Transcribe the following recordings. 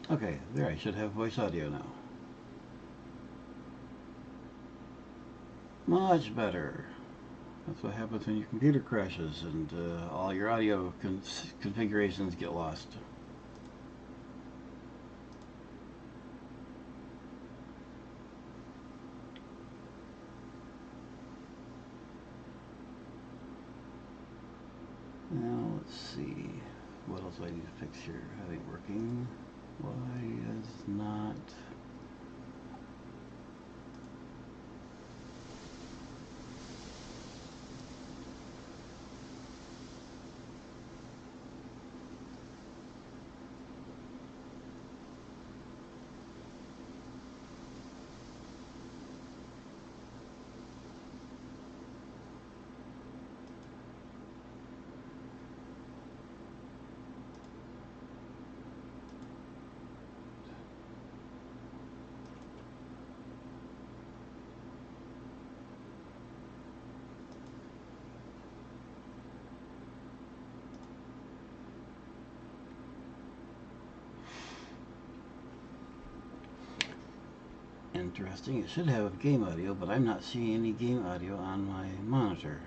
Okay, there, I should have voice audio now. Much better. That's what happens when your computer crashes and all your audio configurations get lost. Now, let's see. What else do I need to fix here? That ain't working. Why is not... Interesting. It should have game audio, but I'm not seeing any game audio on my monitor.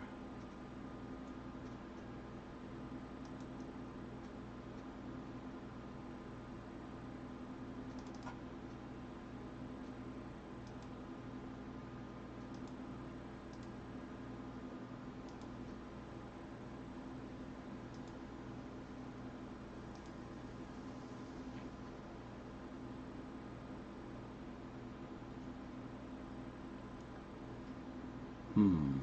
Hmm.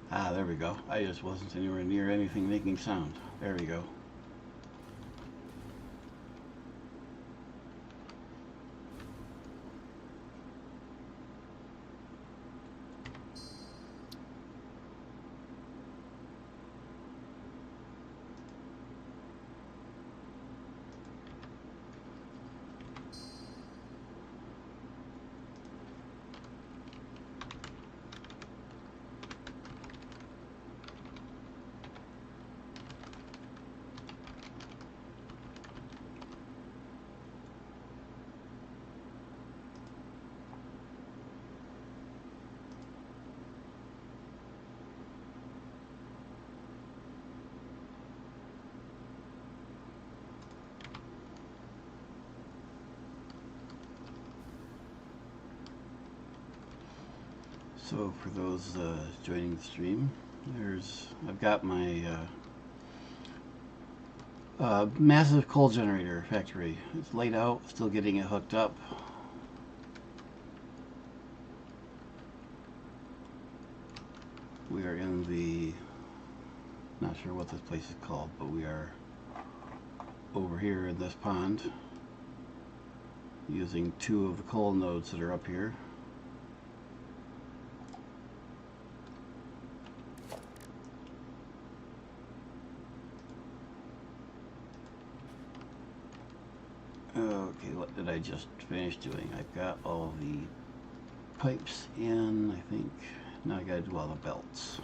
Ah, there we go. I just wasn't anywhere near anything making sound. There we go. So for those joining the stream, I've got my massive coal generator factory. It's laid out, still getting it hooked up. We are in the, not sure what this place is called, but we are over here in this pond using 2 of the coal nodes that are up here. Okay, what did I just finish doing? I've got all the pipes in, I think. Now I gotta do all the belts.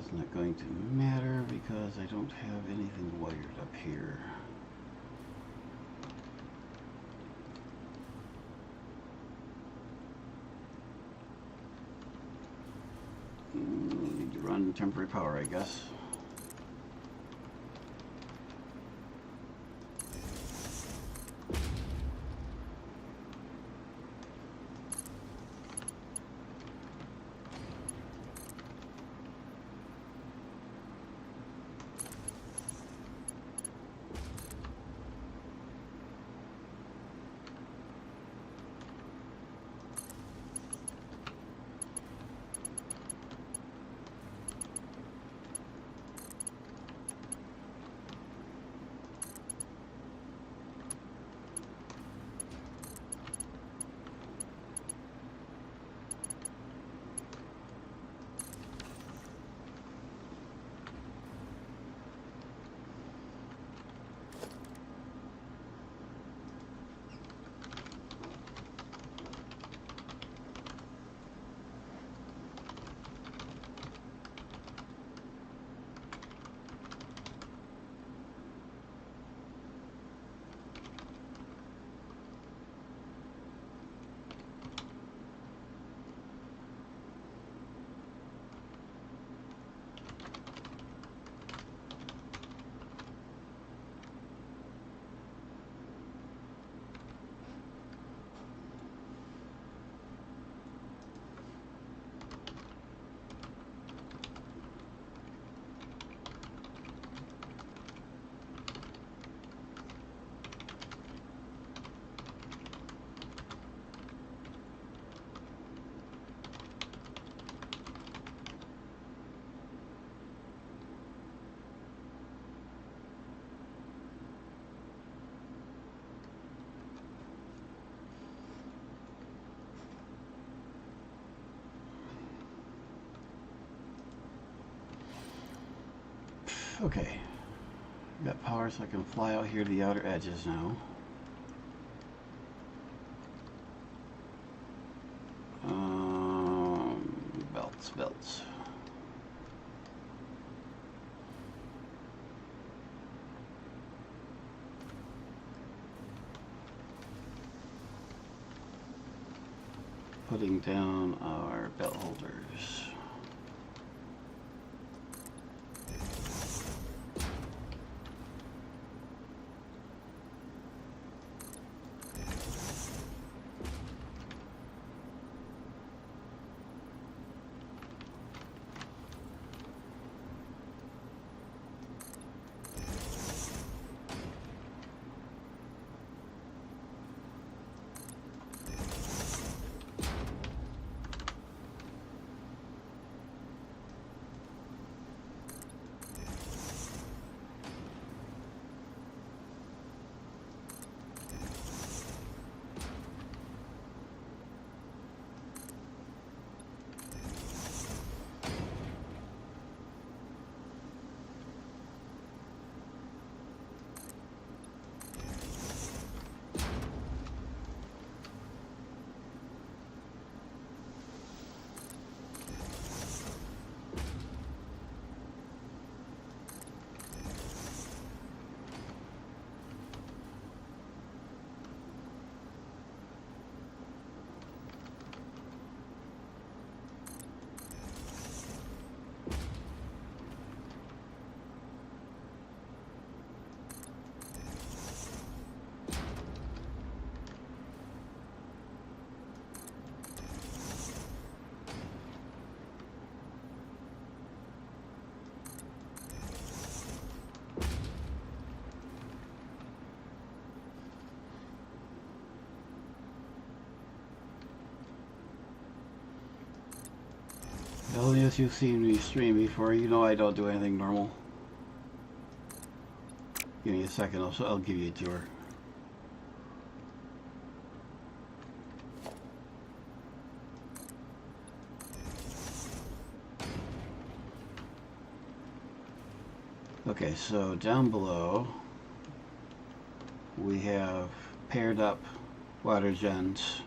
That's not going to matter because I don't have anything wired up here. Need to run temporary power, I guess. Okay, got power so I can fly out here to the outer edges now. Belts. Putting down our belt holders. Only if you've seen me stream before, you know I don't do anything normal. Give me a second, I'll give you a tour. Okay, so down below we have paired up water gens.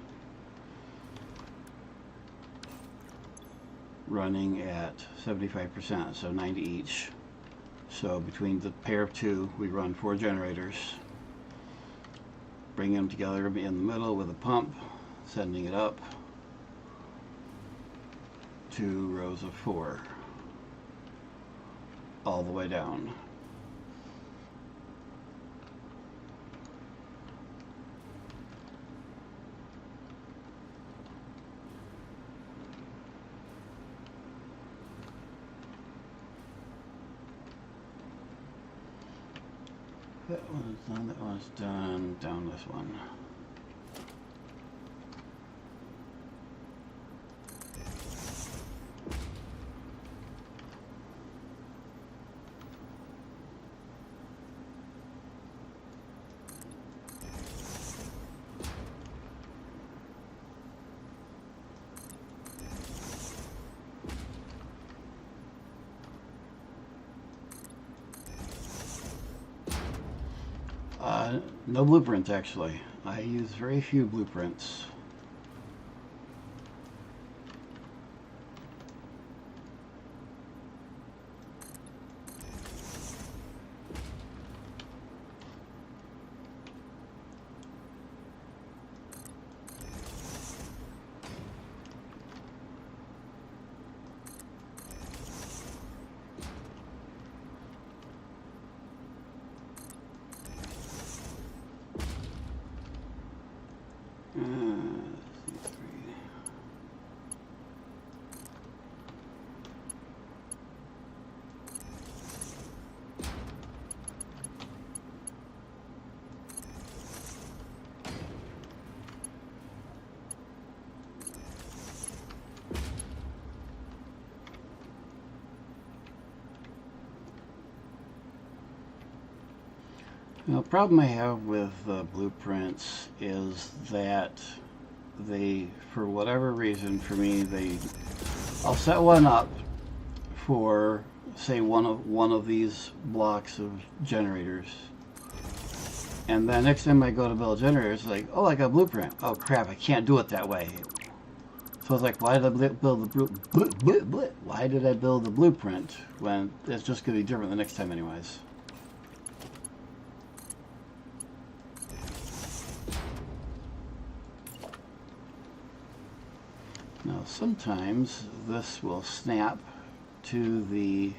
running at 75%, so 90 each. So between the pair of two, we run 4 generators, bring them together in the middle with a pump, sending it up 2 rows of 4 all the way down. That one's done, that one's done, down this one. No blueprints, actually. I use very few blueprints. Now, the problem I have with blueprints is that they, for whatever reason, for me, I'll set one up for, say, one of these blocks of generators, and then next time I go to build generators, it's like, oh, I got a blueprint. Oh crap, I can't do it that way. So it's like, why did I build the blueprint when it's just going to be different the next time, anyways? Now, sometimes this will snap to the,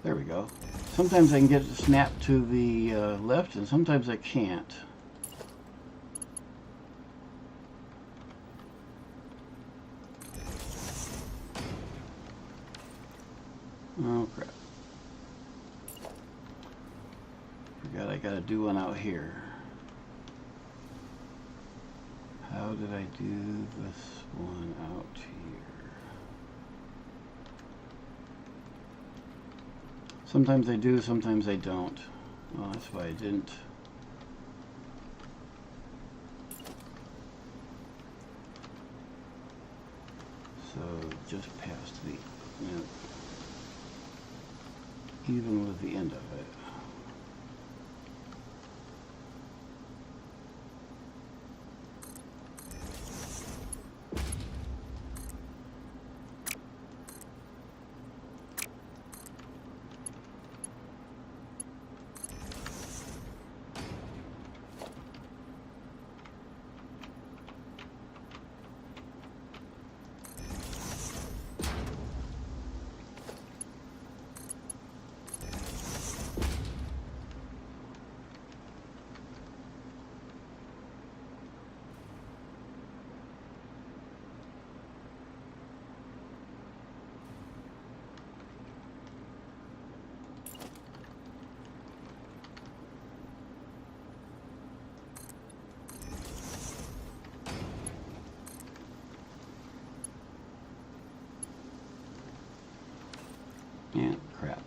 there we go. Sometimes I can get it to snap to the left, and sometimes I can't. Oh crap. Forgot I gotta do one out here. How did I do this one out here? Sometimes I do, sometimes I don't. Well, that's why I didn't. So just past the, even with the end of it. And crap.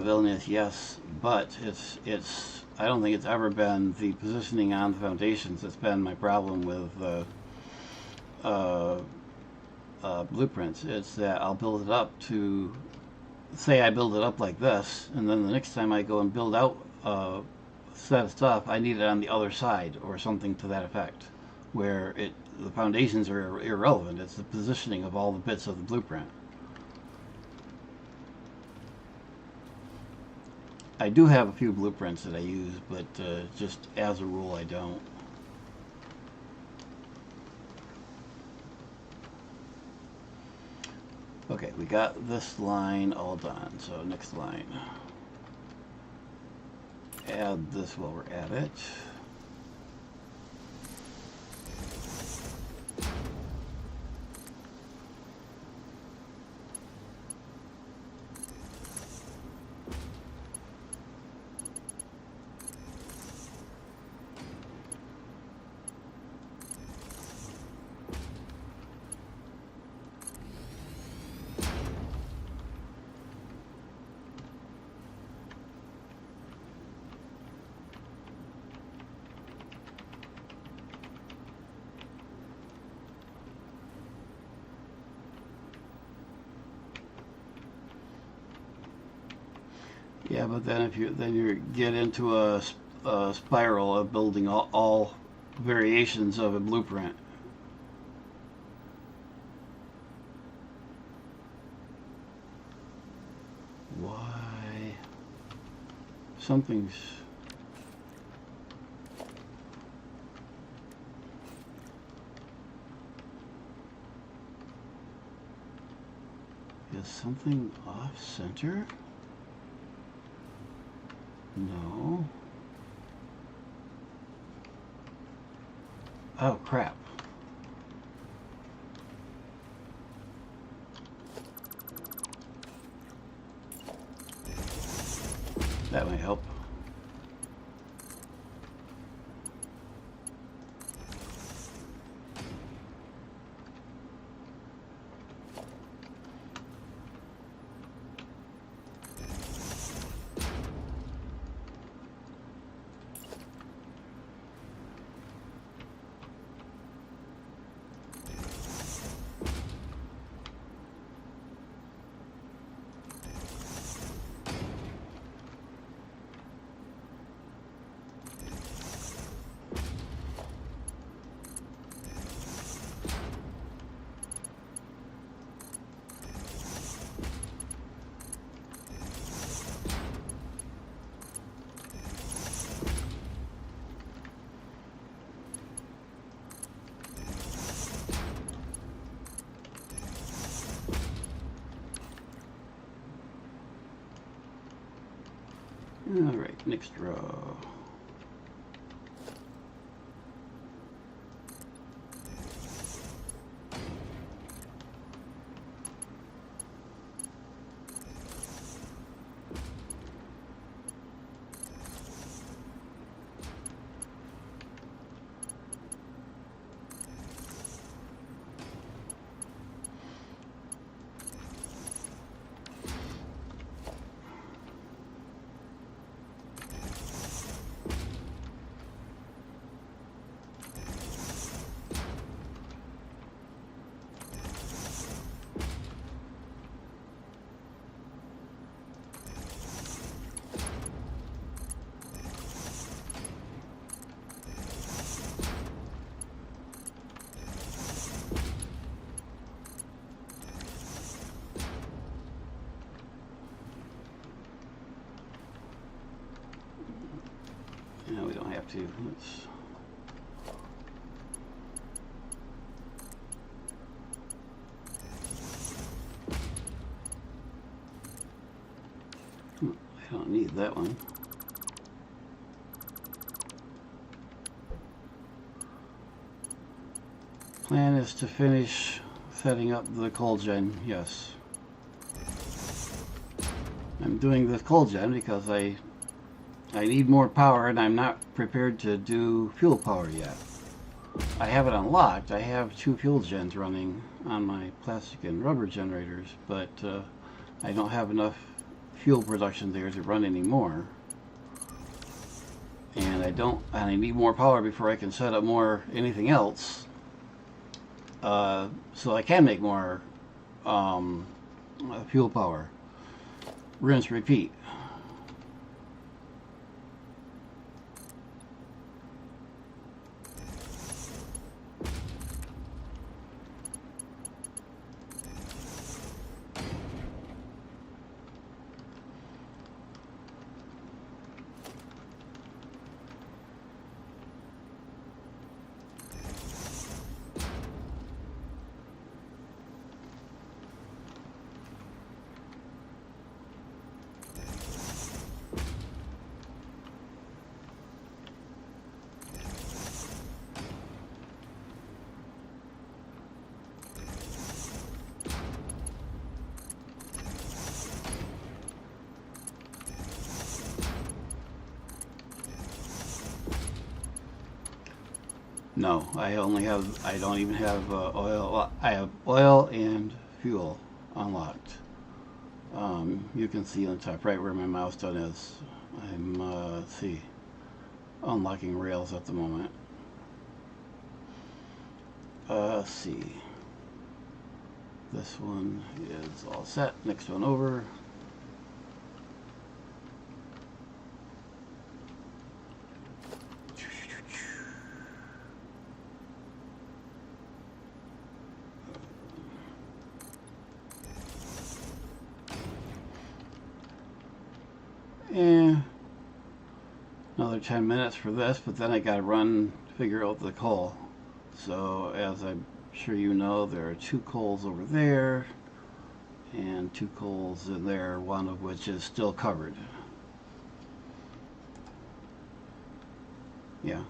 Villainous, yes, but it's I don't think it's ever been the positioning on the foundations that's been my problem with blueprints. It's that I'll build it up to, say I build it up like this, and then the next time I go and build out a set of stuff, I need it on the other side or something to that effect, where the foundations are irrelevant. It's the positioning of all the bits of the blueprint. I do have a few blueprints that I use, but just as a rule I don't. Okay, we got this line all done, so next line. Add this while we're at it. Yeah, but then if you get into a spiral of building all variations of a blueprint. Why? Something's... Is something off center? No. Oh, crap. That might help. All right, next row. No, we don't have to. Let's... I don't need that one. Plan is to finish setting up the coal gen, yes. I'm doing this coal gen because I need more power and I'm not prepared to do fuel power yet. I have it unlocked. I have 2 fuel gens running on my plastic and rubber generators, but I don't have enough fuel production there to run anymore. And I need more power before I can set up more anything else. So I can make more fuel power. Rinse, repeat. No, I don't even have oil. I have oil and fuel unlocked. You can see on the top right where my milestone is. I'm, let's see, unlocking rails at the moment. Let's see. This one is all set. Next one over. Another 10 minutes for this, but then I gotta run, figure out the coal. So as I'm sure you know, there are 2 coals over there and 2 coals in there, one of which is still covered. Yeah.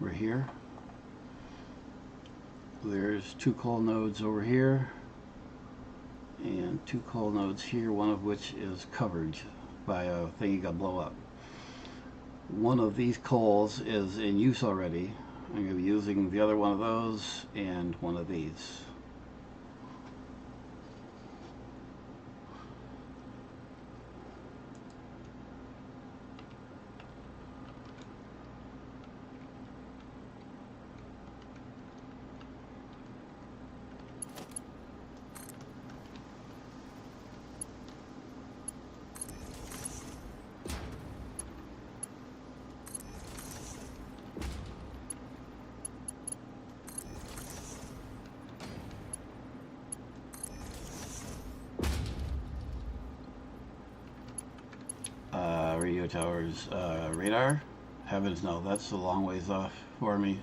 We're here. There's 2 coal nodes over here and 2 coal nodes here, one of which is covered by a thing you gotta blow up. One of these coals is in use already. I'm going to be using the other one of those and one of these. Radio towers, radar? Heavens no, that's a long ways off for me.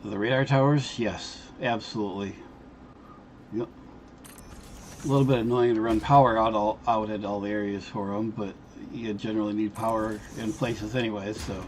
The radar towers, yes, absolutely. Yep. A little bit annoying to run power out at all the areas for them, but you generally need power in places anyways, so.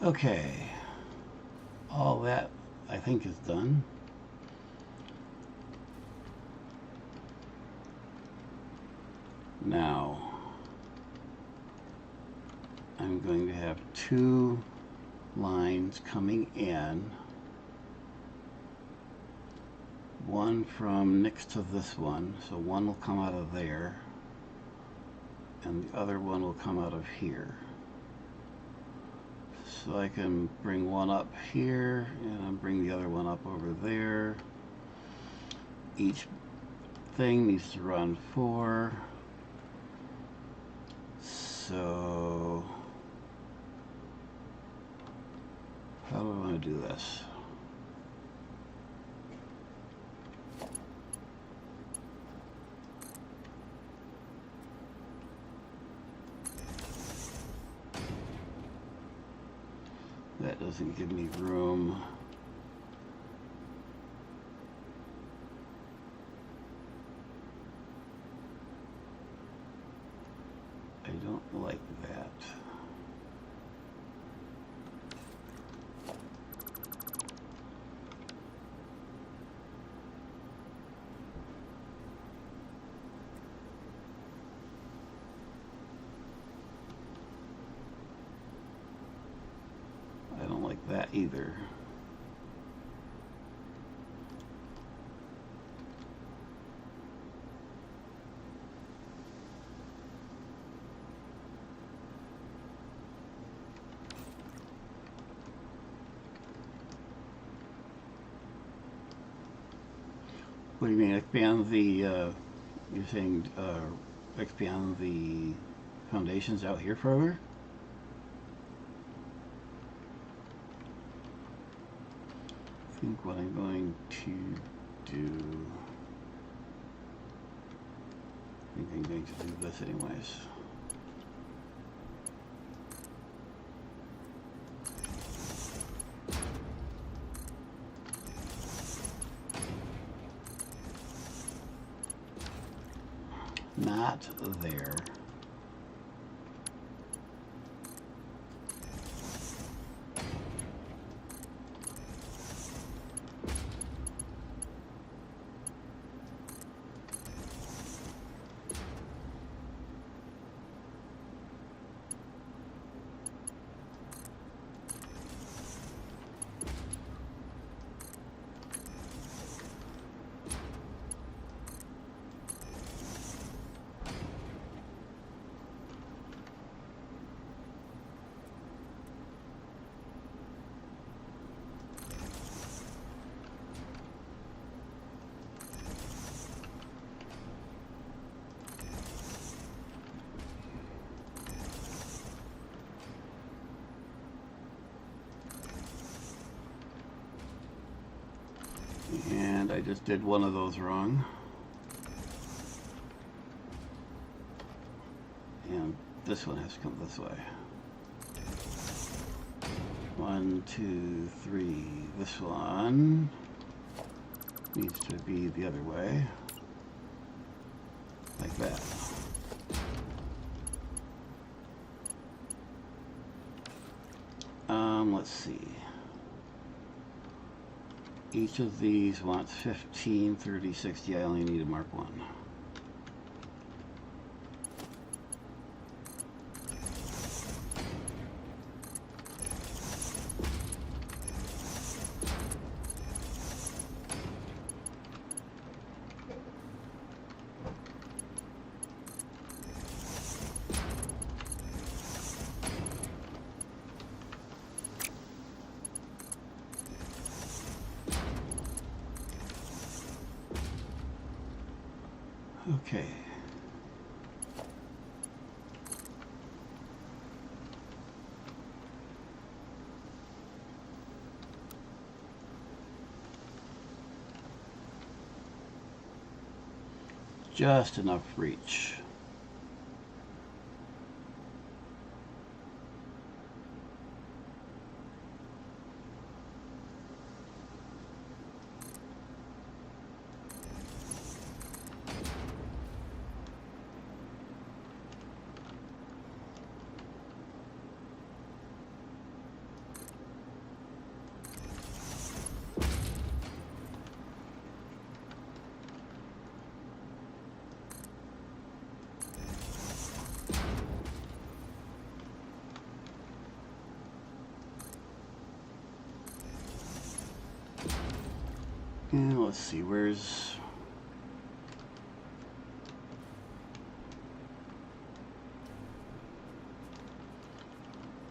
Okay, all that I think is done. Now I'm going to have two lines coming in, one from next to this one, so one will come out of there and the other one will come out of here. So I can bring one up here and bring the other one up over there. Each thing needs to run 4. So how do I want to do this? That doesn't give me room. I don't like that. I don't like that either. What do you mean, expand the, you're saying expand the foundations out here further? I think what I'm going to do, I think I'm going to do this anyways. Not there. And I just did one of those wrong. And this one has to come this way. 1, 2, 3. This one needs to be the other way. Like that. Let's see. Each of these wants 15, 30, 60. I only need to mark one. Okay. Just enough reach. And let's see, where's...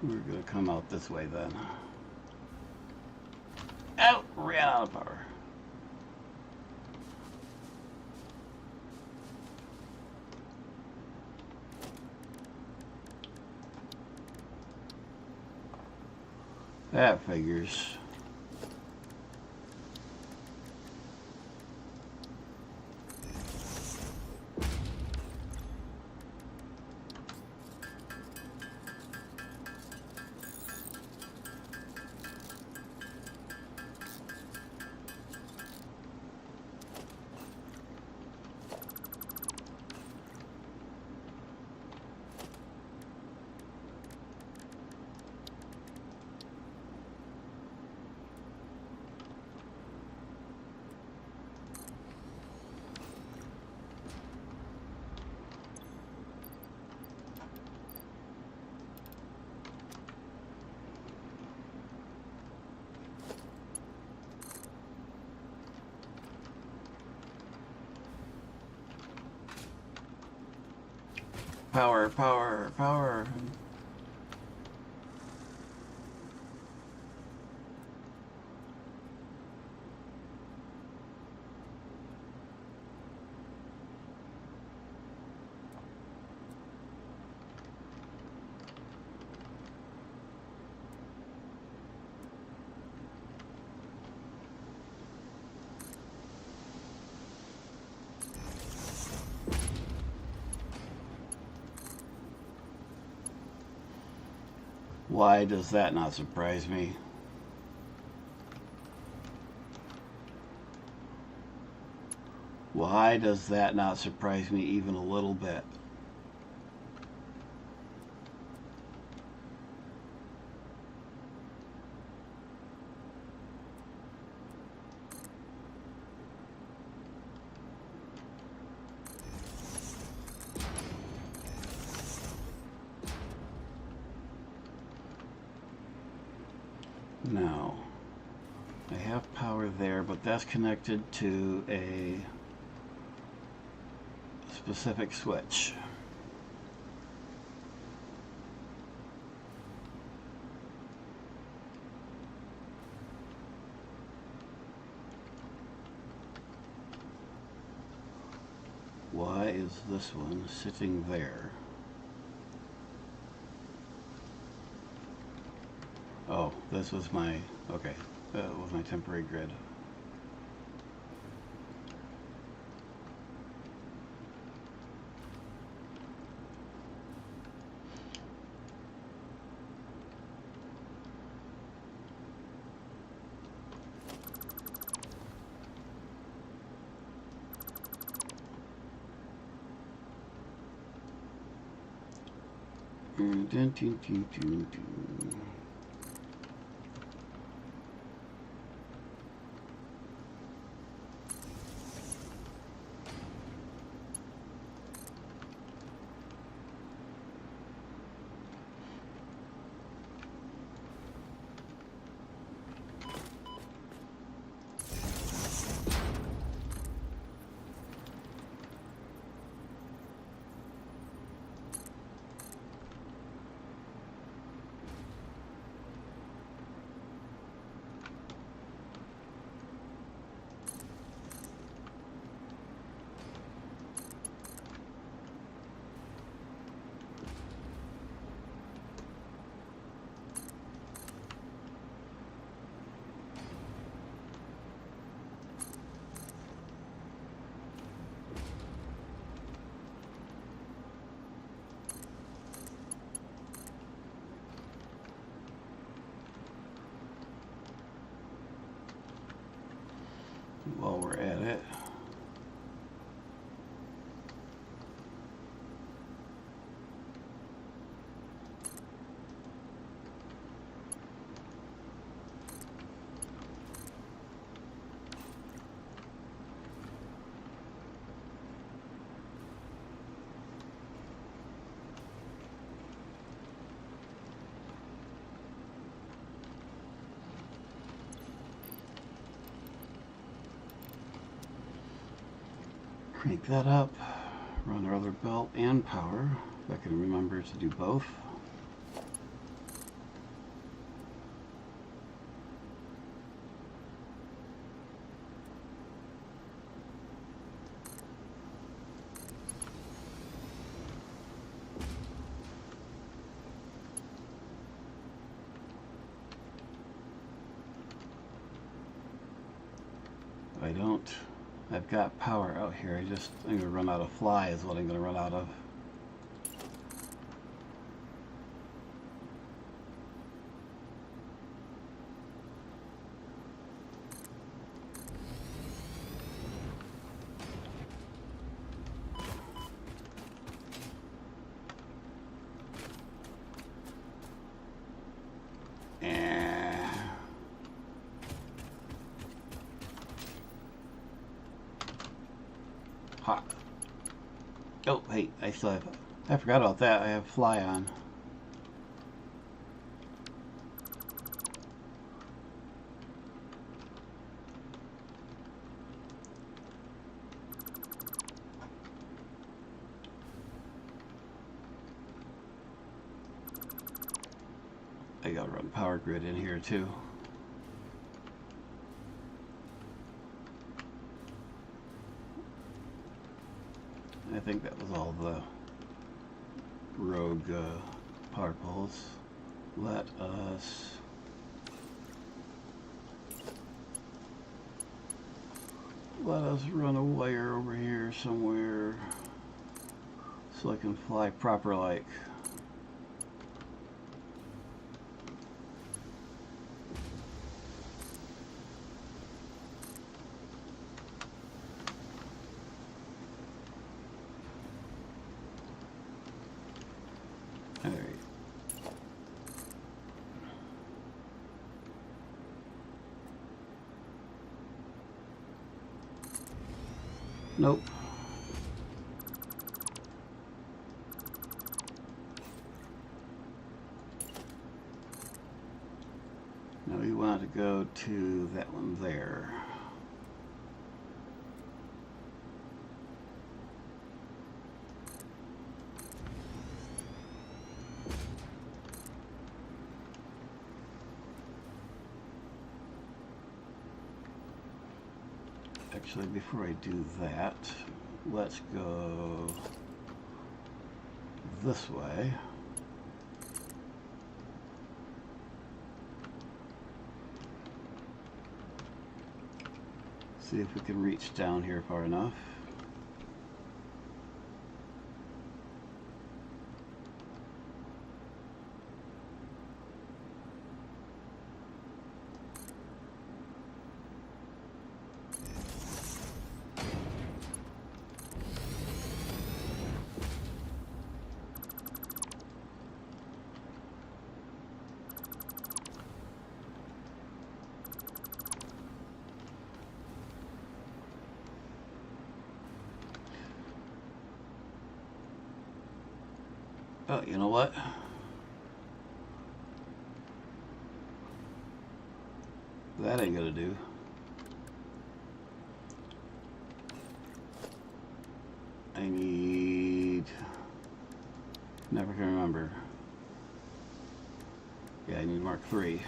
We're going to come out this way then. Oh, ran out of power. That figures. Power, power, power. Why does that not surprise me? Why does that not surprise me even a little bit? Now, I have power there, but that's connected to a specific switch. Why is this one sitting there? Oh, this was my, okay, that was my temporary grid. Dun, dun, dun, dun, dun. While we're at it, Crank that up, run our other belt and power, if I can remember to do both. I don't, I've got power out here, I'm going to run out of fly is what I'm going to run out of. Hot. Oh, hey, I still have, I forgot about that, I have fly on. I gotta run power grid in here too. I think that was all the rogue power poles. Let us run a wire over here somewhere so I can fly proper like. All right. Nope. Now we want to go to that one there. Actually, before I do that, let's go this way. See if we can reach down here far enough. Oh, you know what? That ain't gonna do. I need... Never can remember. Yeah, I need Mark III.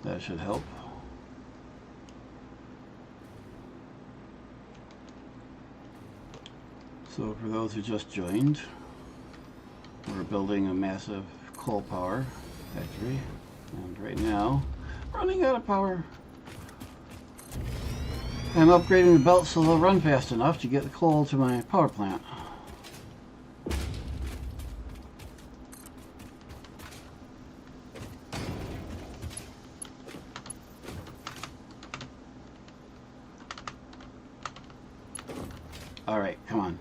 That should help. So for those who just joined, we're building a massive coal power factory, and right now running out of power. I'm upgrading the belt so they'll run fast enough to get the coal to my power plant. All right, come on.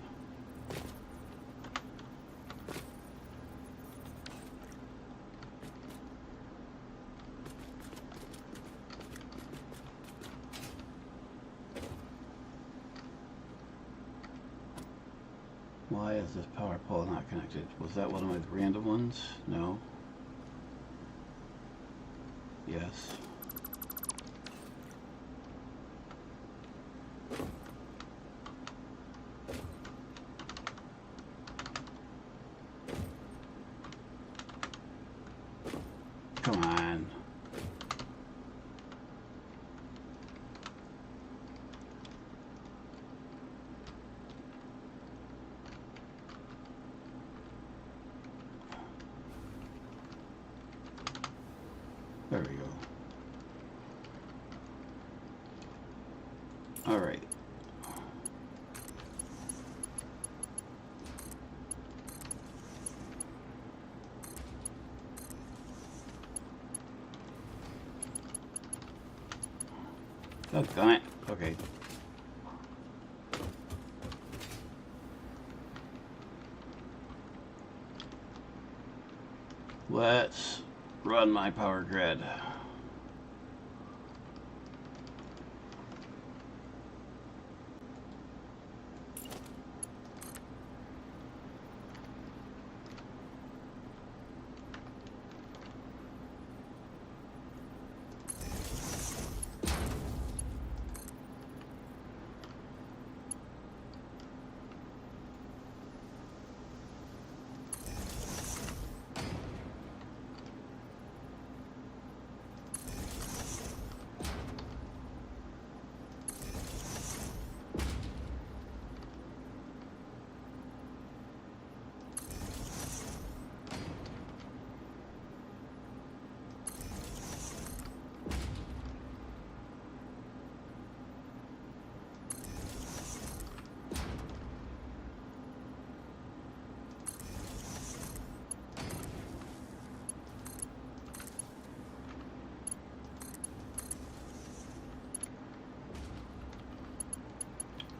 Why is this power pole not connected? Was that one of my random ones? No. Yes. Come on. There we go. All right. Doggone it. Okay. Let's run my power grid.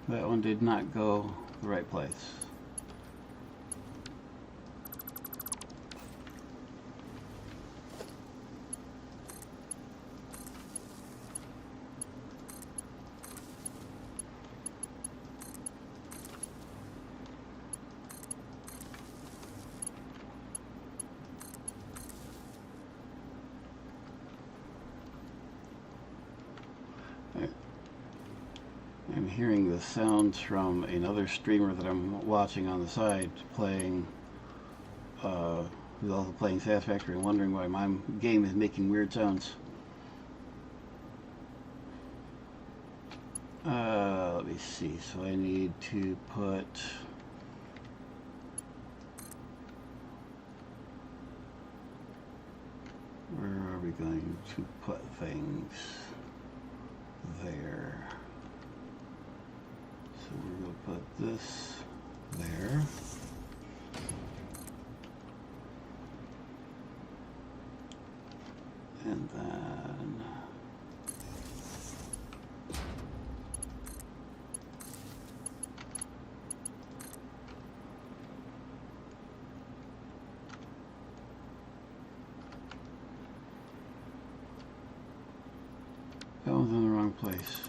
That one did not go the right place. I'm hearing the sounds from another streamer that I'm watching on the side playing, who's also playing Satisfactory, and wondering why my game is making weird sounds. Let me see. So I need to put... Where are we going to put things? There. So we're going to put this there. And then that one's in the wrong place.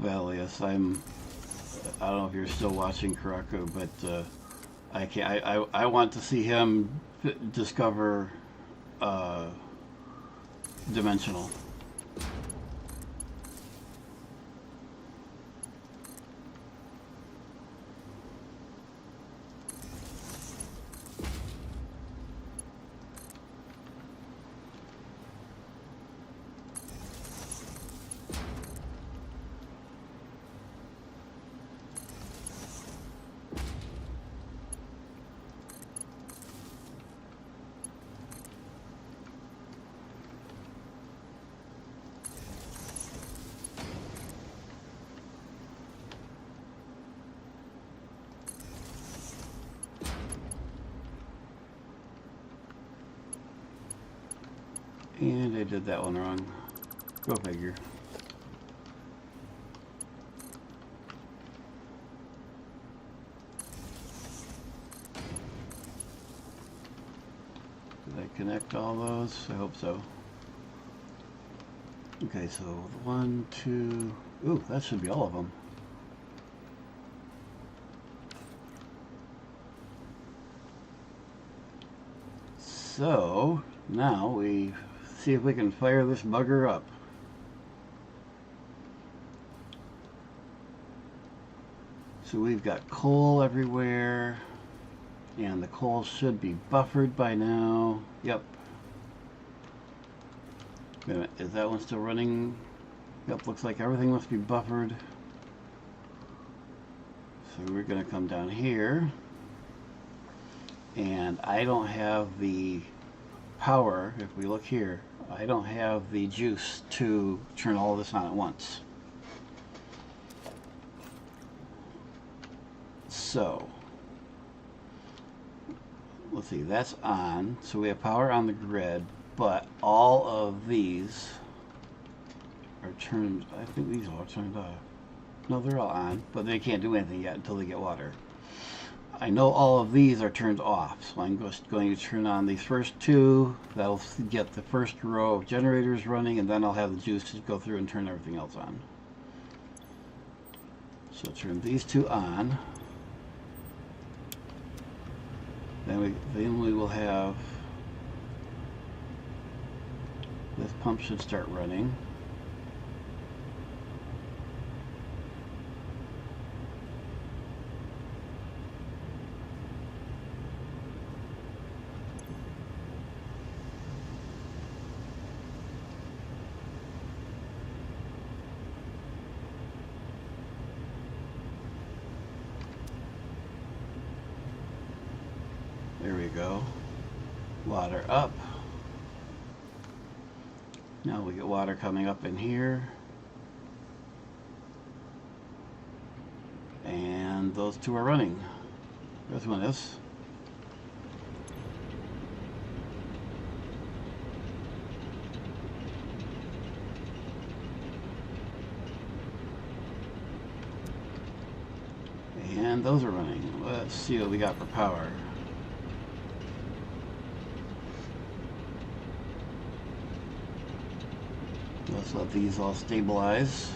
Valius. I don't know if you're still watching Karaku, but I can't. I want to see him discover dimensional. And I did that one wrong. Go figure. Did I connect all those? I hope so. Okay, so 1, 2... Ooh, that should be all of them. So, now we see if we can fire this bugger up. So we've got coal everywhere, and the coal should be buffered by now. Yep. Wait a minute, is that one still running? Yep, looks like everything must be buffered. So we're going to come down here, and I don't have the power. If we look here, I don't have the juice to turn all this on at once. So let's see, that's on, so we have power on the grid, but all of these are turned. I think these all are turned off. No, they're all on, but they can't do anything yet until they get water. I know all of these are turned off, so I'm just going to turn on these first two. That'll get the first row of generators running, and then I'll have the juice to go through and turn everything else on. So turn these two on. Then we will have, this pump should start running. There we go. Water up. Now we get water coming up in here. And those two are running. This one is. And those are running. Let's see what we got for power. Let's let these all stabilize.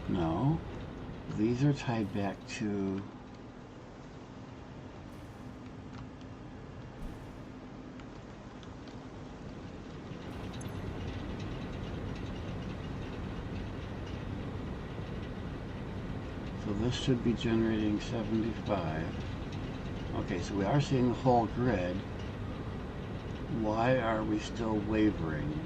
No, these are tied back to so this should be generating 75. Okay, so we are seeing the whole grid. Why are we still wavering?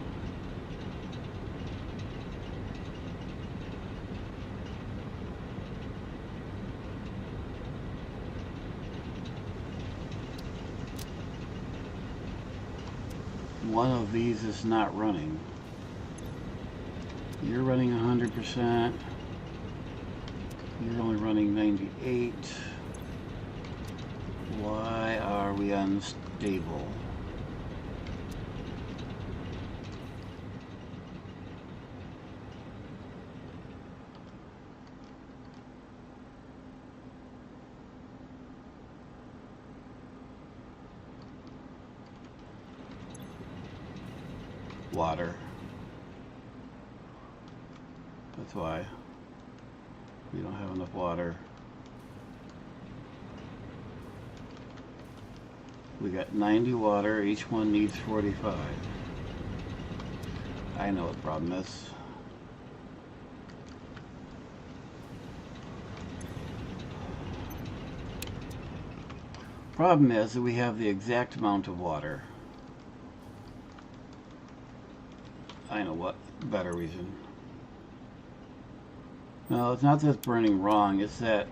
one of these is not running. You're running 100%. You're only running 98. Why are we unstable? Water. That's why. We don't have enough water. We got 90 water, each one needs 45. I know what the problem is. Problem is that we have the exact amount of water. I know what better reason. No, it's not that it's burning wrong, it's that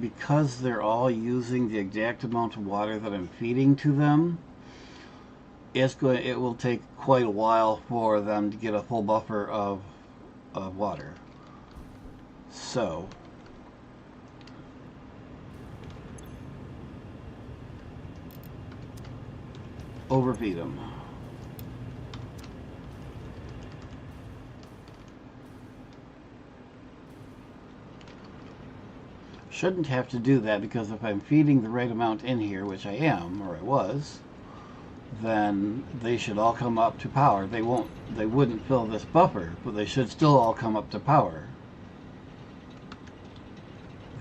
because they're all using the exact amount of water that I'm feeding to them, it will take quite a while for them to get a full buffer of water. So overfeed them. Shouldn't have to do that, because if I'm feeding the right amount in here, which I am, or I was, then they should all come up to power. They wouldn't fill this buffer, but they should still all come up to power.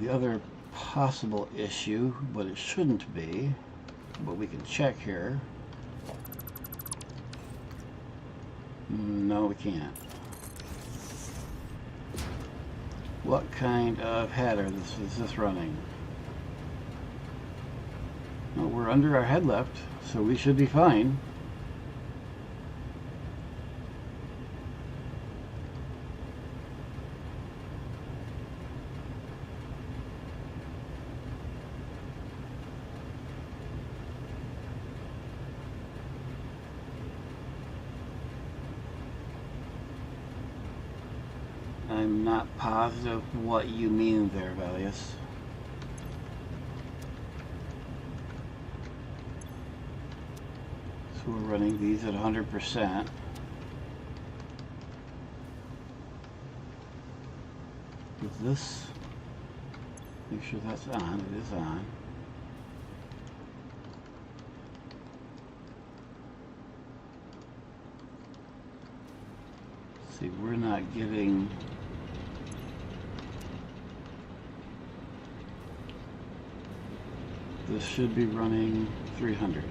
The other possible issue, but it shouldn't be, but we can check here. No, we can't. What kind of header is this running? Well, we're under our head left, so we should be fine. I'm not positive what you mean there, Valius. So we're running these at 100%. Is this? Make sure that's on. It is on. See, we're not getting. This should be running 300.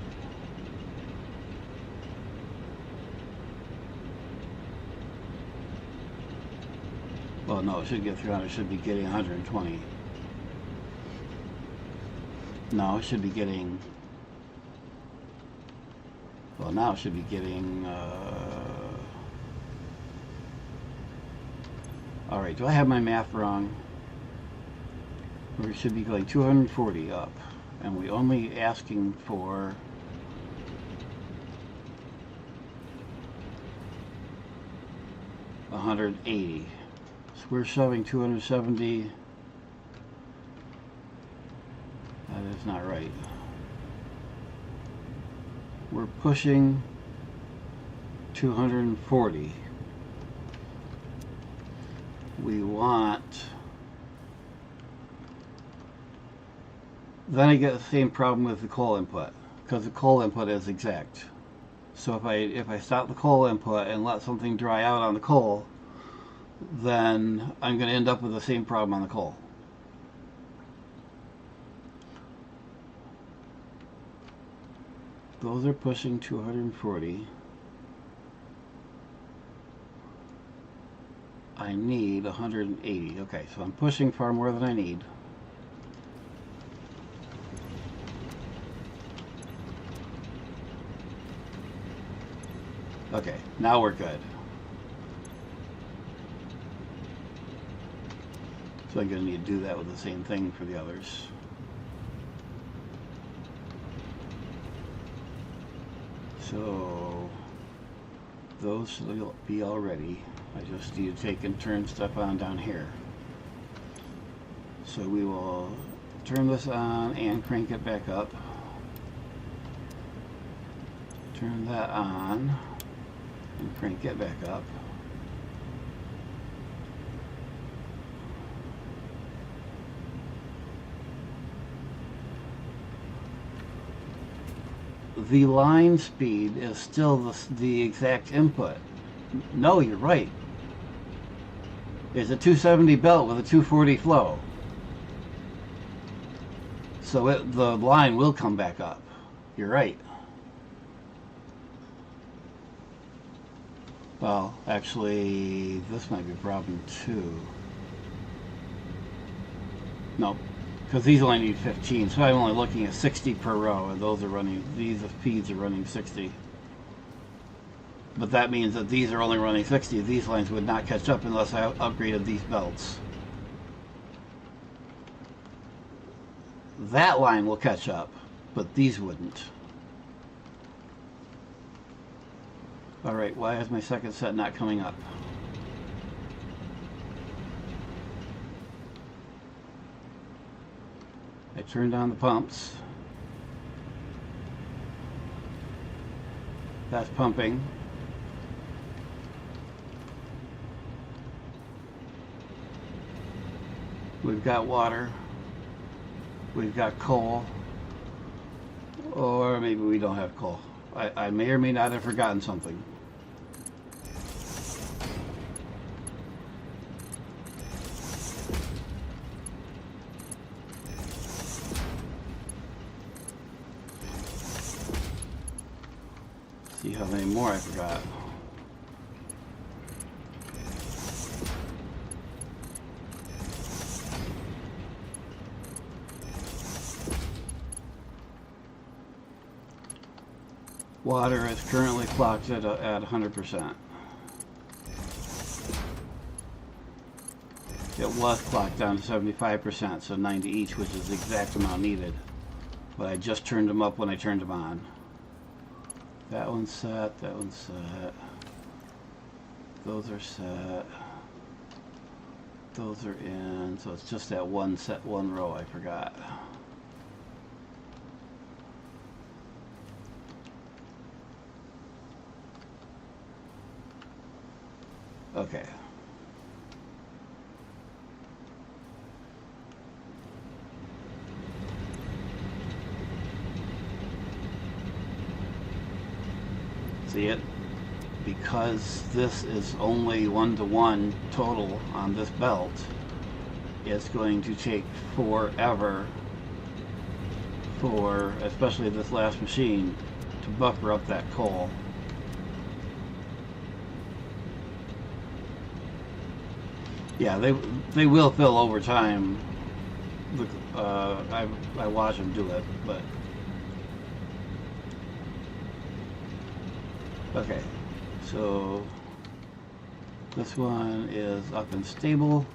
Well, no, it should get 300. It should be getting 120. No, it should be getting. Well, now it should be getting. All right, do I have my math wrong? We should be going 240 up. And we only asking for 180. So we're shoving 270. That is not right. We're pushing 240. We want. Then I get the same problem with the coal input, because the coal input is exact. So if I stop the coal input and let something dry out on the coal, then I'm going to end up with the same problem on the coal. Those are pushing 240. I need 180. Okay, so I'm pushing far more than I need. Okay, now we're good. So I'm going to need to do that with the same thing for the others. So Those should be all ready. I just need to take and turn stuff on down here. So we will turn this on and crank it back up. Turn that on and crank it back up. The line speed is still the exact input. No, you're right. It's a 270 belt with a 240 flow. So the line will come back up. You're right. Well, actually, this might be a problem too. No, because these only need 15, so I'm only looking at 60 per row, and those are running, these feeds are running 60. But that means that these are only running 60. These lines would not catch up unless I upgraded these belts. That line will catch up, but these wouldn't. Alright, why is my second set not coming up? I turned on the pumps. That's pumping. We've got water. We've got coal. Or maybe we don't have coal. I may or may not have forgotten something. See how many more I forgot. Water is currently clocked at 100%. It was clocked down to 75%, so 90 each, which is the exact amount needed. But I just turned them up when I turned them on. That one's set, that one's set. Those are set. Those are in, so it's just that one set, one row I forgot. Okay. See it? Because this is only 1-to-1 total on this belt, it's going to take forever for, especially this last machine, to buffer up that coal. Yeah, they will fill over time. I watch them do it, but okay. So this one is up and stable,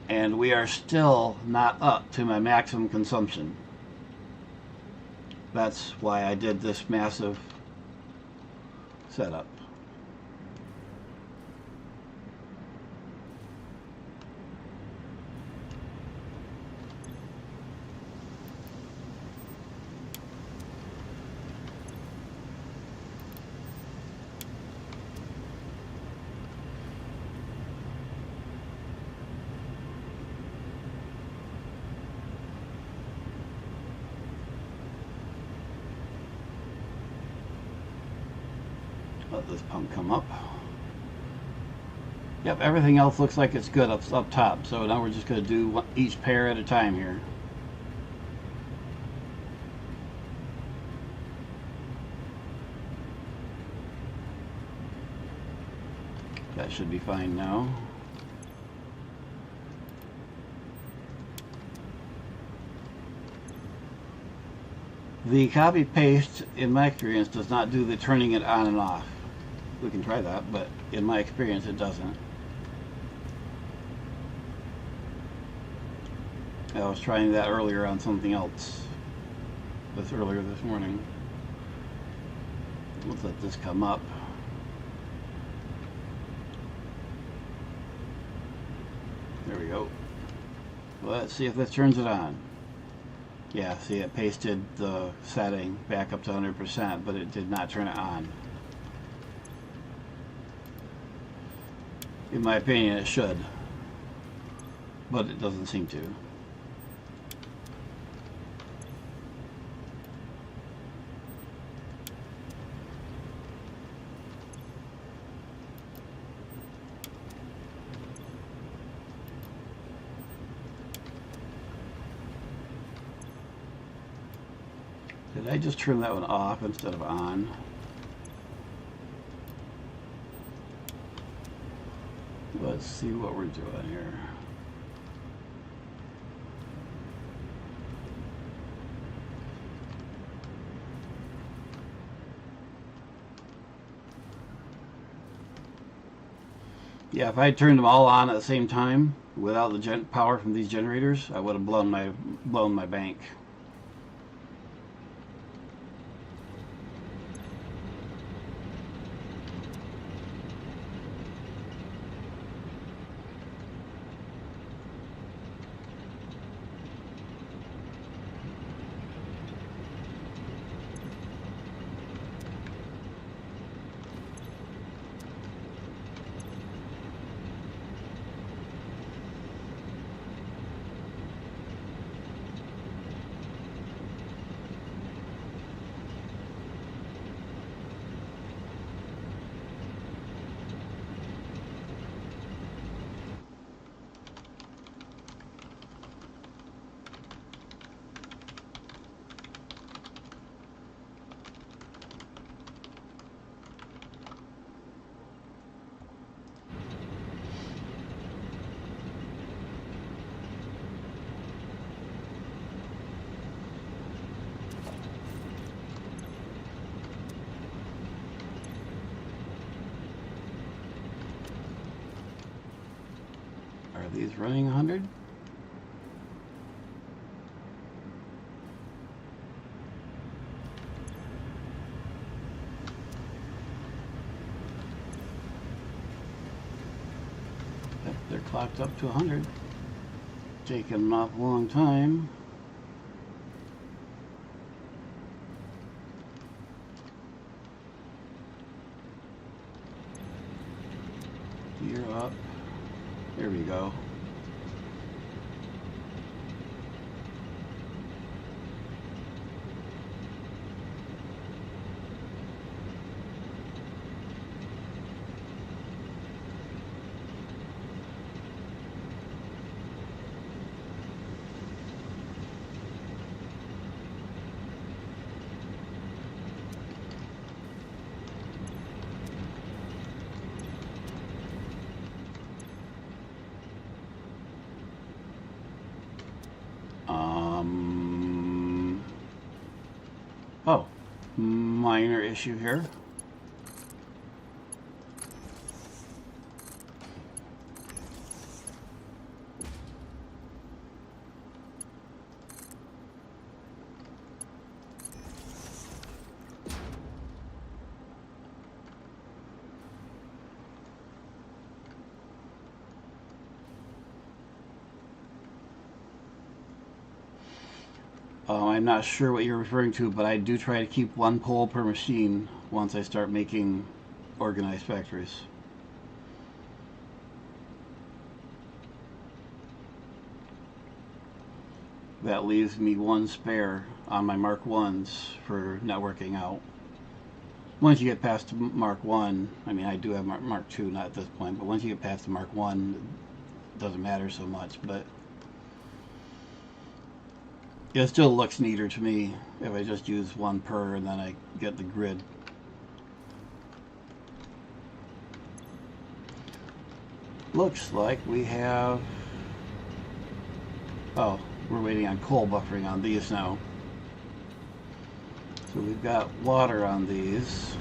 and we are still not up to my maximum consumption. That's why I did this massive setup. Let this pump come up. Yep, everything else looks like it's good up top. So now we're just going to do each pair at a time here. That should be fine now. The copy paste, in my experience, does not do the turning it on and off. We can try that, but in my experience it doesn't. I was trying that earlier on something else. Earlier this morning. Let's let this come up. Let's see if this turns it on. Yeah, see, it pasted the setting back up to 100%, but it did not turn it on. In my opinion, it should, but it doesn't seem to. Did I just turn that one off instead of on? Let's see what we're doing here. Yeah, if I had turned them all on at the same time without the power from these generators, I would have blown my bank. Are these running 100? Yep, they're clocked up to 100. Taking them off a long time. You're up. There we go. Oh, minor issue here. I'm not sure what you're referring to, but I do try to keep one pole per machine once I start making organized factories. That leaves me one spare on my Mark 1s for networking out. Once you get past Mark 1, I mean, I do have Mark 2, not at this point, but once you get past the Mark 1, it doesn't matter so much, but it still looks neater to me if I just use one per and then I get the grid. Looks like we have... Oh, we're waiting on coal buffering on these now. So we've got water on these.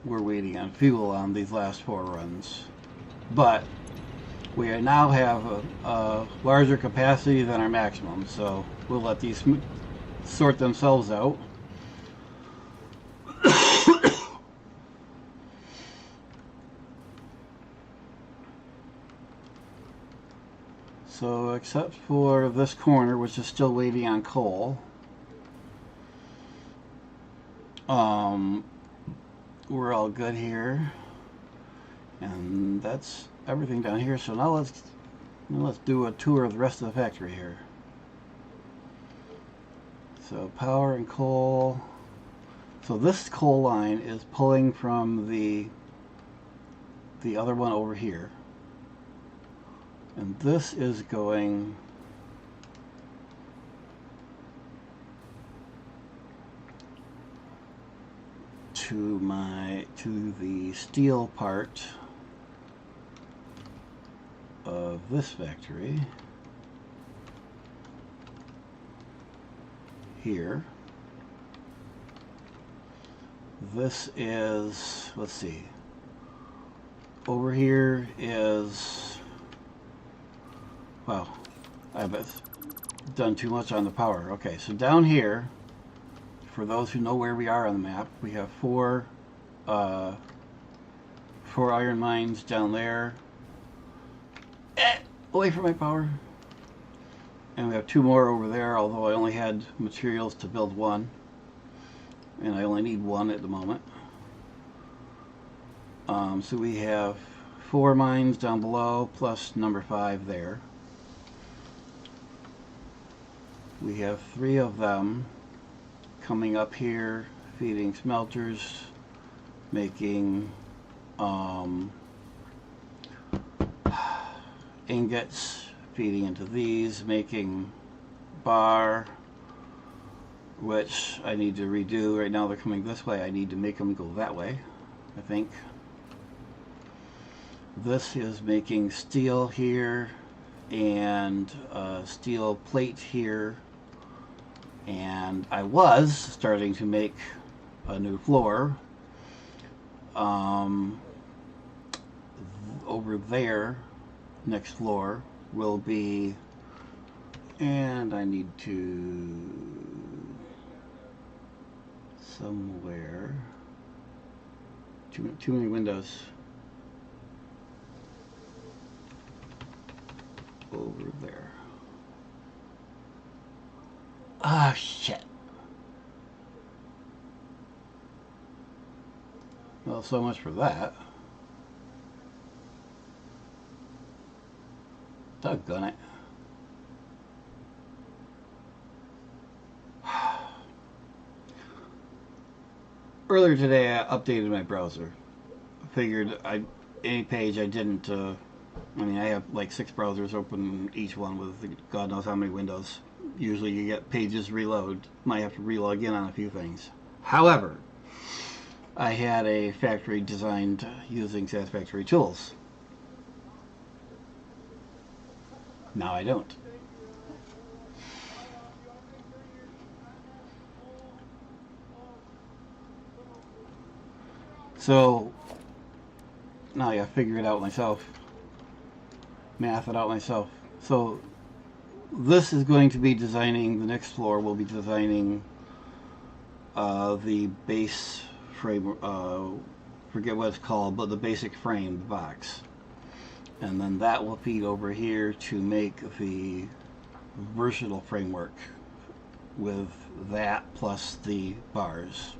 We're waiting on fuel on these last 4 runs. But we now have a larger capacity than our maximum, so we'll let these sort themselves out. So except for this corner, which is still waiting on coal, we're all good here. And that's everything down here. So now let's do a tour of the rest of the factory here. So power and coal. So this coal line is pulling from the other one over here. And this is going to the steel part of this factory here. This is, let's see, over here is, wow, I've done too much on the power. Okay, so down here, for those who know where we are on the map, we have four iron mines down there. Away from my power. And we have two more over there, although I only had materials to build one. And I only need one at the moment. So we have 4 mines down below, plus number 5 there. We have 3 of them coming up here, feeding smelters, making ingots, feeding into these, making bar, which I need to redo. Right now they're coming this way. I need to make them go that way, I think. This is making steel here and steel plate here. And I was starting to make a new floor over there. Next floor will be, and I need to somewhere, too many windows, over there. Ah, shit. Well, so much for that. Doggone it. Earlier today, I updated my browser. I figured any page I didn't, I mean, I have like 6 browsers open, each one with God knows how many windows. Usually you get pages reload. Might have to relog in on a few things. However, I had a factory designed using Satisfactory tools. Now I don't. So now I gotta figure it out myself. Math it out myself. So this is going to be designing, the next floor will be designing the base frame, forget what it's called, but the basic frame, the box. And then that will feed over here to make the versatile framework with that plus the bars.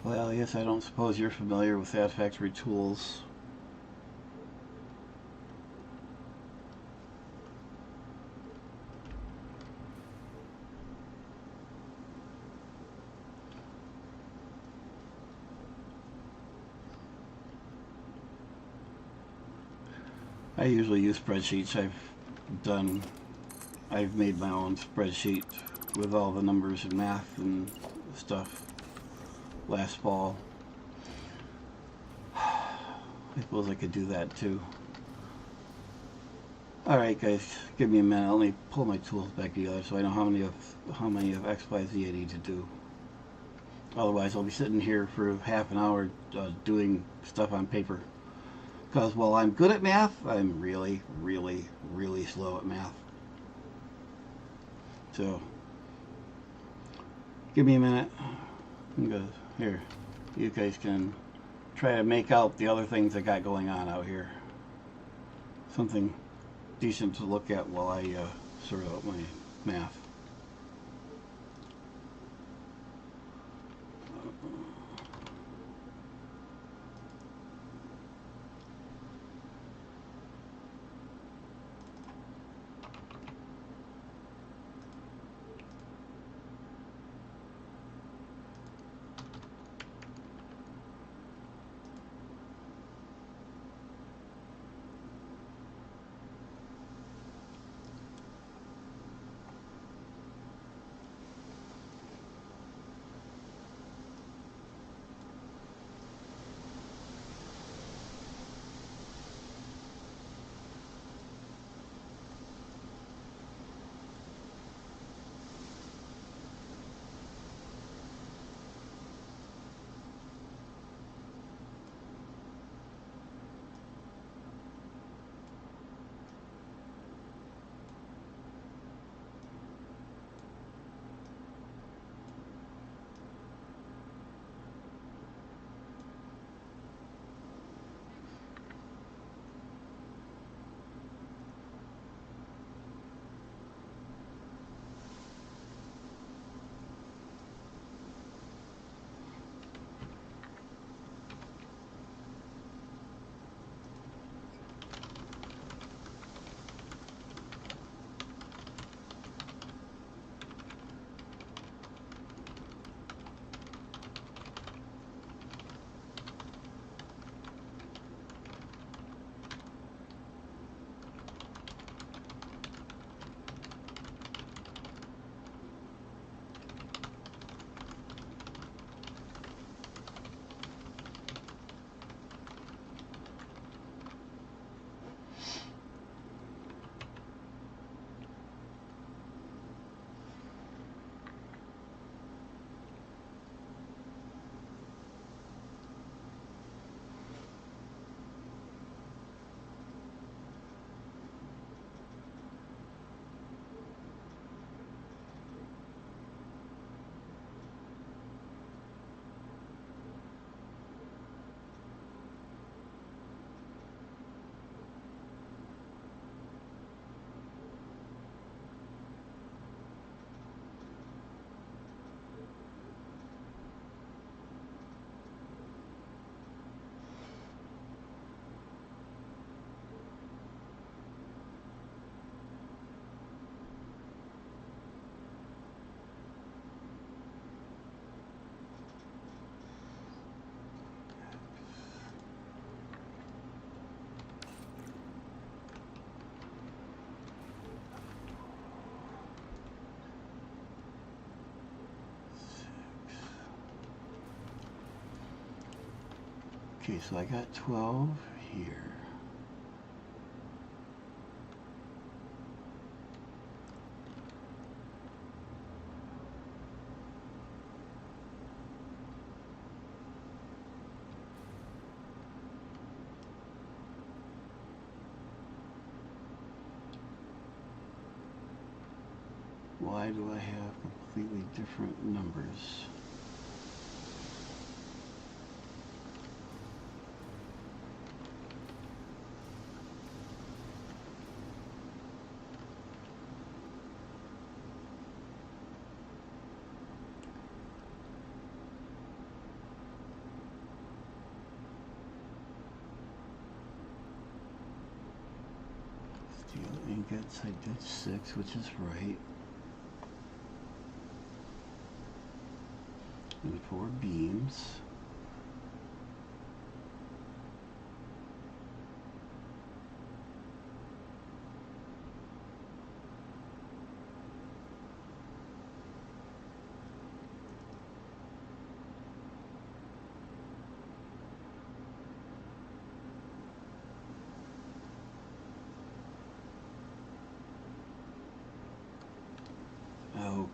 Well, yes, I don't suppose you're familiar with Satisfactory tools. I usually use spreadsheets. I've made my own spreadsheet with all the numbers and math and stuff last fall. I suppose I could do that too. Alright guys, give me a minute. Let me pull my tools back together so I know how many of X, Y, Z I need to do. Otherwise I'll be sitting here for half an hour doing stuff on paper. Because while I'm good at math, I'm really, really, really slow at math. So, give me a minute. I'm gonna, here, you guys can try to make out the other things I got going on out here. Something decent to look at while I sort out my math. Okay, so I got 12 here. Why do I have completely different numbers? Steel ingots, I did 6, which is right. And 4 beams. Oh,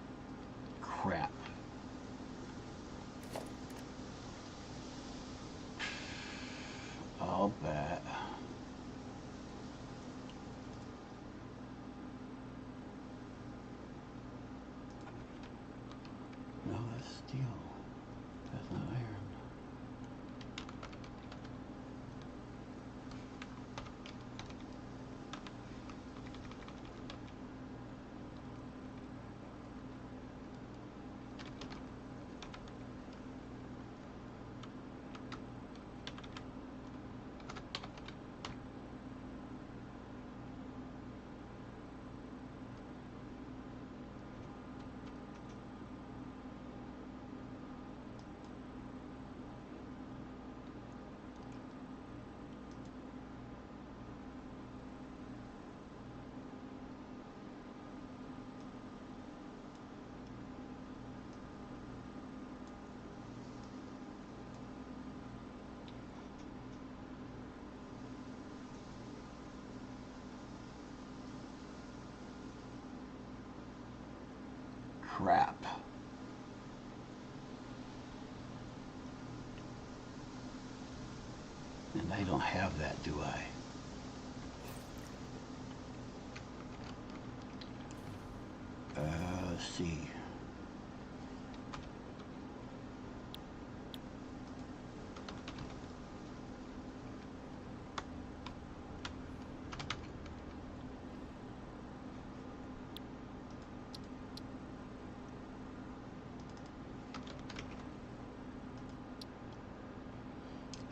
crap. steel. That's not iron. Crap. And I don't have that, do I? Let's see.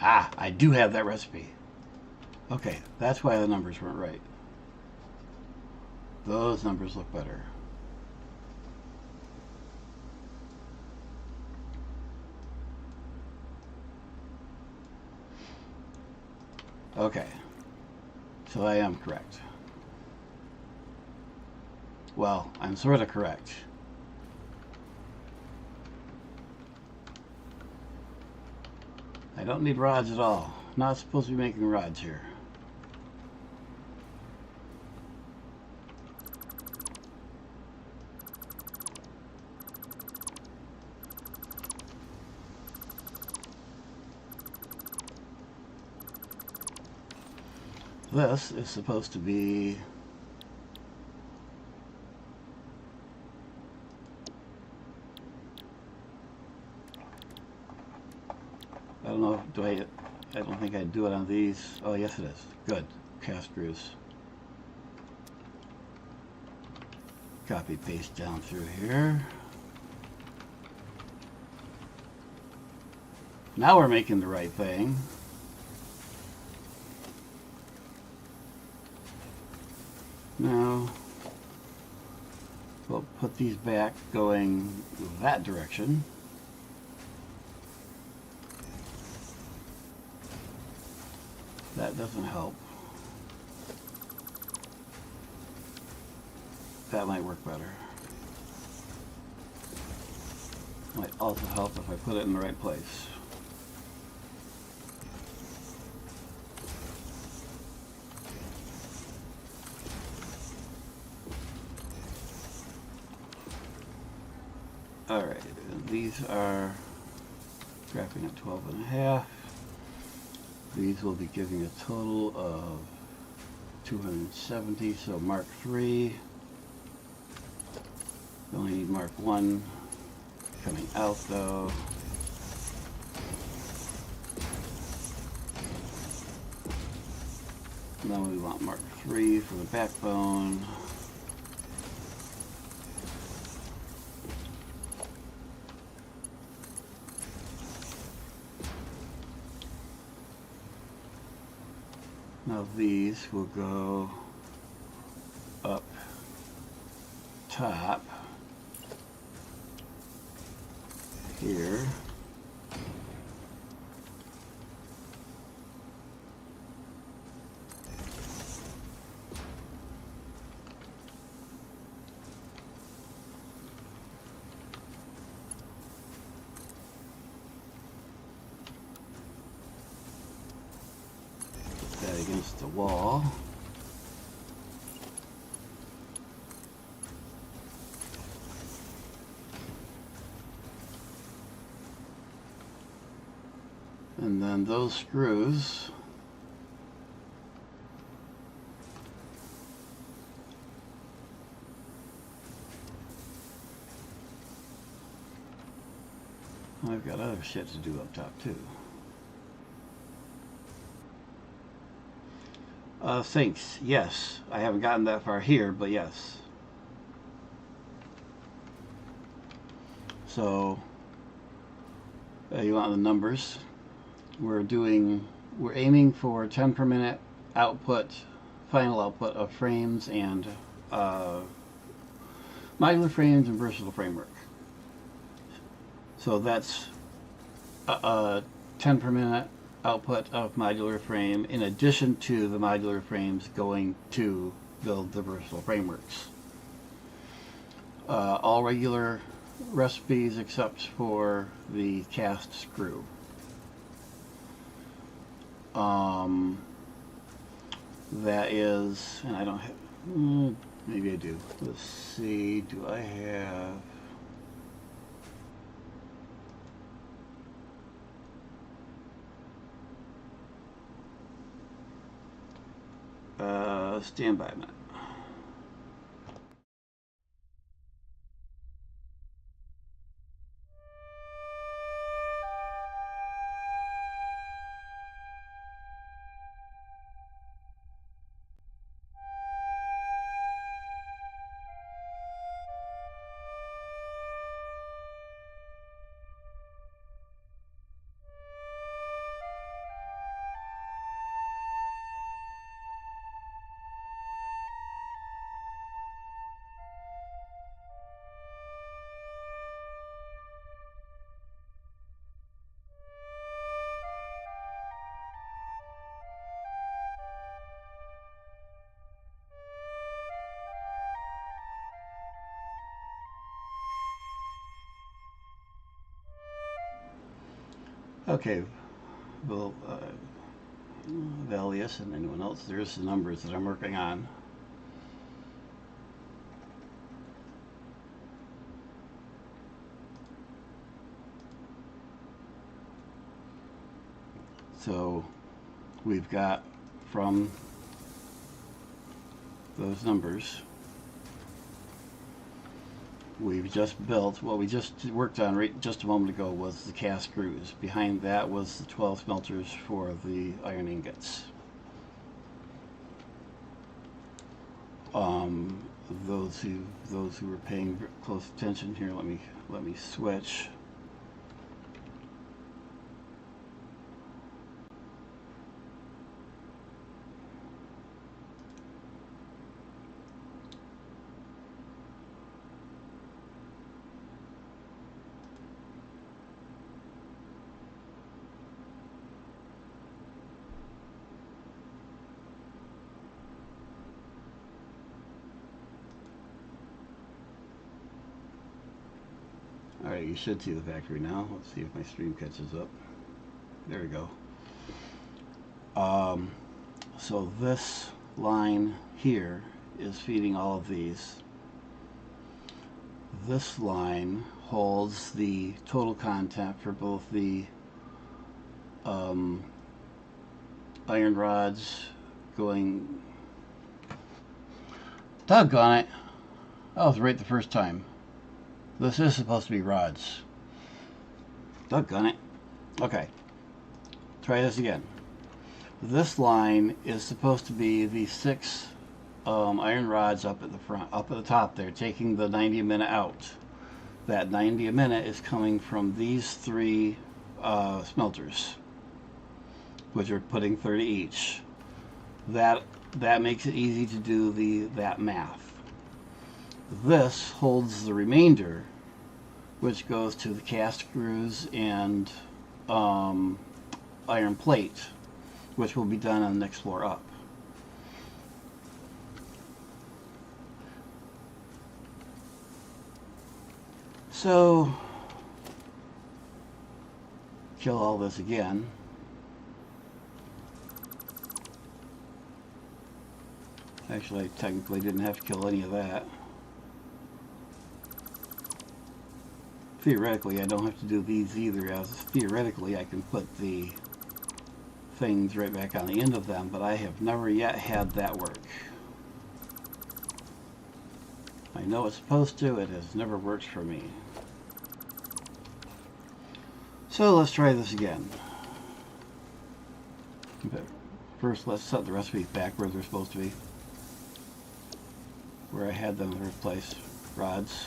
Ah, I do have that recipe. Okay, that's why the numbers weren't right. Those numbers look better. Okay, so I am correct. Well, I'm sort of correct. I don't need rods at all. Not supposed to be making rods here. This is supposed to be I don't know, I don't think I'd do it on these. Oh, yes it is. Good. Cast screws. Copy paste down through here. Now we're making the right thing. Now we'll put these back going that direction. That doesn't help. That might work better. Might also help if I put it in the right place. Alright, these are graphing at 12.5. These will be giving a total of 270, so Mark 3. We only need Mark 1 coming out though. And then we want Mark 3 for the backbone. Now these will go up top here. Against the wall. And then those screws I've got other shit to do up top too. Sinks, yes. I haven't gotten that far here, but yes. So, you want the numbers? We're aiming for 10 per minute output, final output of frames and modular frames and versatile framework. So that's 10 per minute output of modular frame in addition to the modular frames going to build the versatile frameworks. All regular recipes except for the cast screw. That is, and I don't have, maybe I do. Let's see, do I have, stand by a minute. Okay, well, Valius and anyone else, there's the numbers that I'm working on. So we've got from those numbers, we've just built, what we just worked on right just a moment ago was the cast screws. Behind that was the 12 smelters for the iron ingots. Those who were paying close attention here, let me switch. Alright, you should see the factory now. Let's see if my stream catches up. There we go. So this line here is feeding all of these. This line holds the total content for both the iron rods going... Doggone it! I was right the first time. This is supposed to be rods. Doggone it. Okay. Try this again. This line is supposed to be the 6 iron rods up at the front, up at the top there, taking the 90 a minute out. That 90 a minute is coming from these 3 smelters, which are putting 30 each. That makes it easy to do that math. This holds the remainder, which goes to the cast screws and iron plate, which will be done on the next floor up. So, kill all this again. Actually, I technically didn't have to kill any of that. Theoretically, I don't have to do these either, as theoretically I can put the things right back on the end of them, but I have never yet had that work. I know it's supposed to, it has never worked for me. So let's try this again. But first, let's set the recipes back where they're supposed to be, where I had them in the first place. Rods.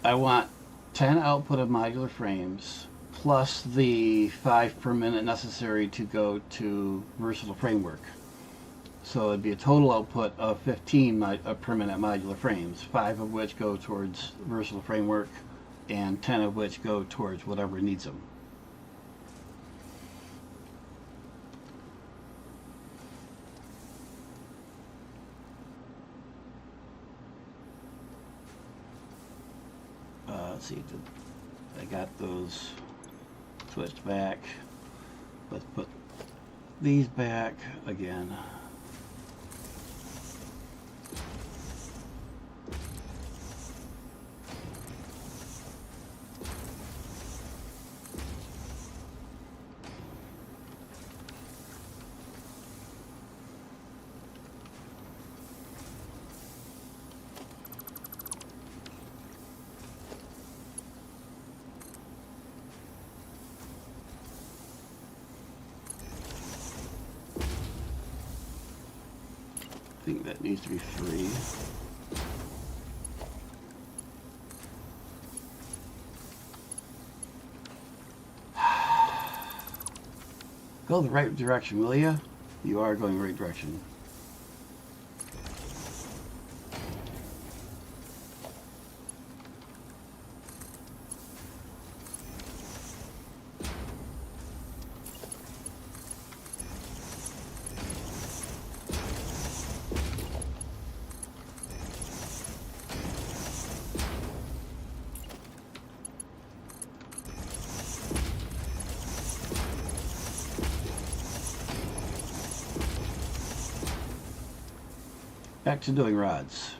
I want 10 output of modular frames plus the 5 per minute necessary to go to versatile framework. So it'd be a total output of 15 per minute modular frames, 5 of which go towards versatile framework and 10 of which go towards whatever needs them. Let's see, I got those switched back. Let's put these back again. I think that needs to be 3. Go the right direction, will ya? You are going the right direction. Back to doing rods.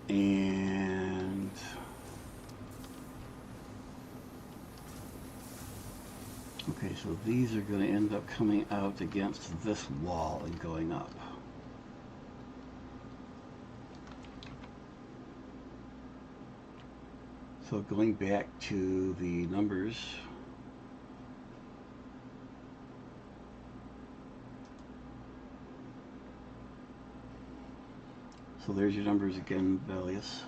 And okay, so these are going to end up coming out against this wall and going up. So going back to the numbers, so there's your numbers again, Velius.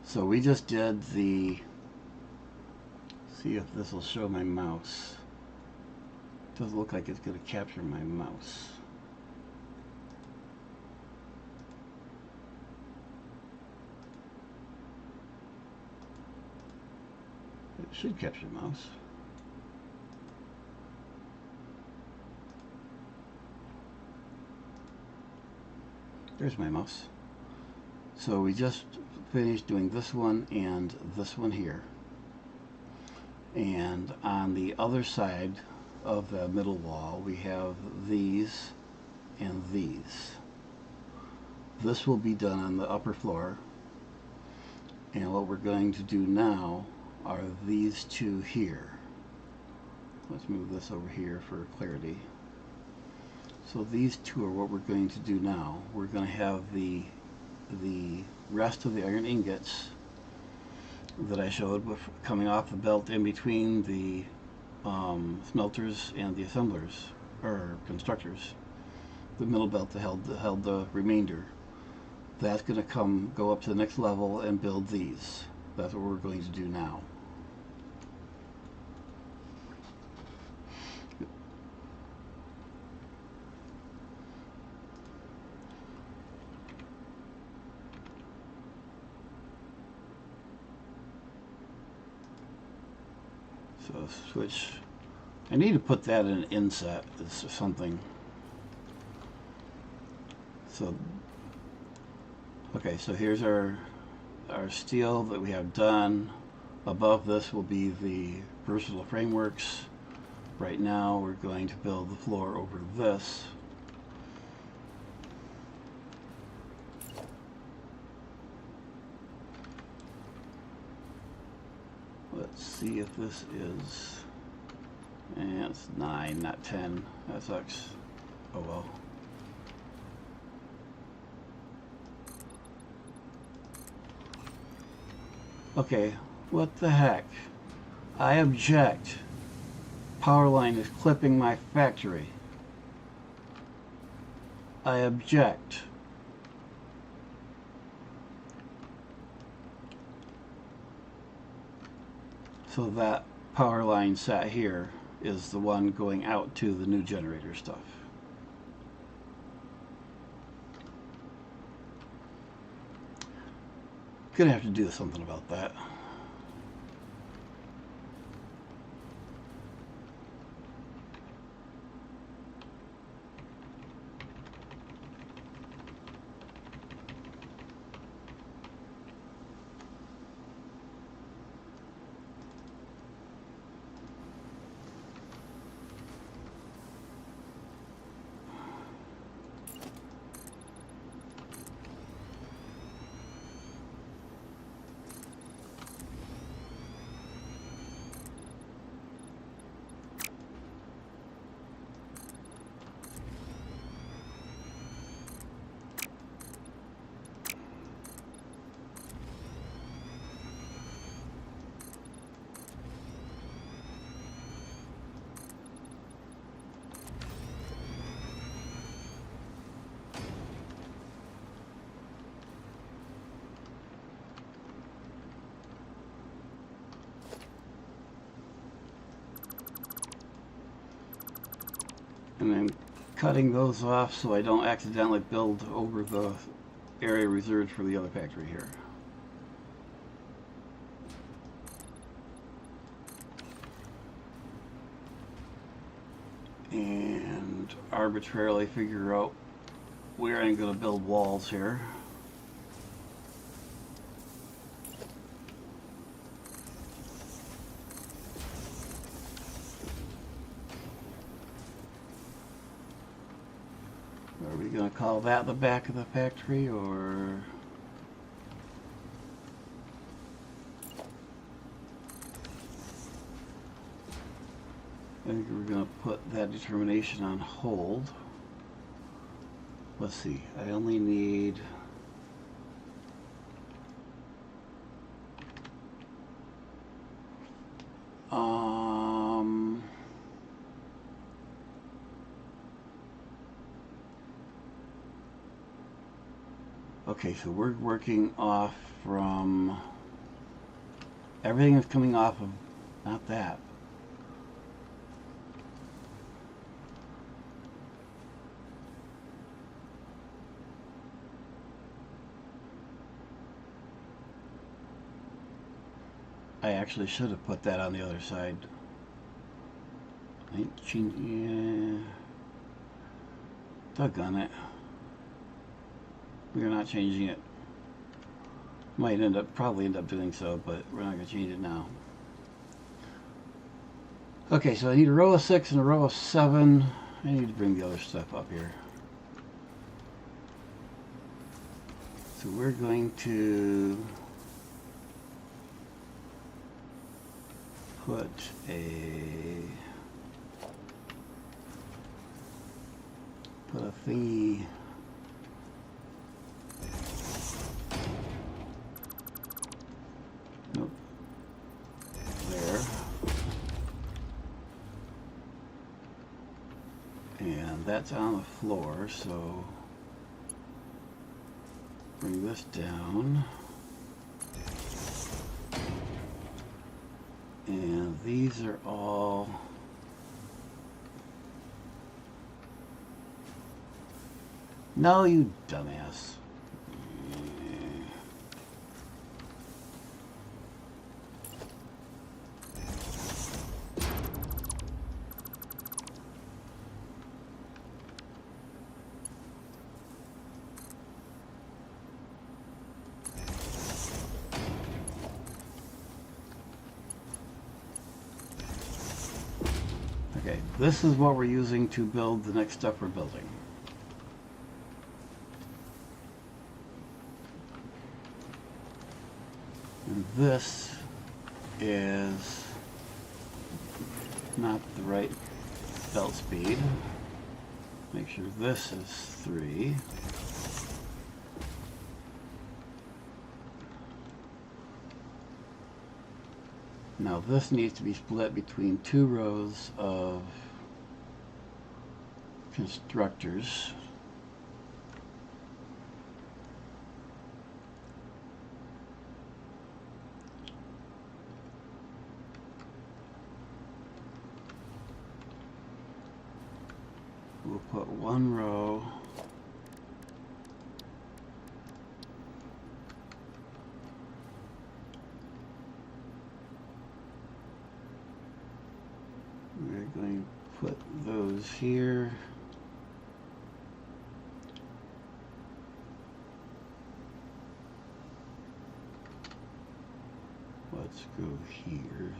So we just did the, see if this will show my mouse. Doesn't look like it's going to capture my mouse. It should capture the mouse. There's my mouse. So we just finished doing this one and this one here. And on the other side of the middle wall, we have these and these. This will be done on the upper floor. And what we're going to do now are these two here. Let's move this over here for clarity. So these two are what we're going to do now. We're going to have the rest of the iron ingots that I showed coming off the belt in between the smelters and the assemblers, or constructors. The middle belt that held the remainder. That's going to go up to the next level and build these. That's what we're going to do now. So switch. I need to put that in an inset or something. So okay, so here's our steel that we have done. Above this will be the versatile frameworks. Right now we're going to build the floor over this. Let's see if this is, and it's 9, not 10. That sucks. Oh well. Okay, what the heck? I object. Power line is clipping my factory. I object. So that power line sat here is the one going out to the new generator stuff. Gonna have to do something about that. And I'm cutting those off so I don't accidentally build over the area reserved for the other factory here. And arbitrarily figure out where I'm going to build walls here. Are we going to call that the back of the factory, or I think we're going to put that determination on hold. Let's see, I only need okay, so we're working off from everything is coming off of, not that. I actually should have put that on the other side. 19, yeah. Doggone it. We're not changing it. Might probably end up doing so, but we're not going to change it now. Okay, so I need a row of 6 and a row of 7. I need to bring the other stuff up here. So we're going to put a thingy there, and that's on the floor, so bring this down, and these are all no, you dumbass. Okay, this is what we're using to build the next stuff we're building. And this is not the right belt speed. Make sure this is 3. Now this needs to be split between 2 rows of constructors. We'll put 1 row we're going to put those here. Let's go here.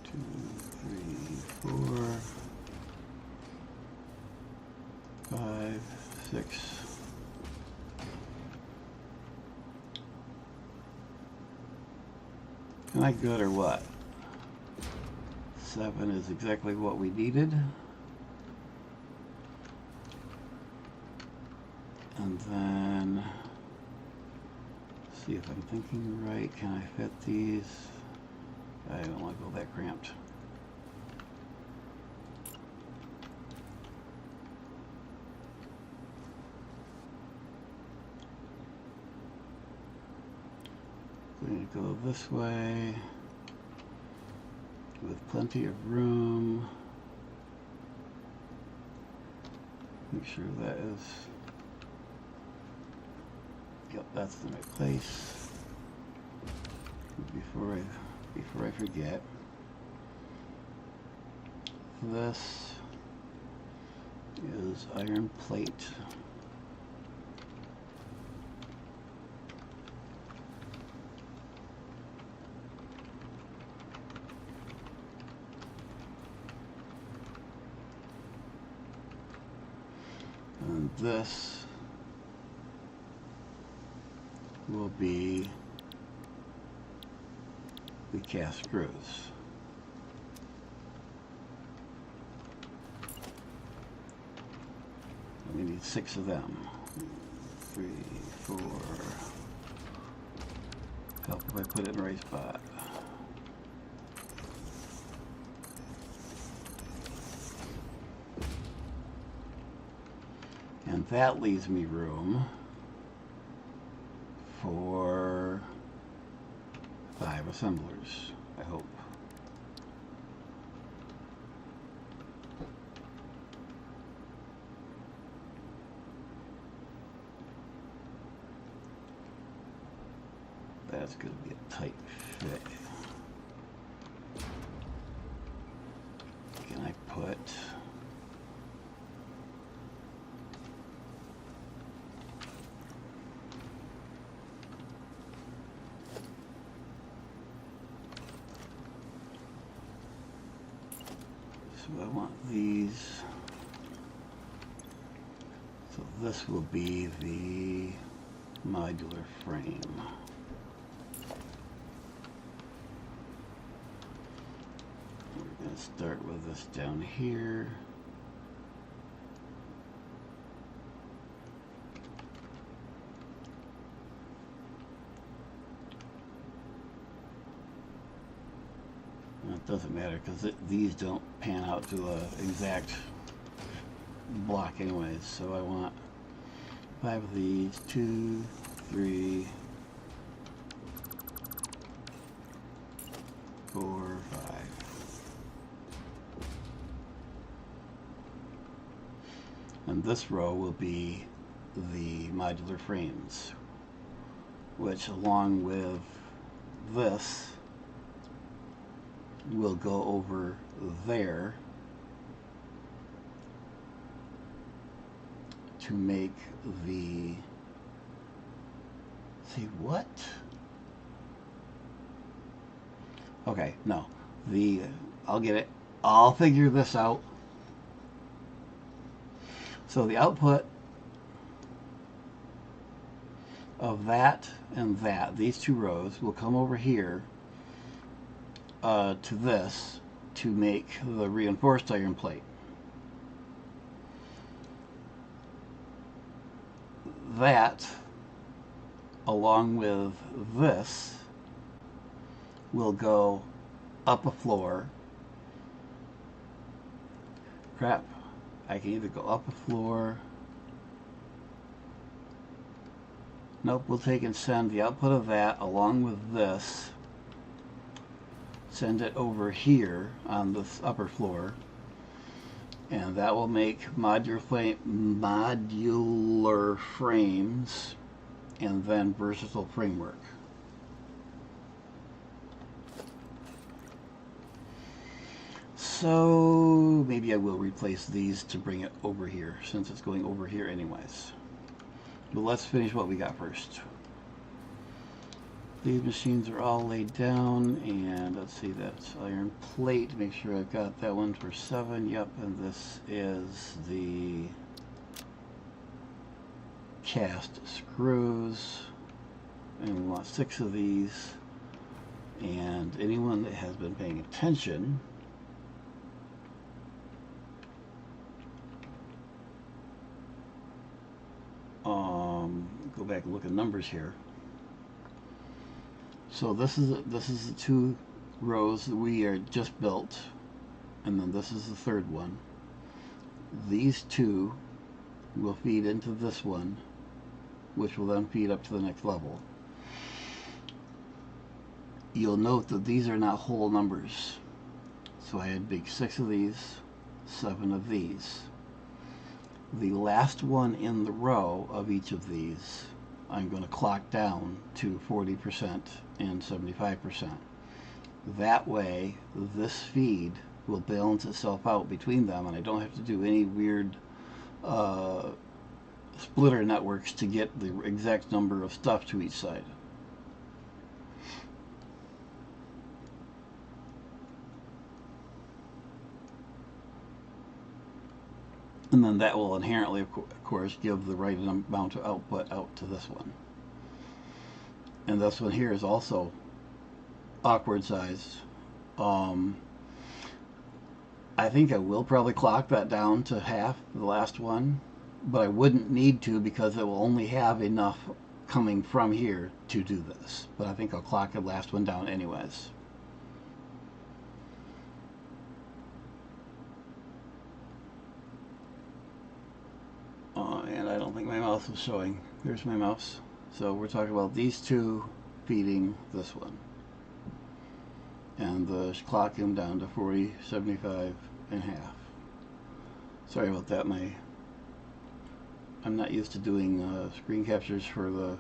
Two, 3, 4, 5, 6. Am I good or what? 7 is exactly what we needed. And then, see if I'm thinking right. Can I fit these? I don't want to go that cramped. Going to go this way with plenty of room. Make sure that is, yep, that's the right place. Before I forget, this is iron plate. And this will be the cast screws. We need 6 of them. 3, 4. Help if I put it in the right spot. And that leaves me room for 5 assemblers, I hope. That's going to be a tight fit. Can I put... So I want these, so this will be the modular frame. We're going to start with this down here. It doesn't matter because these don't pan out to an exact block anyways, so I want 5 of these, 2, 3, 4, 5. And this row will be the modular frames, which along with this will go over there to make the, see what? Okay, no, I'll get it. I'll figure this out. So the output of that and that, these two rows, will come over here to this to make the reinforced iron plate. That, along with this, will go up a floor. Crap, I can either go up a floor. Nope, we'll take and send the output of that along with this, send it over here on this upper floor, and that will make modular frames and then versatile framework. So maybe I will replace these to bring it over here, since it's going over here anyways. But let's finish what we got first. These machines are all laid down, and let's see, that's iron plate. Make sure I've got that one for 7. Yep, and this is the cast screws, and we want 6 of these. And anyone that has been paying attention go back and look at numbers here. So this is the 2 rows that we are just built, and then this is the 3rd one. These 2 will feed into this one, which will then feed up to the next level. You'll note that these are not whole numbers. So I had big 6 of these, 7 of these. The last one in the row of each of these, I'm going to clock down to 40% and 75%. That way, this feed will balance itself out between them, and I don't have to do any weird splitter networks to get the exact number of stuff to each side. And then that will inherently, of course, give the right amount of output out to this one. And this one here is also awkward size. I think I will probably clock that down to half, the last one, but I wouldn't need to because it will only have enough coming from here to do this. But I think I'll clock the last one down anyways. And I don't think my mouse was showing. There's my mouse. So we're talking about these 2 feeding this one. And the clock them down to 40, 75 and half. Sorry about that. I'm not used to doing screen captures for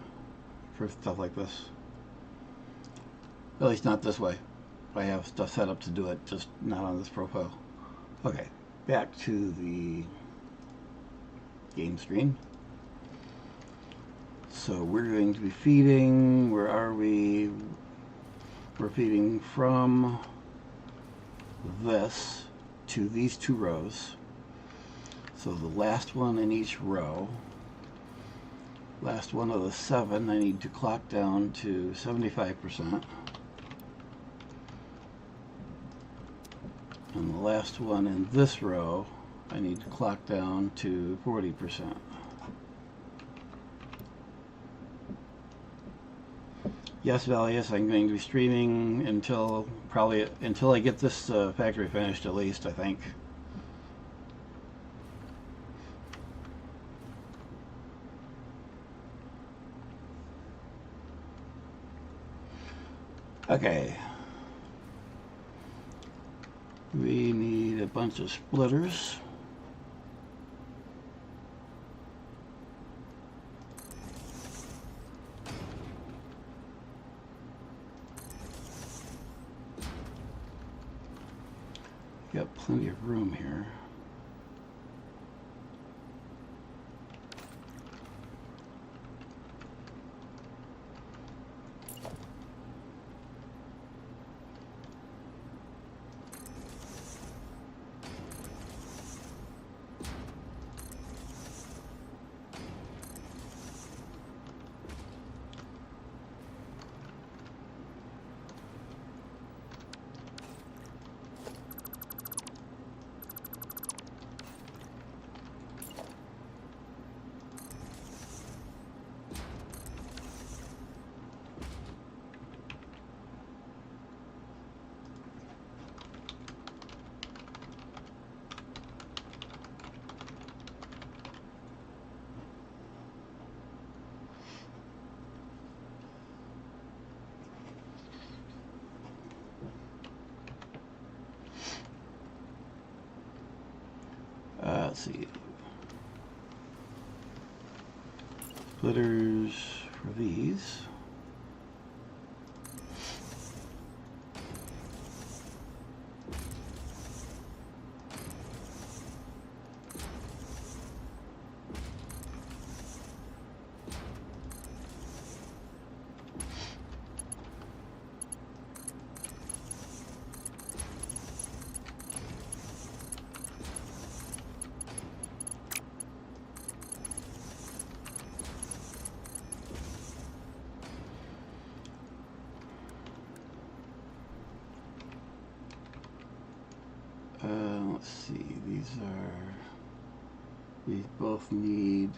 stuff like this. At least not this way. I have stuff set up to do it, just not on this profile. Okay, back to the game screen. So we're going to be feeding, where are we? We're feeding from this to these 2 rows. So the last one in each row, last one of the 7, I need to clock down to 75%. And the last one in this row, I need to clock down to 40%. Yes, Valius, I'm going to be streaming until I get this factory finished, at least, I think. Okay. We need a bunch of splitters. Got plenty of room here. see. Splitters for these. Let's see, these both need,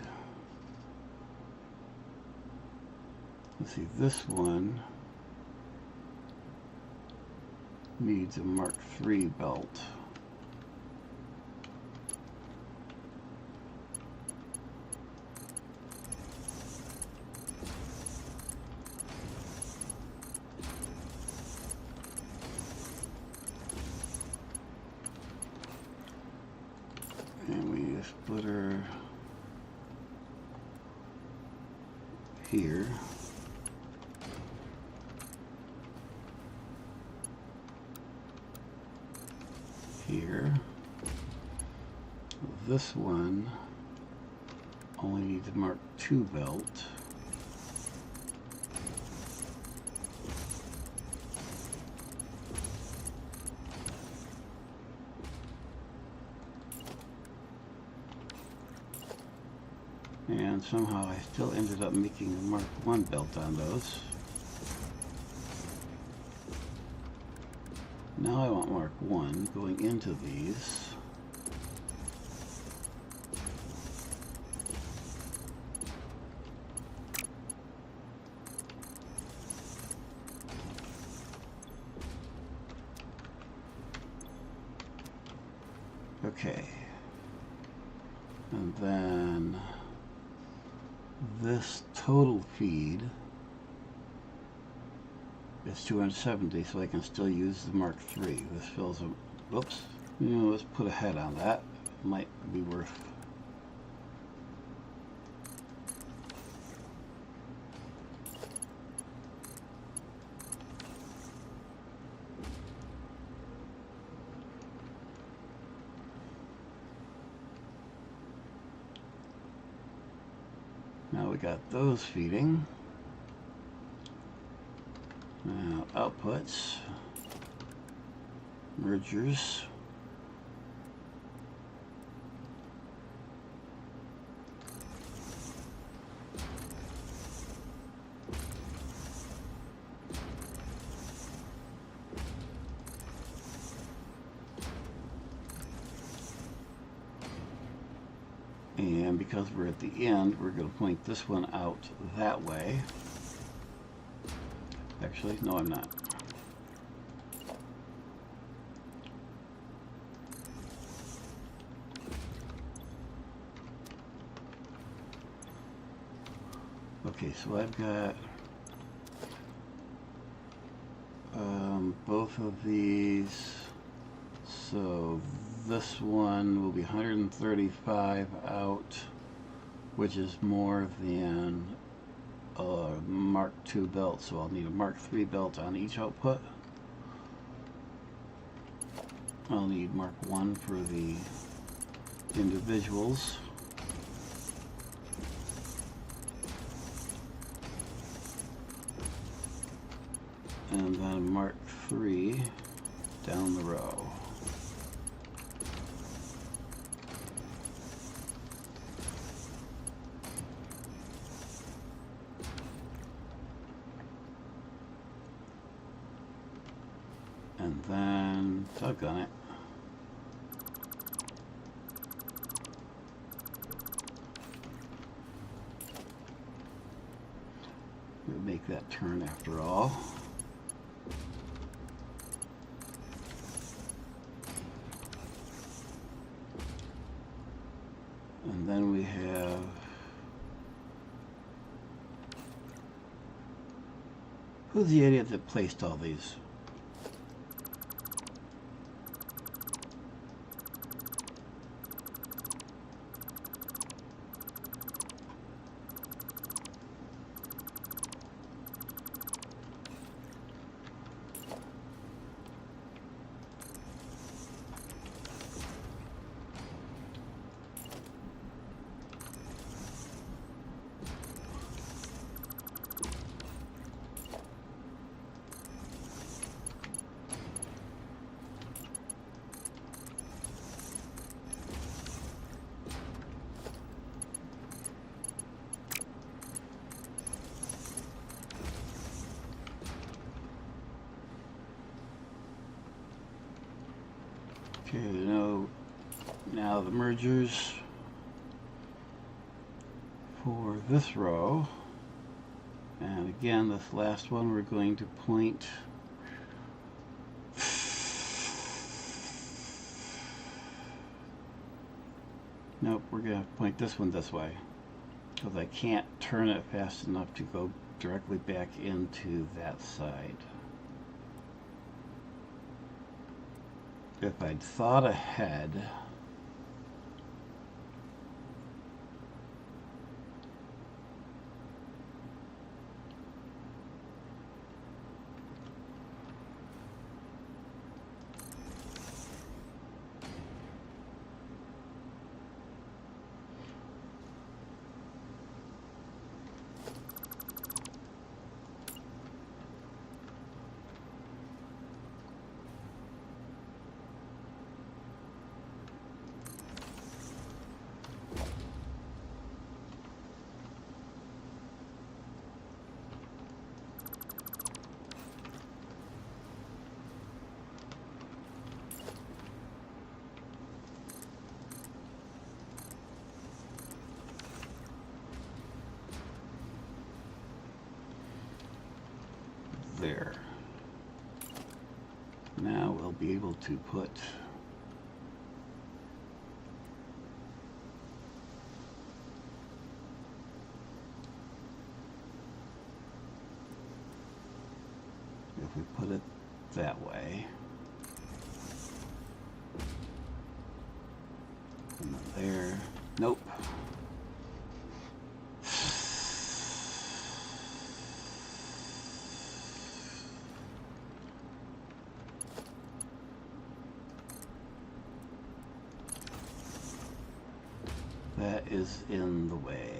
let's see, this one needs a Mark III belt. And we need a splitter here. Here. This one only needs a Mark II belt. And somehow I still ended up making a Mark I belt on those. Now I want Mark I going into these. Okay. And then this total feed is 270, so I can still use the Mark III. This fills a, whoops, you know, let's put a head on that. Might be worth. Now we got those feeding. Now outputs, mergers. And because we're at the end, we're going to point this one out that way. Actually, no, I'm not. Okay, so I've got both of these. So this one will be 135 out, which is more than a Mark II belt, so I'll need a Mark III belt on each output. I'll need Mark I for the individuals. And then Mark III down the row. And then tug on it. We'll make that turn after all. And then we have who's the idiot that placed all these? Okay, now the mergers for this row. And again, this last one we're going to point nope, we're going to point this one this way because I can't turn it fast enough to go directly back into that side. If I'd thought ahead, there. Now we'll be able to put if we put it that way, and then there, nope. That is in the way.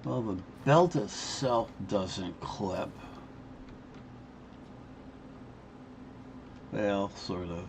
Well, the belt itself doesn't clip. Well, sort of.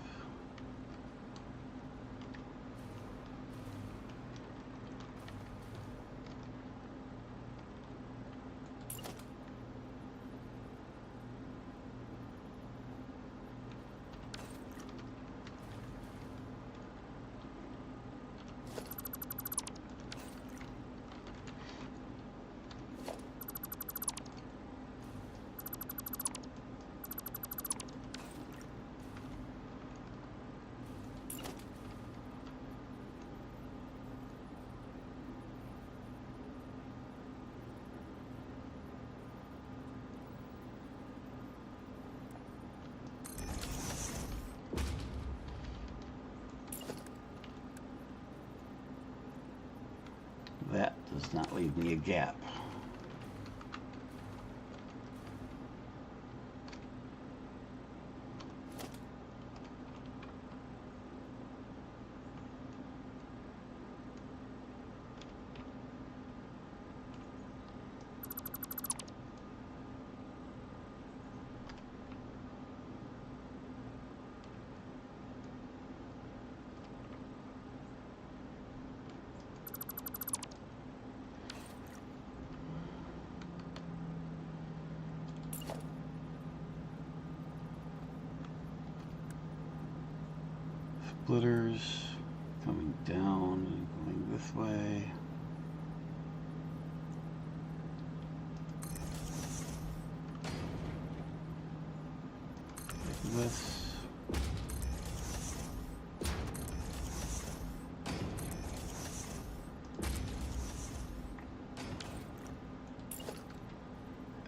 That does not leave me a gap. Splitters coming down and going this way. Like this.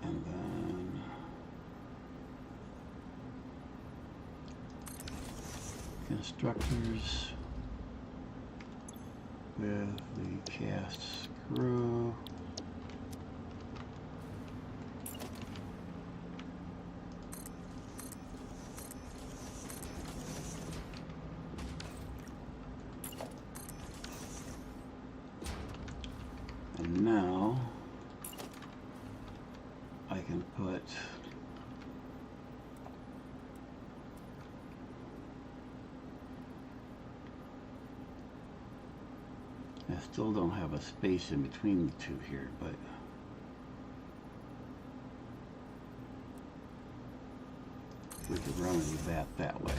And then constructors with the cast screw. And And now I can put I still don't have a space in between the two here, but we could remedy that way.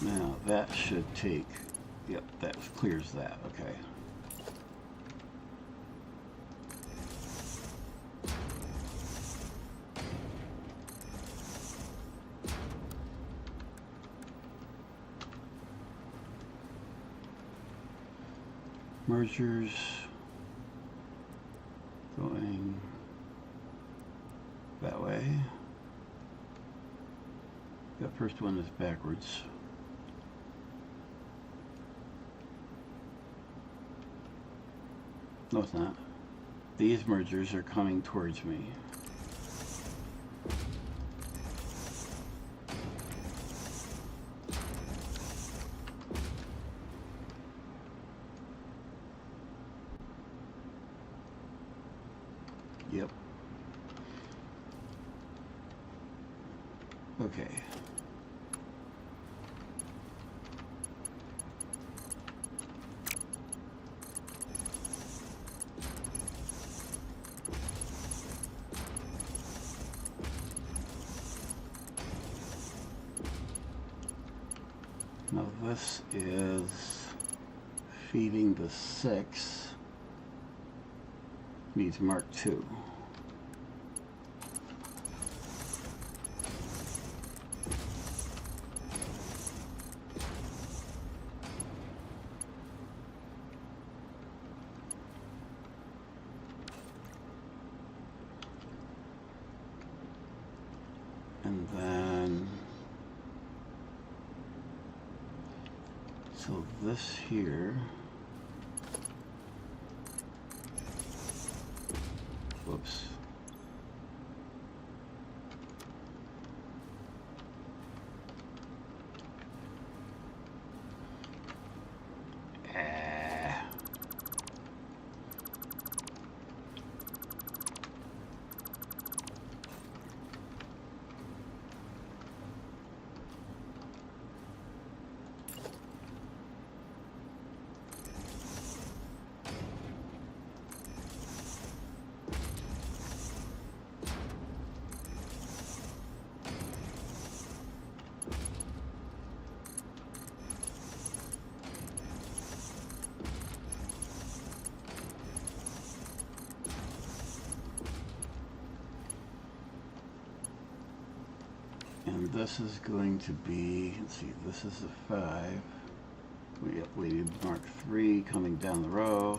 Now that should take, yep, that clears that, okay. Mergers going that way. That first one is backwards. No, it's not. These mergers are coming towards me. Yep. Okay. Now this is feeding the 6, needs Mark 2. And then so this here, whoops, and this is going to be, let's see, this is a 5. We need Mark 3 coming down the row.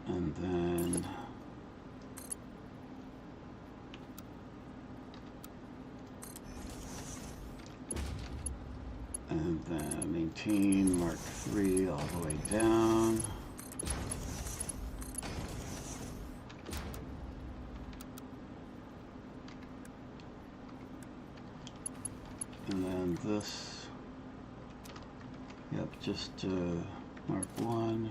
And then maintain Mark 3 all the way down. And then this, yep, just Mark 1.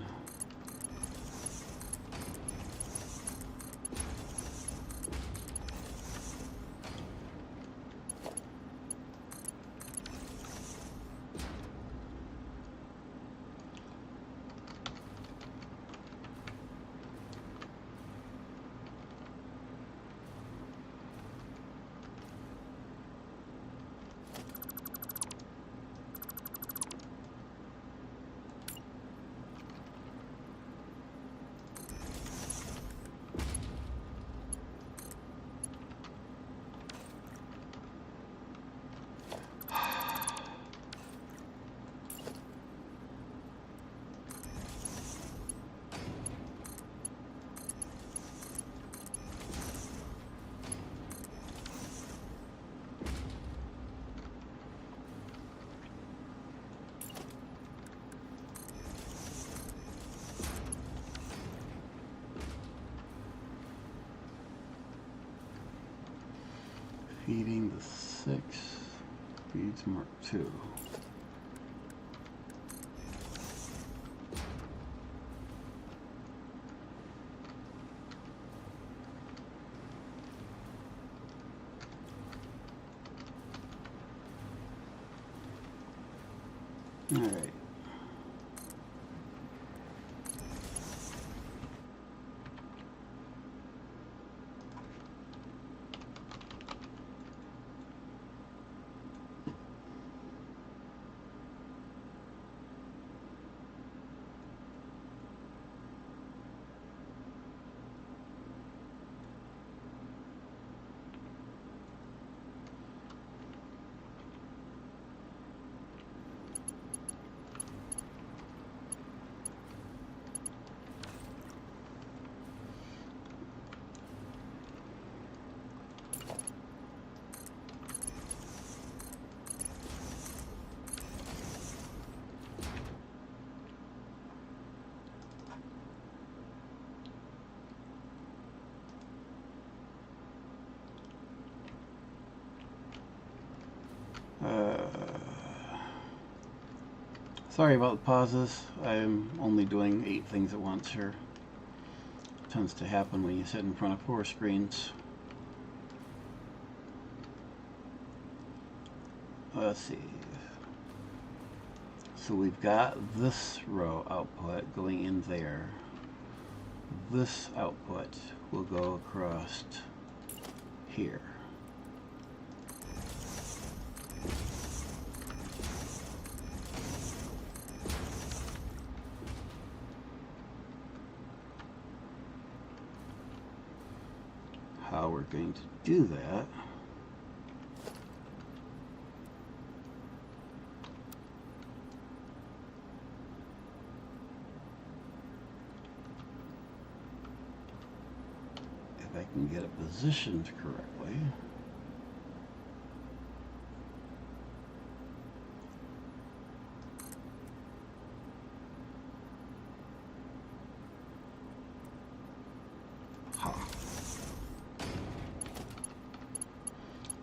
It's Mark II. All right. Sorry about the pauses. I'm only doing 8 things at once here. Tends to happen when you sit in front of 4 screens. Let's see. So we've got this row output going in there. This output will go across here. How we're going to do that if I can get it positioned correctly.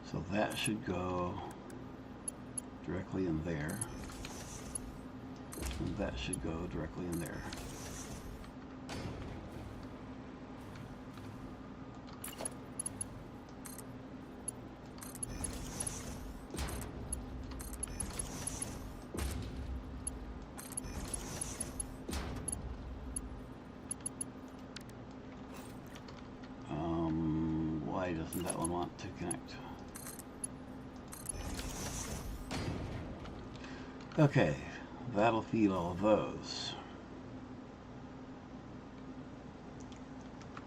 So that should go directly in there, and that should go directly in there. Why doesn't that one want to connect? Okay, that'll feed all of those.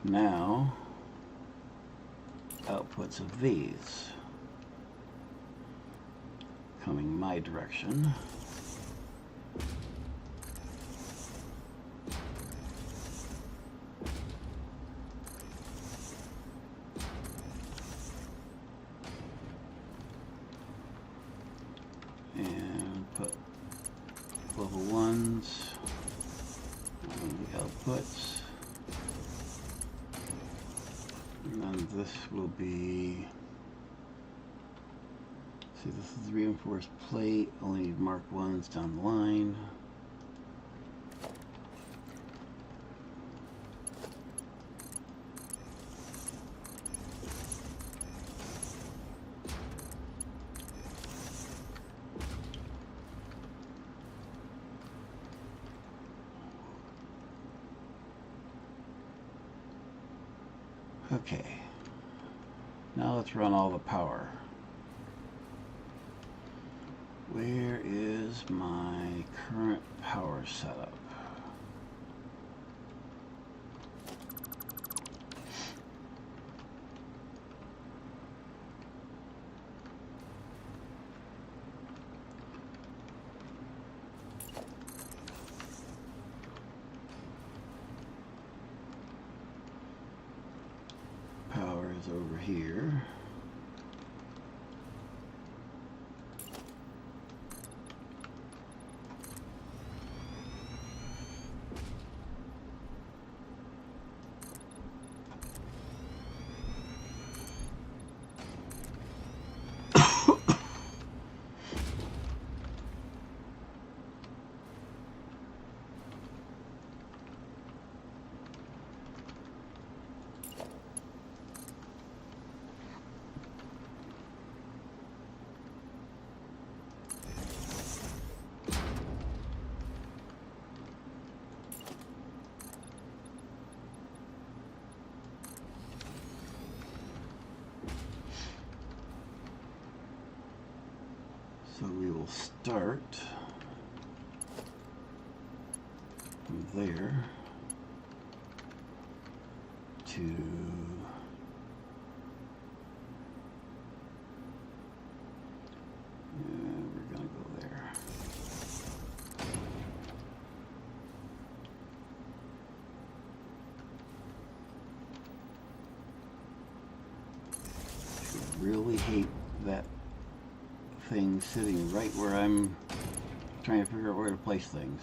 Now, outputs of these coming my direction. And put level 1s on the outputs. And then this will be, see, this is the reinforced plate, only need mark 1s down the line. Okay, now let's run all the power. Where is my current power setup? Power is over here. So we will start from there to we're going to go there. I really hate that thing sitting right where I'm trying to figure out where to place things.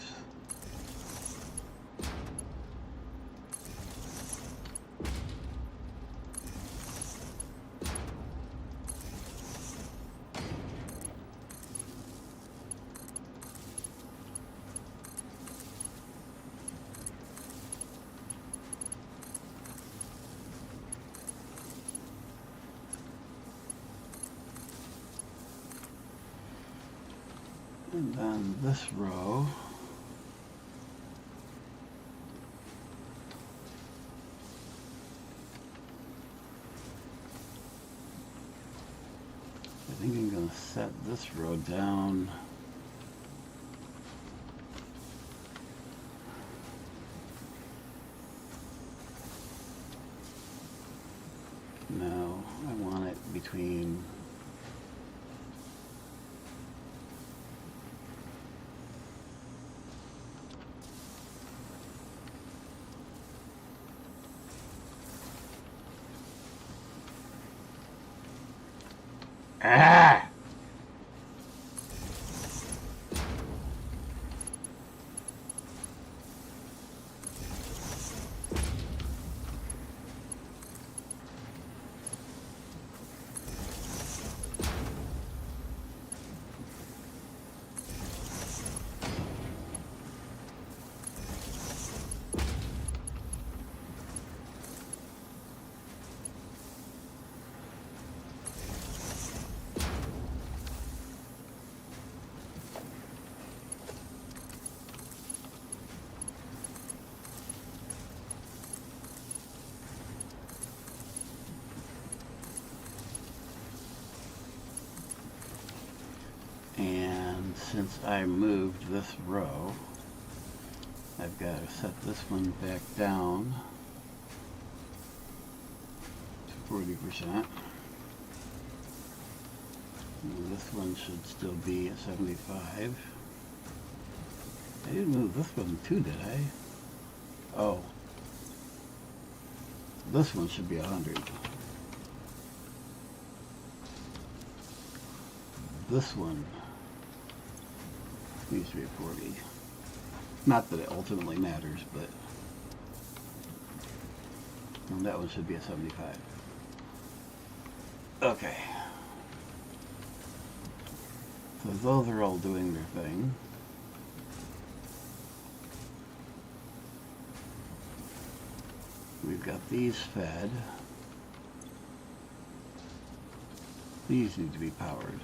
And then this row, I think I'm going to set this row down now. I want it between and since I moved this row, I've got to set this one back down to 40%. And this one should still be at 75. I didn't move this one too, did I? Oh. This one should be 100. This one needs to be at 40. Not that it ultimately matters, but and that one should be at 75. Okay. So those are all doing their thing. We've got these fed. These need to be powered.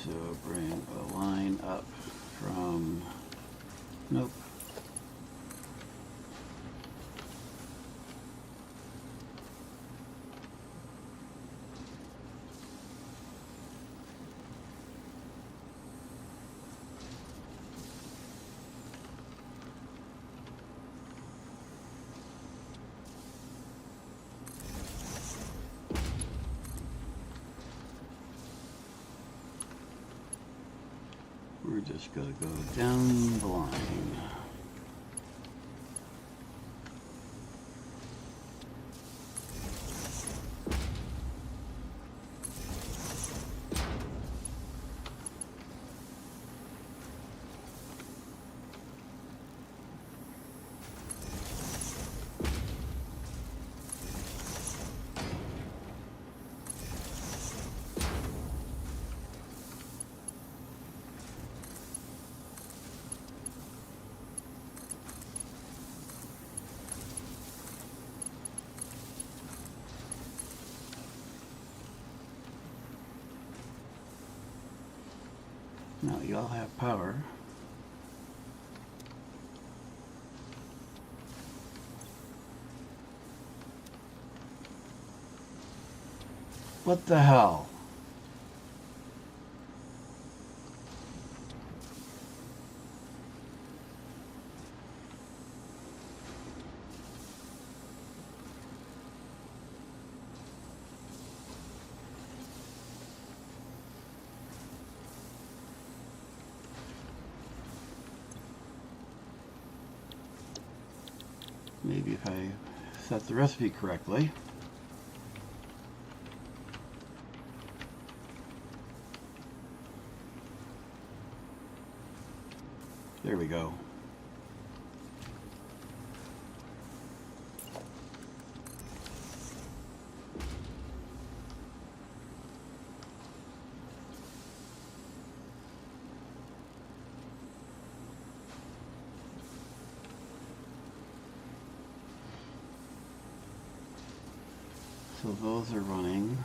So bring a line up from, nope. We're just going to go down the line. Now you all have power. What the hell? Maybe if I set the recipe correctly. There we go. So those are running.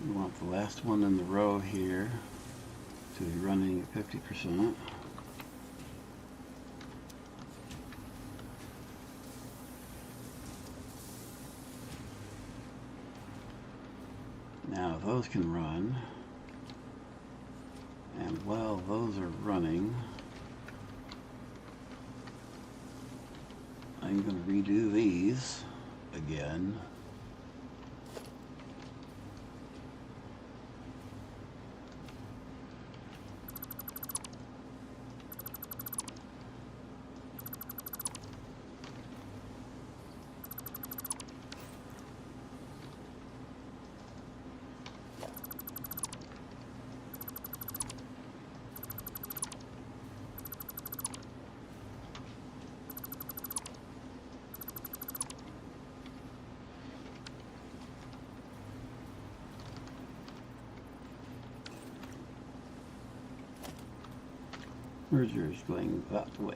We want the last one in the row here to be running at 50%. Now those can run, and while those are running, I'm going to redo these again. Merger is going that way.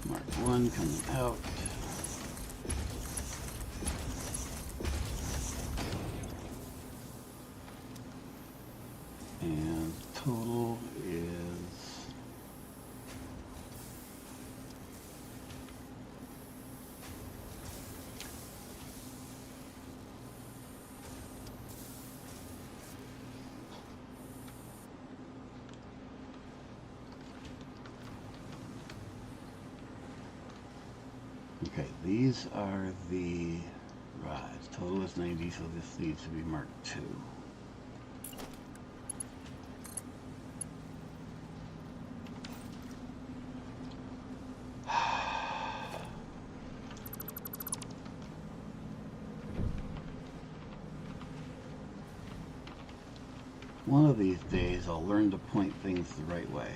Mark 1 coming out. And total is okay, these are the rods. Total is 90, so this needs to be marked 2. One of these days I'll learn to point things the right way.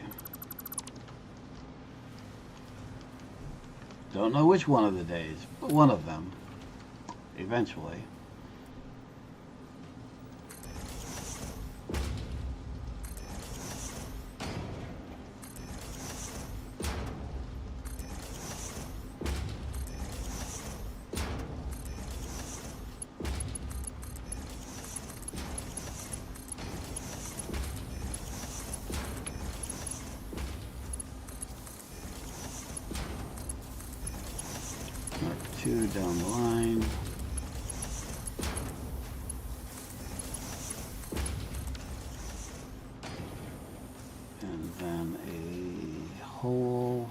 Don't know which one of the days, but one of them, eventually. Mark 2 down the line. And then a hole.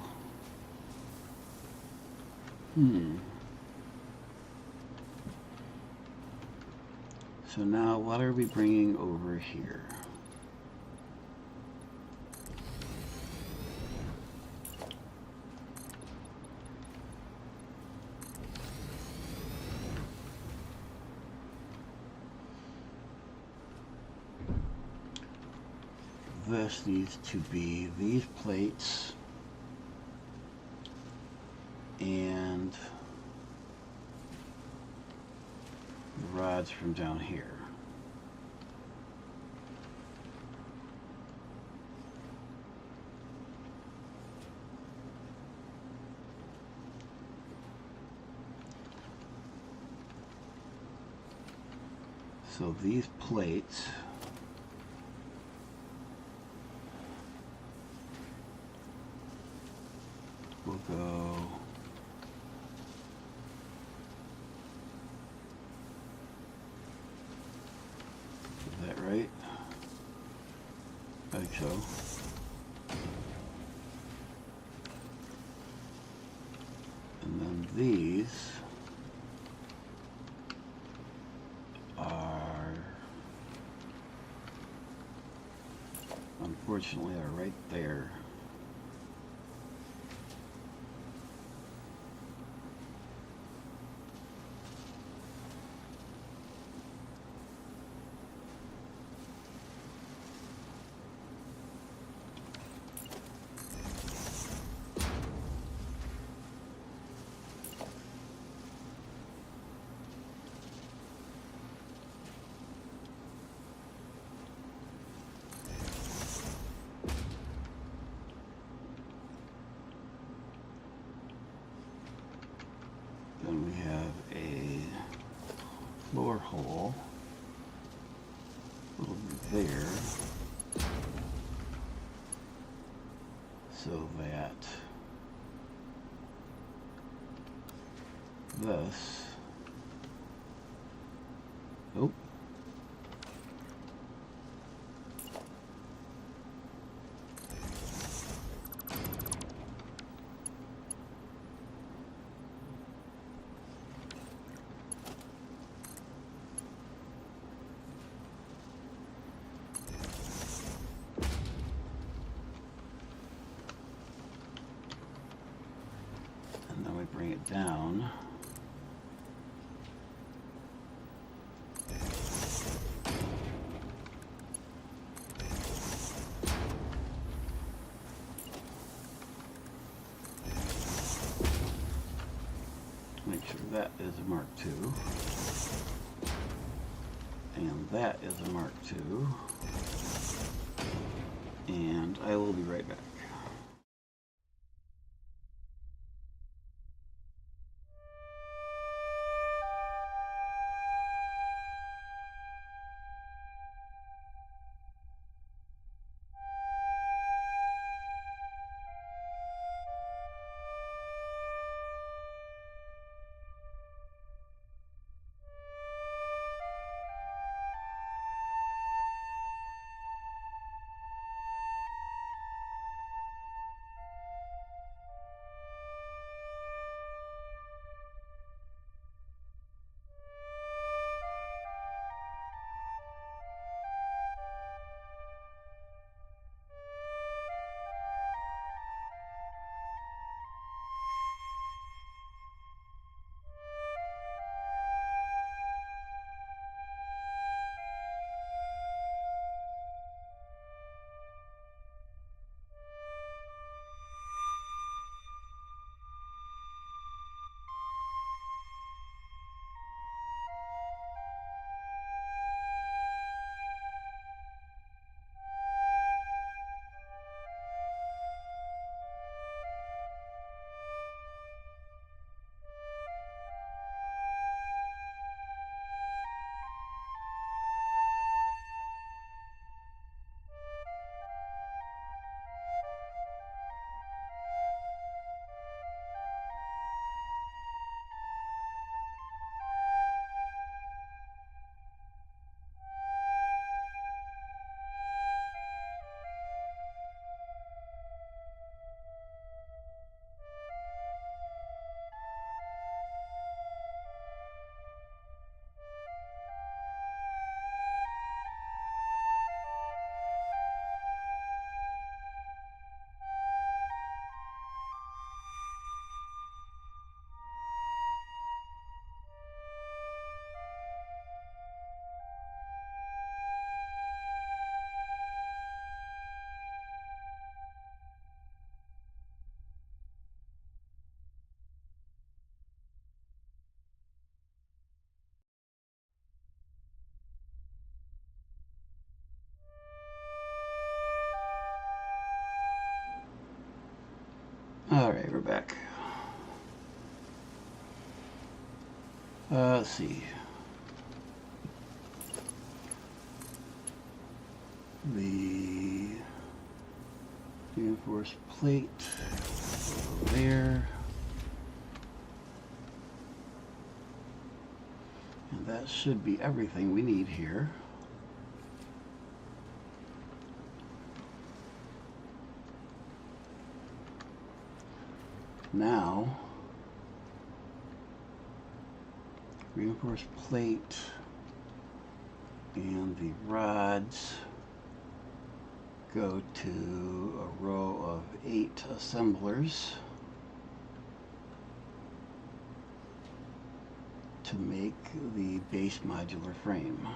So now what are we bringing over here? This needs to be these plates and the rods from down here. So these plates will go is that right? I think so. And then these are, unfortunately, are right there. Then we have a floor hole over there, so that this, oh, and then we bring it down. Make sure that is a Mark II. And that is a Mark II. And I will be right back. Alright, we're back. Let's see. The reinforced plate over there. And that should be everything we need here. Now, reinforced plate and the rods go to a row of 8 assemblers to make the base modular frame.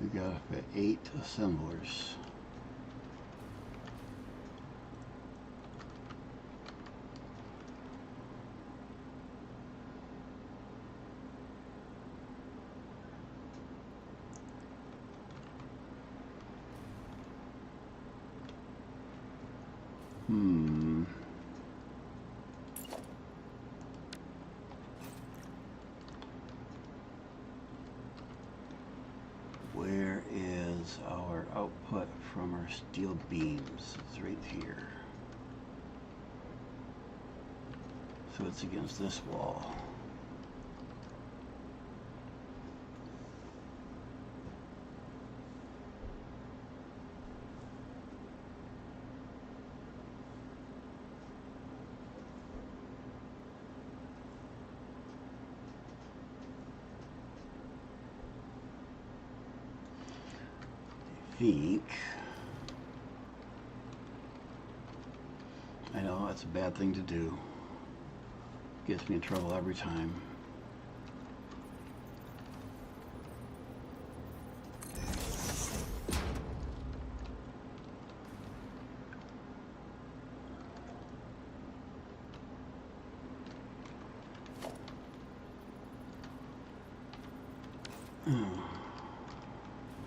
We got 8 assemblers. Where is our output from our steel beams? It's right here. So it's against this wall. I know that's a bad thing to do. Gets me in trouble every time.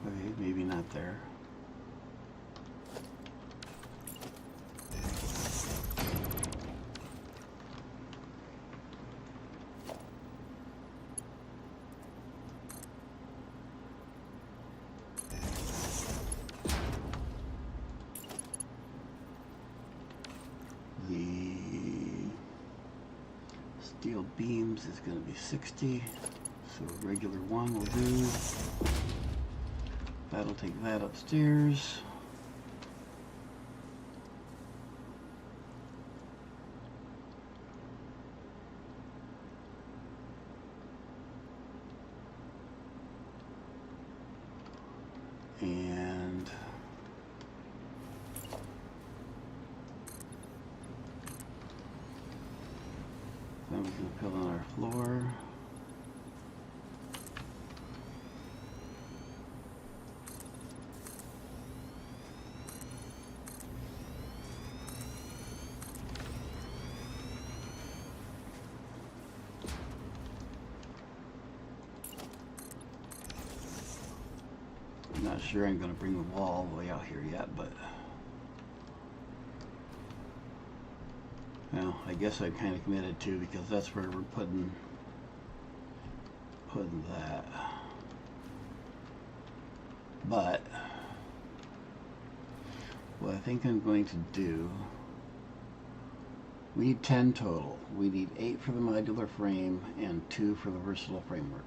Okay, maybe not there. The steel beams is going to be 60, so a regular one will do. That'll take that upstairs. And then we can fill in our floor. I'm not sure I'm going to bring the wall all the way out here yet, but well, I guess I'm kind of committed to, because that's where we're putting that. But what I think I'm going to do, we need 10 total. We need 8 for the modular frame and 2 for the versatile framework.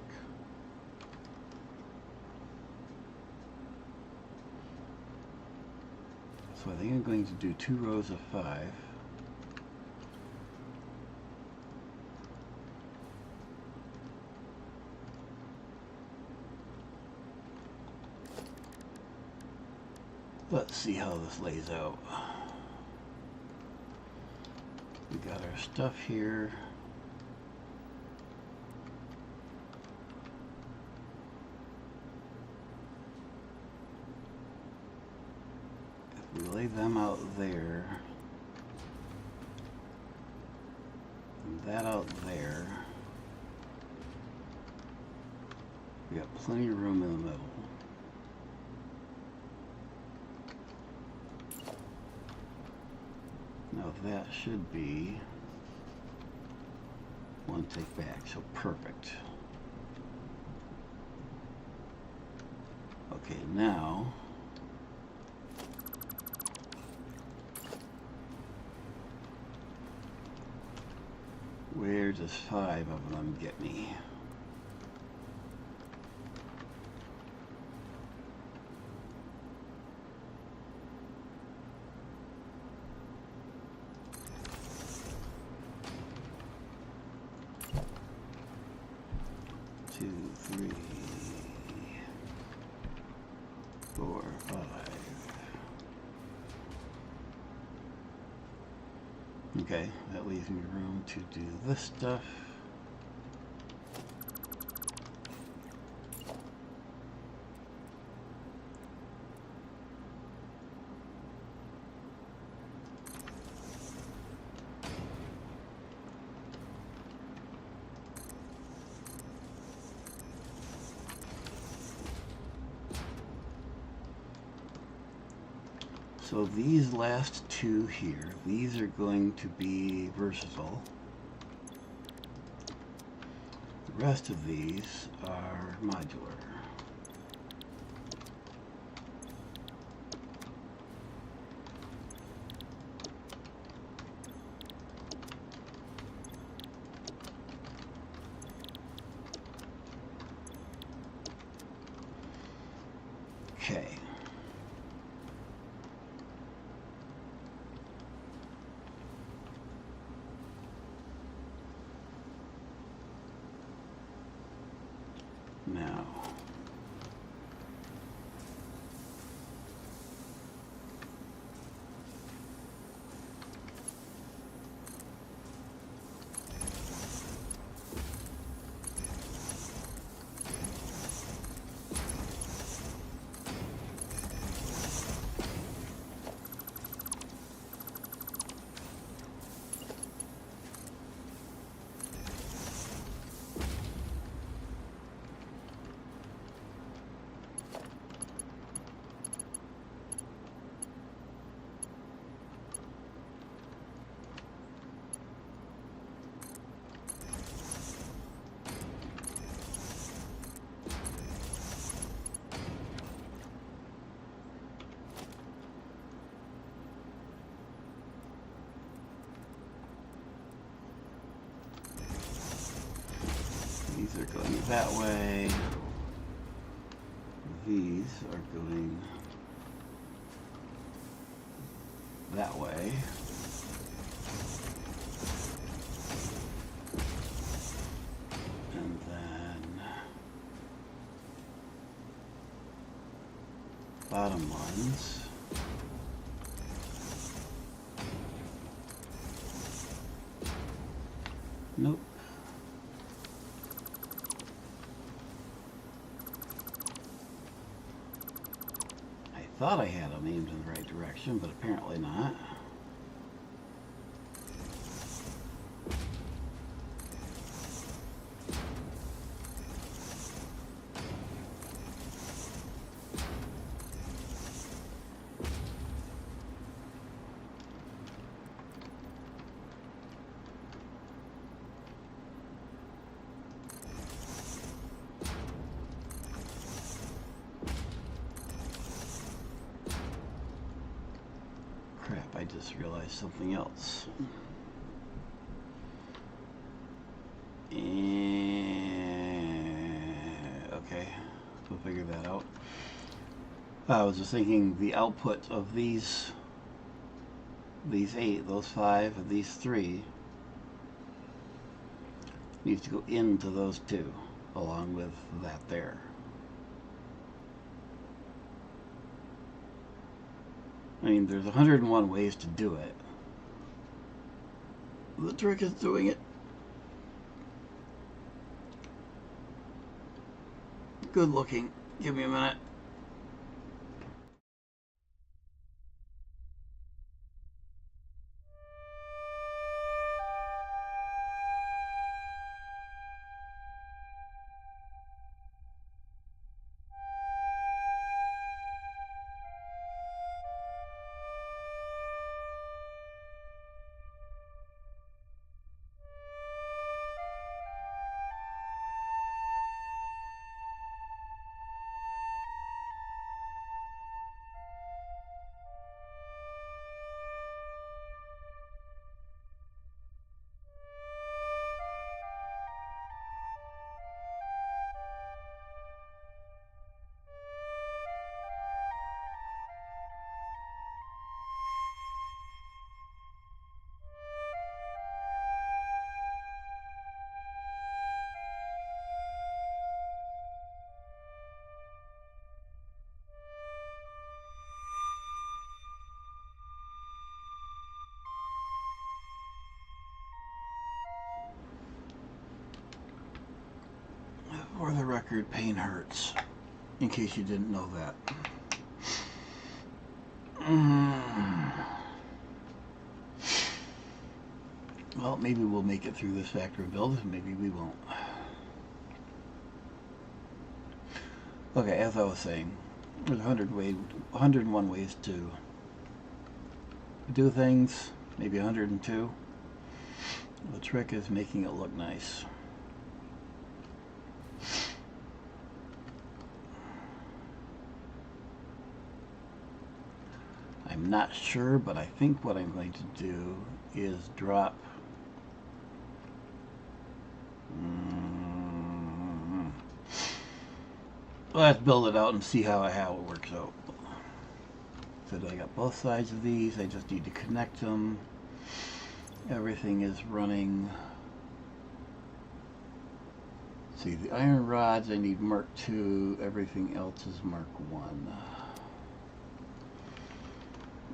So I think I'm going to do 2 rows of 5. Let's see how this lays out. We got our stuff here. If we lay them out there, and that out there, we got plenty of room in the middle. Now that should be one take back, so perfect. Okay, now where does 5 of them get me? Two, 3, 4, 5. Okay, that leaves me room to do this stuff. So these last 2 here, these are going to be versatile. The rest of these are modular. Okay. Now, these are going that way. These are going that way. And then bottom ones. Nope. I thought I had them aimed in the right direction, but apparently not. Crap, I just realized something else. Okay, we'll figure that out. I was just thinking the output of these these 8, those 5, and these 3 needs to go into those 2, along with that there. I mean, there's 101 ways to do it. The trick is doing it. Good looking. Give me a minute. For the record, pain hurts. In case you didn't know that. Well, maybe we'll make it through this factory build, maybe we won't. Okay, as I was saying, there's 101 ways to do things, maybe 102. The trick is making it look nice. I'm not sure, but I think what I'm going to do is drop let's build it out and see how it works out. So I got both sides of these. I just need to connect them. Everything is running. See, the iron rods I need Mark II. Everything else is Mark I.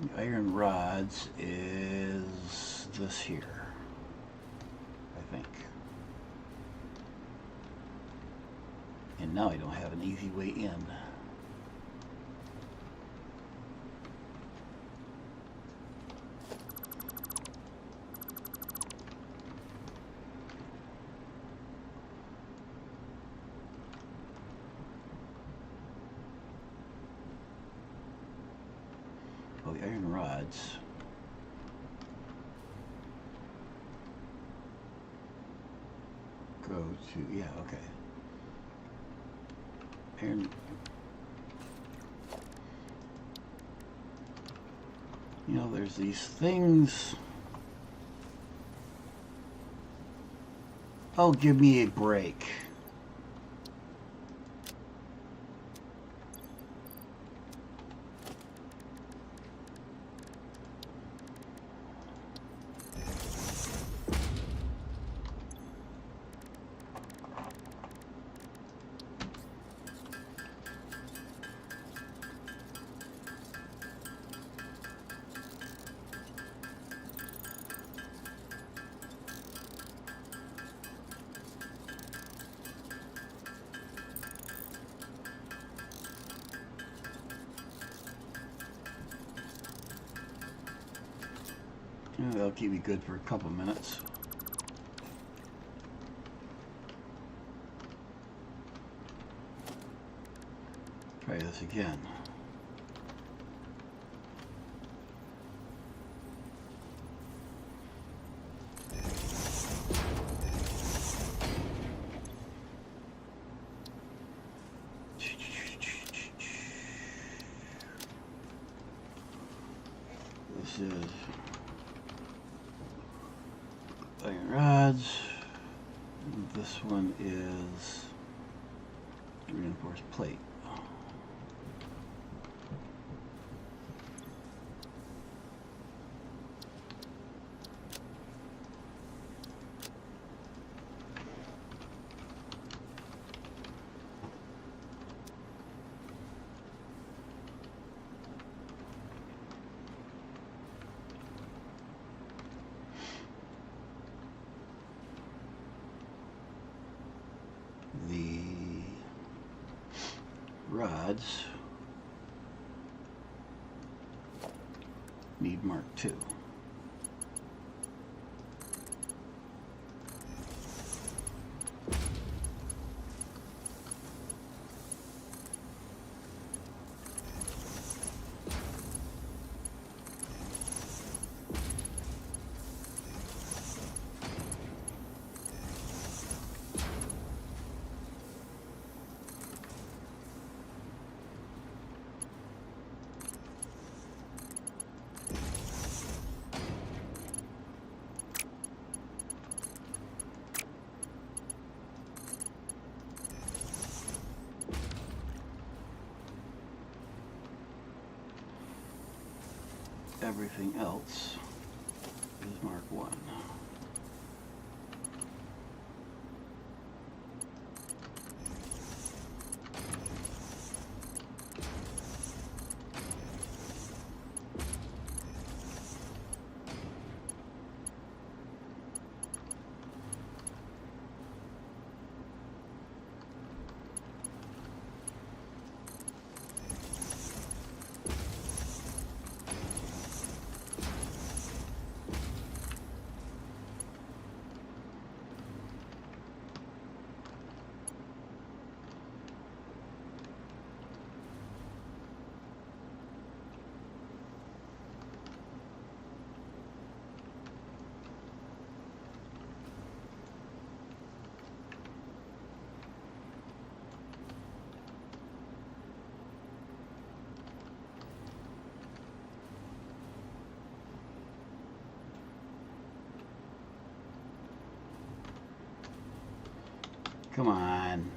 The iron rods is this here, I think. And now I don't have an easy way in. Well, the iron rods go to, yeah, okay. Iron, you know, there's these things. Oh, give me a break. That'll keep me good for a couple minutes. Try this again. This is iron rods. This one is reinforced plate. rods need Mark II. Everything else is Mark I. Come on.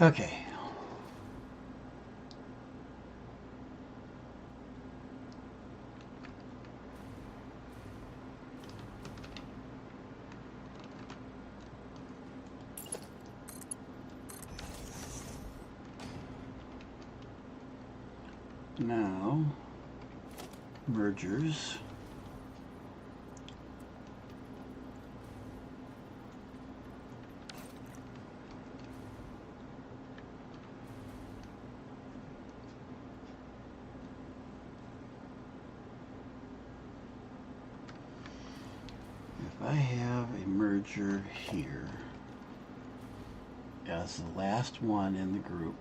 Okay. Now, mergers. If I have a merger here as the last one in the group,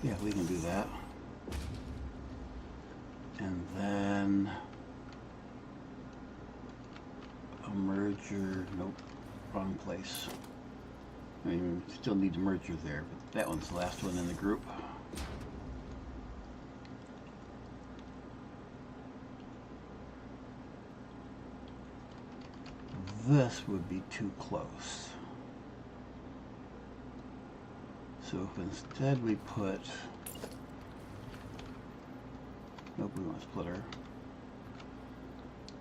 yeah, we can do that. And then a merger, nope, wrong place. I mean, still need a merger there, but that one's the last one in the group. This would be too close. So if instead we put, nope, we want a splitter.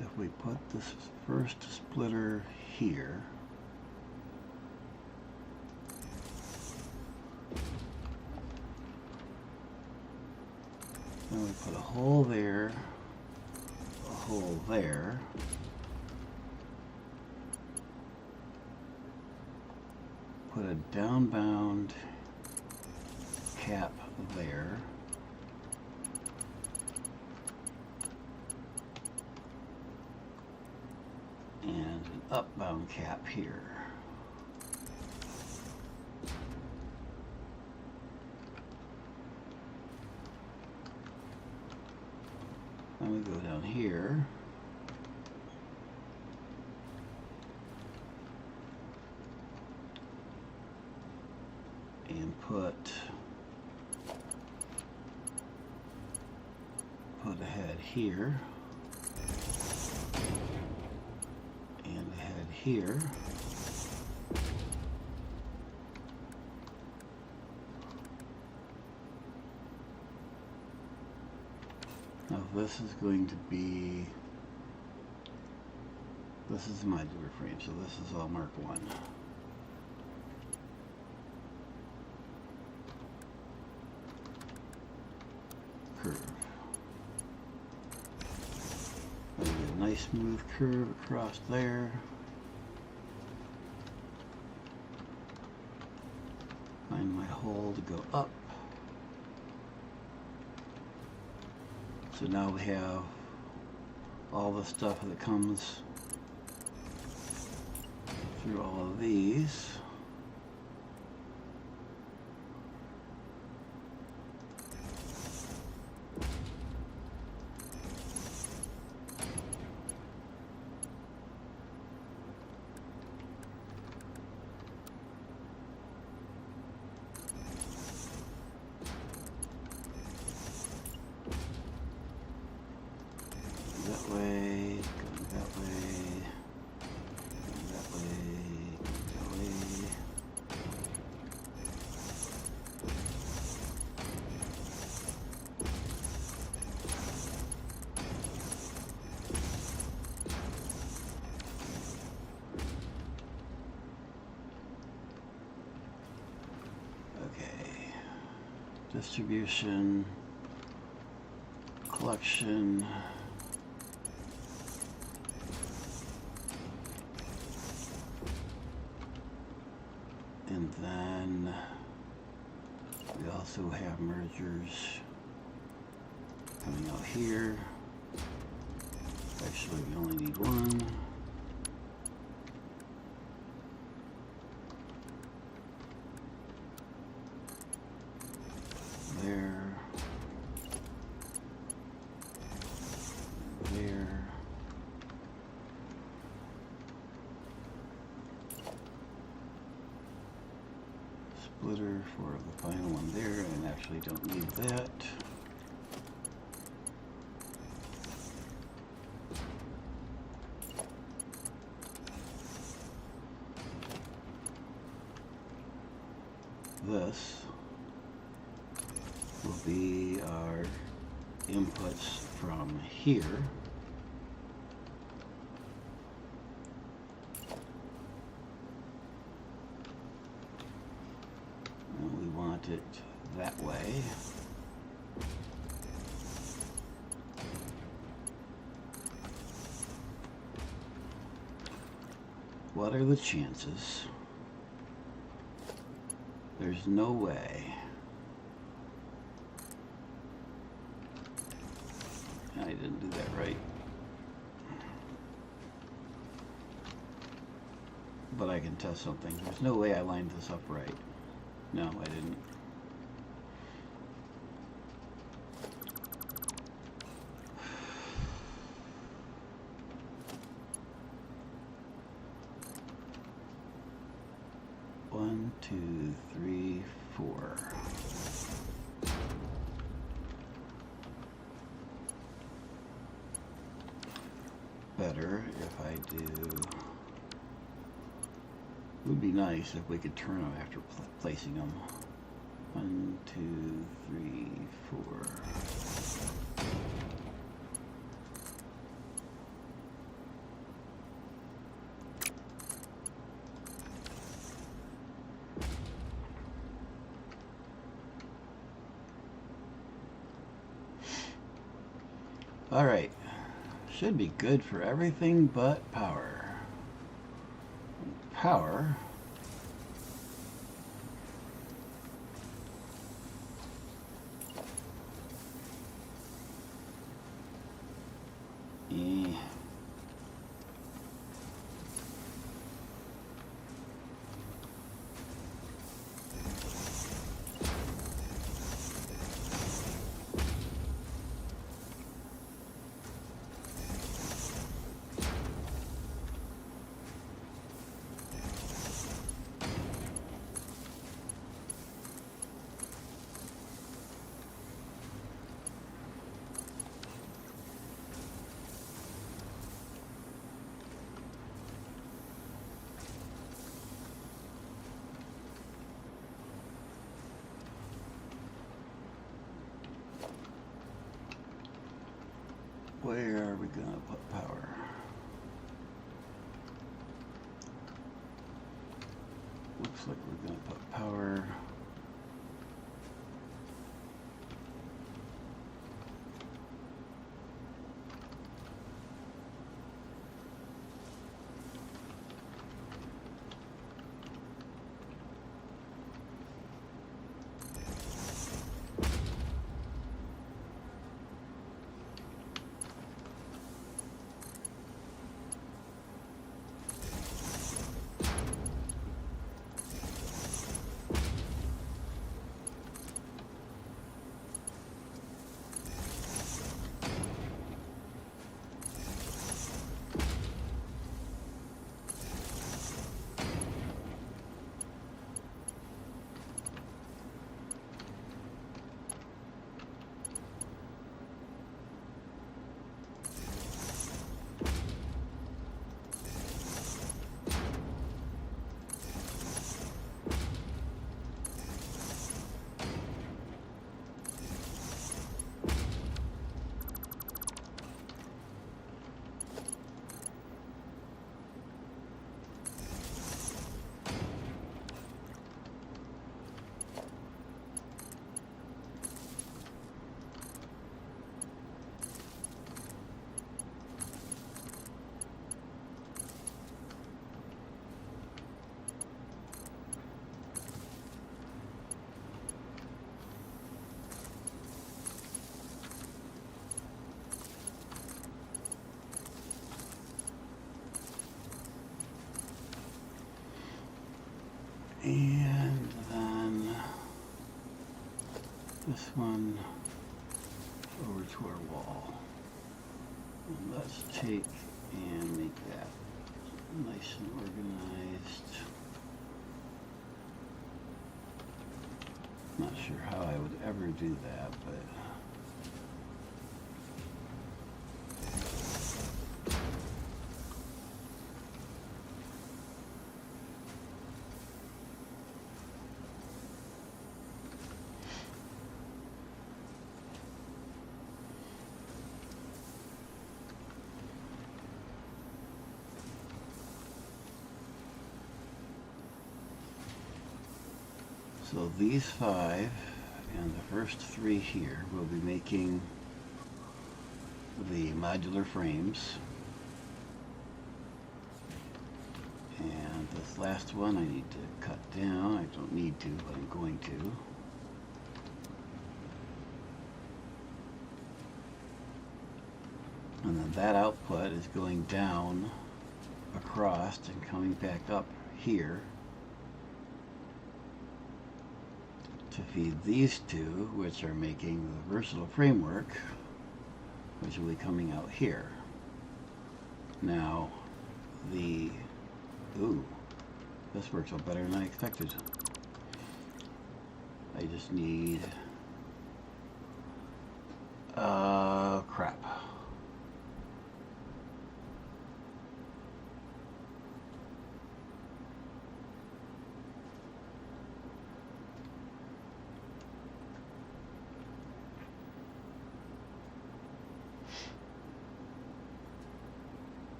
If we put this first splitter here, then we put a hole there, a hole there, put a downbound cap there, and an upbound cap here. Then we go down here. And put a head here and a head here. Now this is going to be This is my door frame, so this is all Mark 1. Curve. I get a nice smooth curve across there. Find my hole to go up. So now we have all the stuff that comes through all of these. That way, going that way, going that way, going that way. Okay, distribution, collection. And then we also have mergers coming out here. Actually, we only need one. There. There. Splitter for the final one there, and actually don't need that. This will be our inputs from here. And we want it that way. What are the chances? There's no way. I didn't do that right. But I can test something. There's no way I lined this up right. No, I didn't. One, two, three, four. Better if I do. It would be nice if we could turn them after placing them. 1, 2, 3, 4. All right, should be good for everything but power. Power. Where are we going to put power? looks like we're going to put power. And then this one over to our wall. And let's take and make that nice and organized. Not sure how I would ever do that, but so these 5 and the first 3 here will be making the modular frames. And this last one I need to cut down. I don't need to, but I'm going to. And then that output is going down across and coming back up here to feed these 2, which are making the versatile framework, which will be coming out here. Now, this works out better than I expected. I just need, crap.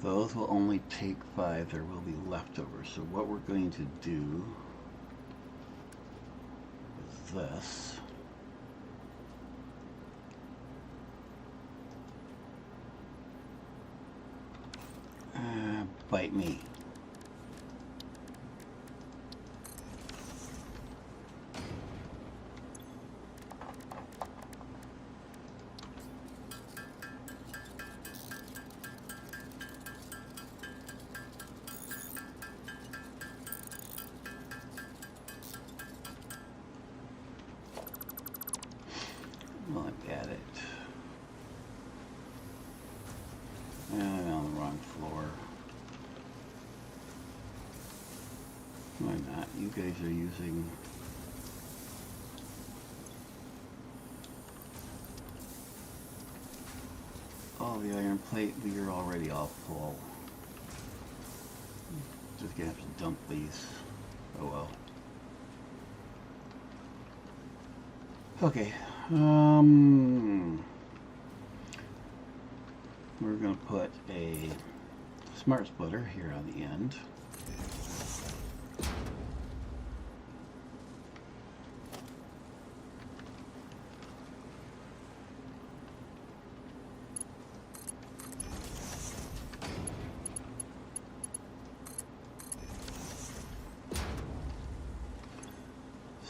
Those will only take 5. There will be leftovers. So what we're going to do is this. Bite me. Look at it. And I'm on the wrong floor. Why not? You guys are using all the iron plate, but you're already all full. Just gonna have to dump these. Oh well. Okay. We're going to put a smart splitter here on the end.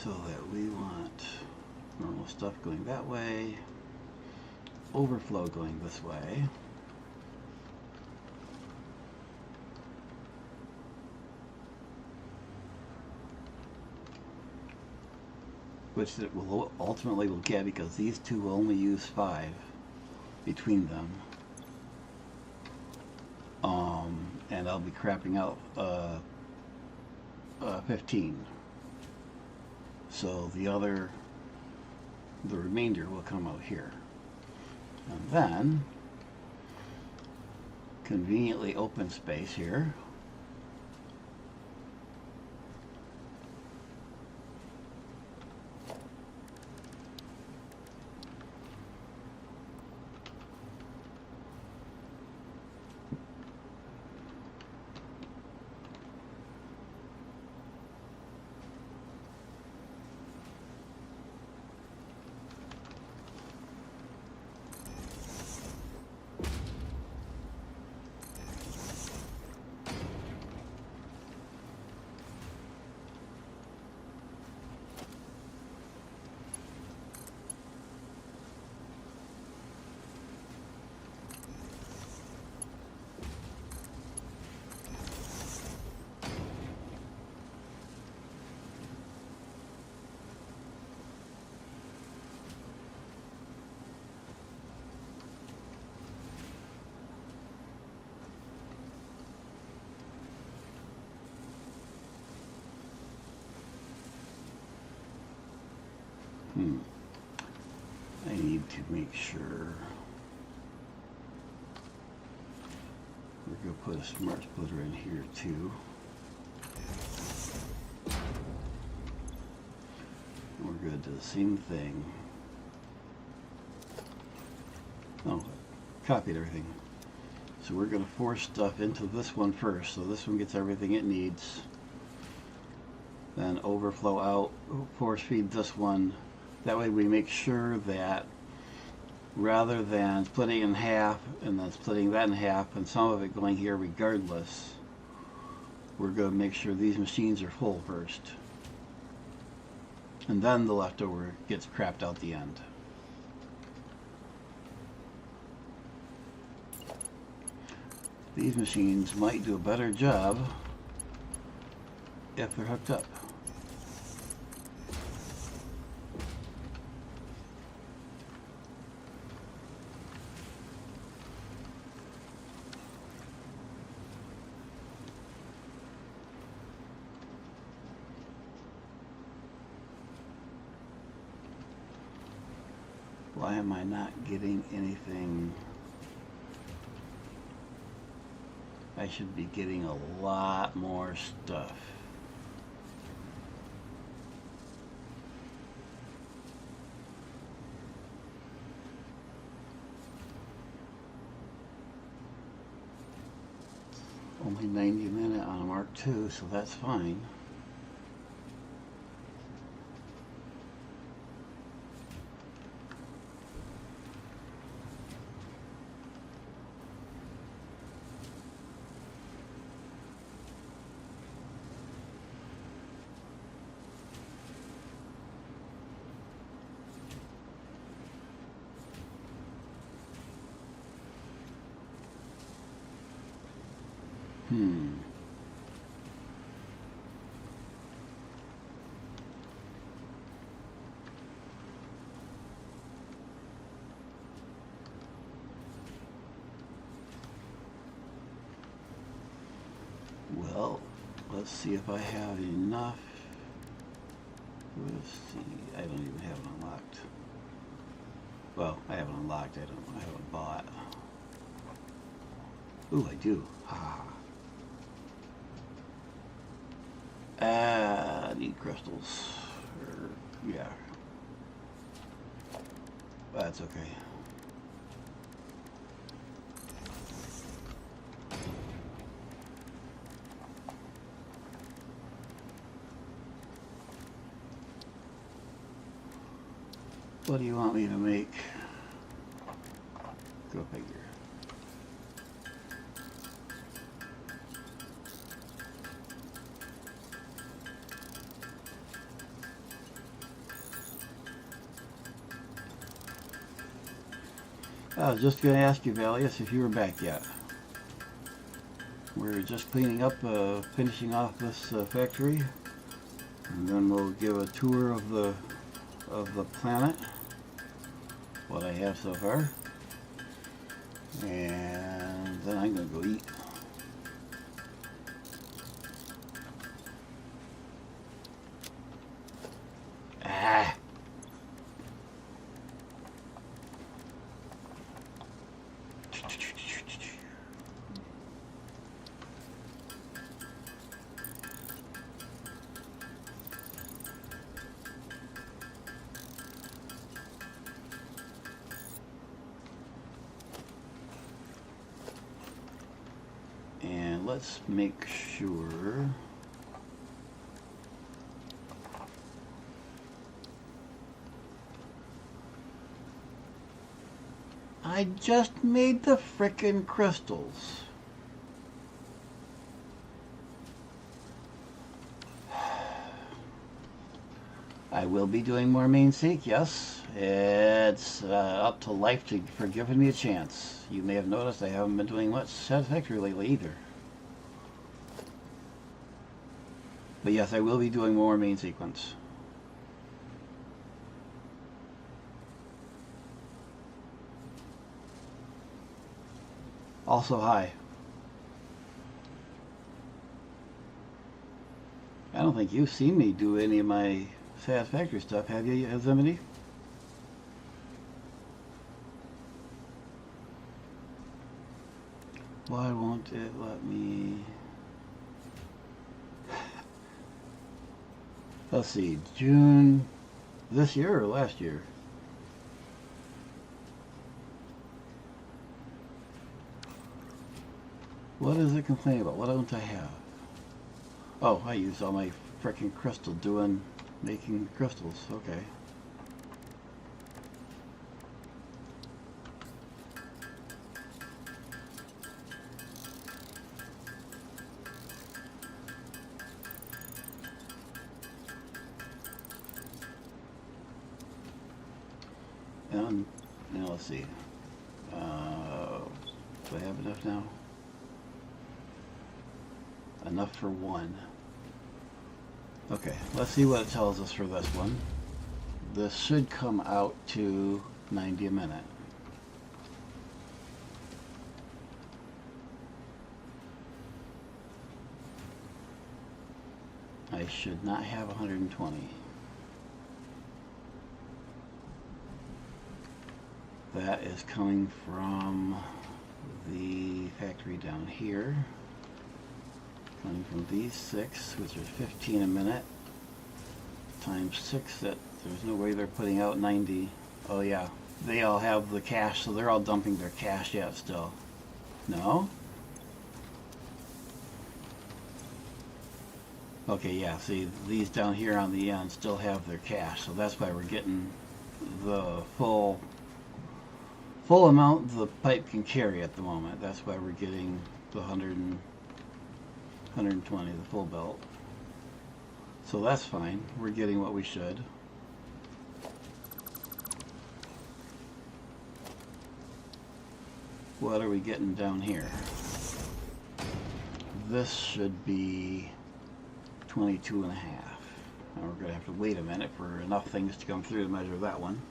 so that we want normal stuff going that way, overflow going this way. Which it will ultimately will get because these two will only use 5 between them. And I'll be crapping out 15. So the remainder will come out here. And then, conveniently open space here. I need to make sure we're going to put a smart splitter in here too. We're going to do the same thing. Oh, copied everything. So we're going to force stuff into this one first, so this one gets everything it needs. Then overflow out, force feed this one. That way we make sure that rather than splitting in half and then splitting that in half and some of it going here regardless, we're going to make sure these machines are full first. And then the leftover gets crapped out the end. These machines might do a better job if they're hooked up. Why am I not getting anything? I should be getting a lot more stuff. Only 90 minutes on a Mark II, so that's fine. Well, let's see if I have enough. Let's see. I don't even have it unlocked. Well, I haven't unlocked. I haven't bought. Ooh, I do. I need crystals. Yeah. That's okay. What do you want me to make? Go figure. I was just going to ask you, Valius, if you were back yet. We're just cleaning up, finishing off this factory, and then we'll give a tour of the planet, what I have so far, and then I'm going to go eat. Ah! And let's make sure I just made the frickin' crystals. I will be doing more main seek, yes. It's up to life for giving me a chance. You may have noticed I haven't been doing much Satisfactory lately either. But yes, I will be doing more main sequence. Also, hi. I don't think you've seen me do any of my Satisfactory stuff, have you, Yosemite? Why won't it let me... Let's see, June this year or last year? What does it complain about? What don't I have? Oh, I used all my frickin' crystal making crystals. Okay. Now let's see. Do I have enough now? Enough for one. Okay, let's see what it tells us for this one. This should come out to 90 a minute. I should not have 120. That is coming from the factory down here. Coming from these 6, which is 15 a minute, times 6, that there's no way they're putting out 90. Oh yeah, they all have the cache, so they're all dumping their cache yet still. No? Okay, yeah, see, these down here on the end still have their cache, so that's why we're getting the full amount the pipe can carry at the moment. That's why we're getting the 120, the full belt. So that's fine. We're getting what we should. What are we getting down here? This should be 22 and a half. Now we're going to have to wait a minute for enough things to come through to measure that one.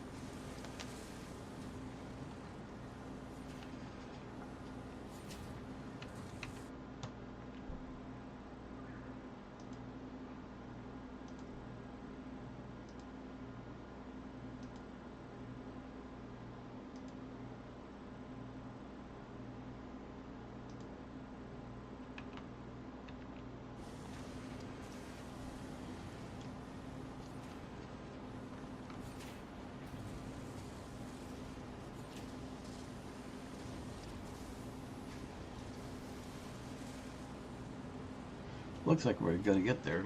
Looks like we're going to get there.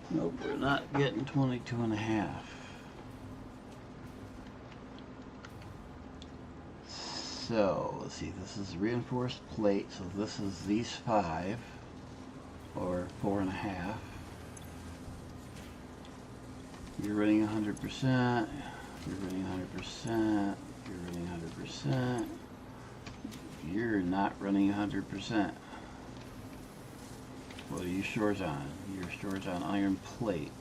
Nope, we're not getting 22 and a half. So, let's see, this is reinforced plate, so this is these 5, or 4.5. You're running 100%, you're running 100%, you're running 100%. You're not running 100%. What are you short on? You're short on iron plate.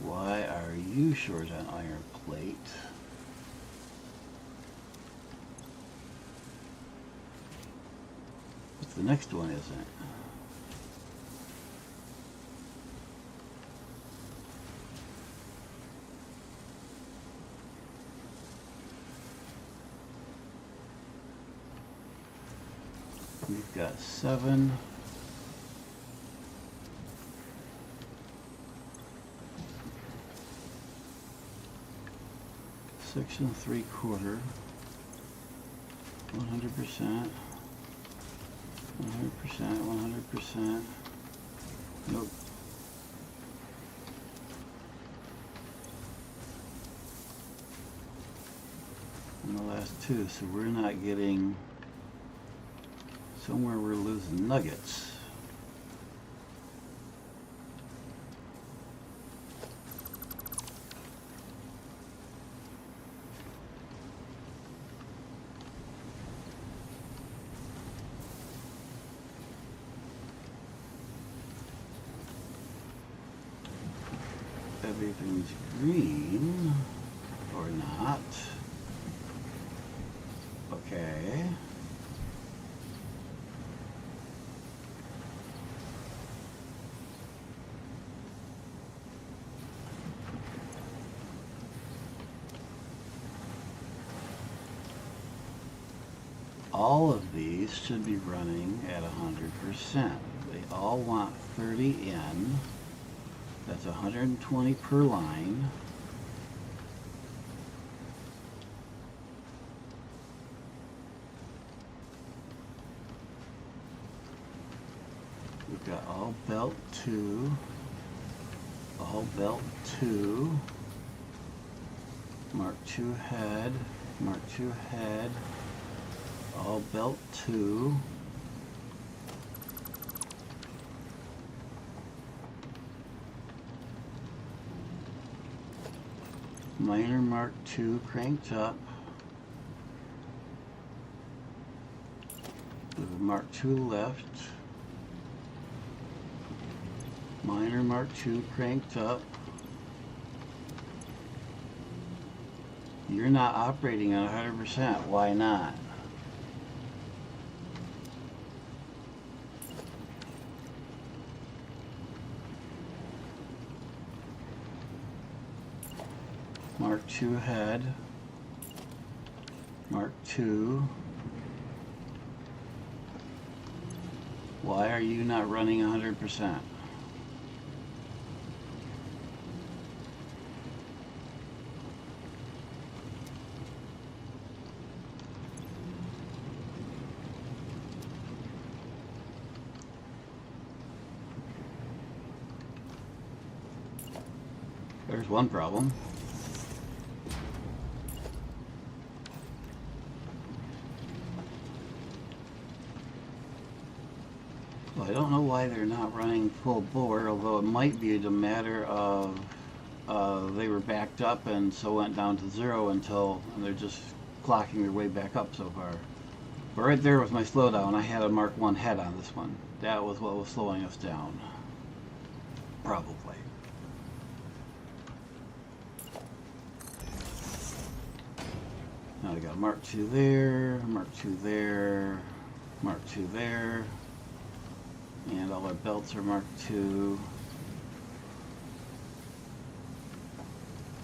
Why are you short on iron plate? What's the next one, isn't it? We've got 7. Six and 3/4. 100%. 100%. 100%. Nope. And the last 2, so we're not getting. Somewhere we're losing nuggets. Everything's green, or not. Okay. All of these should be running at 100%. They all want 30 in. That's 120 per line. We've got all belt 2, all belt 2, Mark 2 head, Mark 2 head, all belt 2. Minor Mark 2 cranked up. We have a Mark 2 left. Minor Mark 2 cranked up. You're not operating at 100%. Why not? Mark 2 head. Mark 2. Why are you not running 100%? There's one problem. Well, I don't know why they're not running full bore, although it might be a matter of they were backed up and so went down to 0 until, and they're just clocking their way back up so far. But right there was my slowdown. I had a Mark 1 head on this one. That was what was slowing us down. Probably. Now I got Mark 2 there, Mark 2 there, Mark 2 there, and all our belts are Mark 2.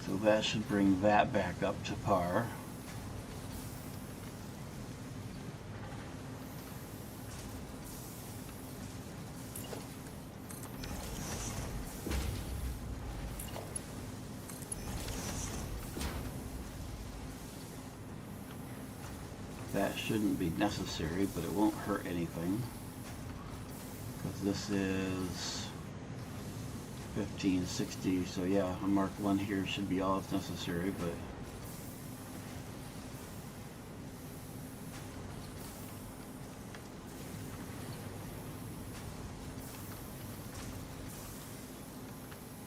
So that should bring that back up to par. That shouldn't be necessary, but it won't hurt anything. Because this is 1560, so yeah, a Mark 1 here should be all that's necessary, but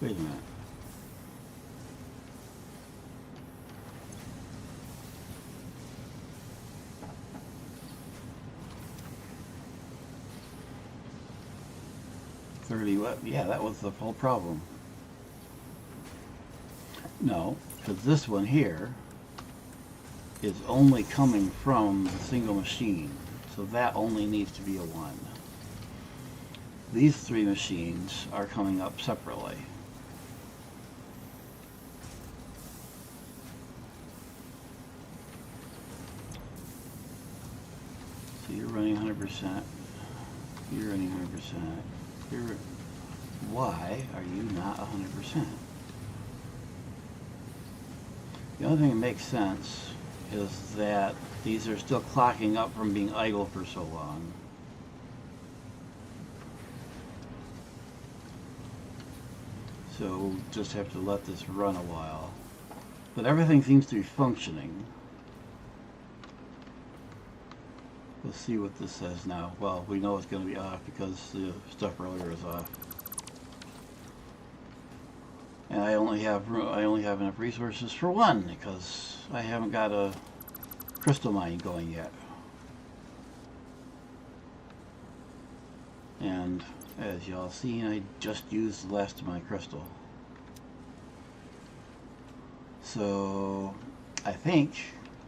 wait a minute. What? Yeah, that was the whole problem. No, because this one here is only coming from the single machine, so that only needs to be a 1. These 3 machines are coming up separately. So you're running 100%. You're running 100%. Why are you not 100%? The only thing that makes sense is that these are still clocking up from being idle for so long. So we'll just have to let this run a while. But everything seems to be functioning. We'll see what this says now. Well, we know it's going to be off because the stuff earlier is off. And I only have enough resources for 1 because I haven't got a crystal mine going yet. And as y'all seen, I just used the last of my crystal. So I think,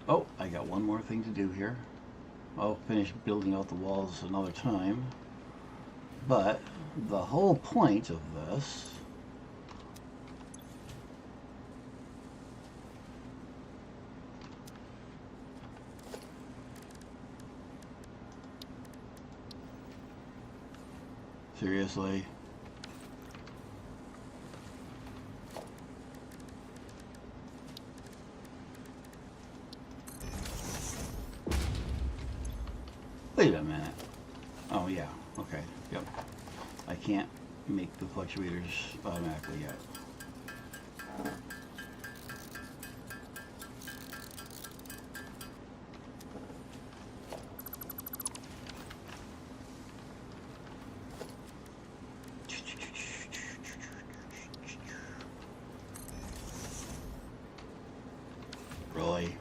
oh, I got one more thing to do here. I'll finish building out the walls another time. But the whole point of this seriously? Wait a minute. Oh yeah, okay, yep. I can't make the fluctuators automatically yet. Really?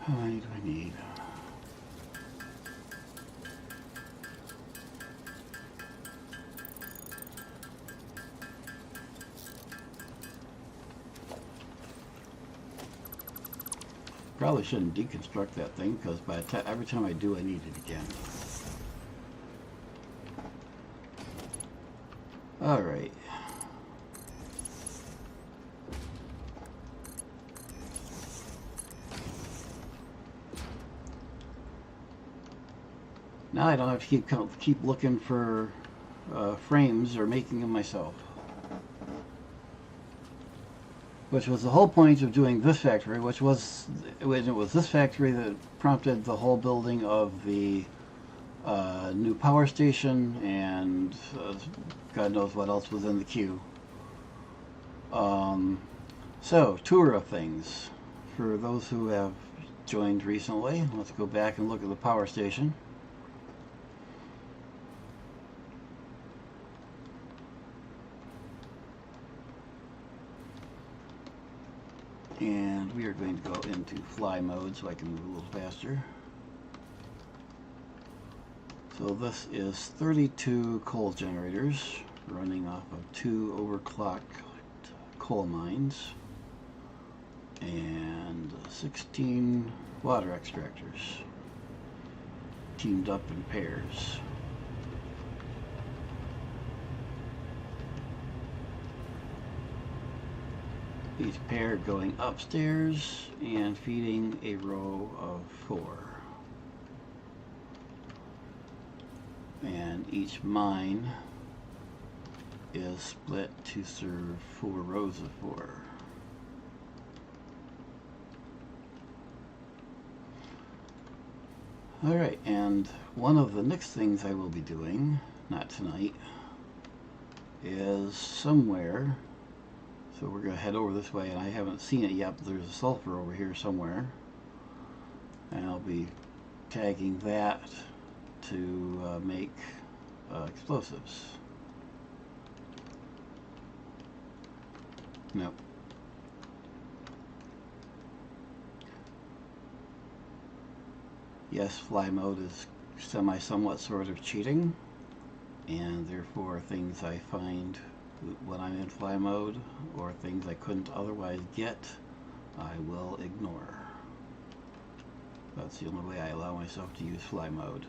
How many do I need? Probably shouldn't deconstruct that thing because by every time I do, I need it again. All right. Now I don't have to keep looking for frames or making them myself. Which was the whole point of doing this factory, which was, it was this factory that prompted the whole building of the new power station and God knows what else was in the queue. So, tour of things. For those who have joined recently, let's go back and look at the power station. And we are going to go into fly mode so I can move a little faster. So this is 32 coal generators running off of 2 overclocked coal mines and 16 water extractors teamed up in pairs. Each pair going upstairs and feeding a row of 4. and each mine is split to serve 4 rows of 4. Alright, and one of the next things I will be doing, not tonight, is somewhere, so we're going to head over this way, and I haven't seen it yet, but there's a sulfur over here somewhere, and I'll be tagging that to make explosives. Nope. Yes, fly mode is somewhat sort of cheating, and therefore things I find when I'm in fly mode or things I couldn't otherwise get, I will ignore. That's the only way I allow myself to use fly mode.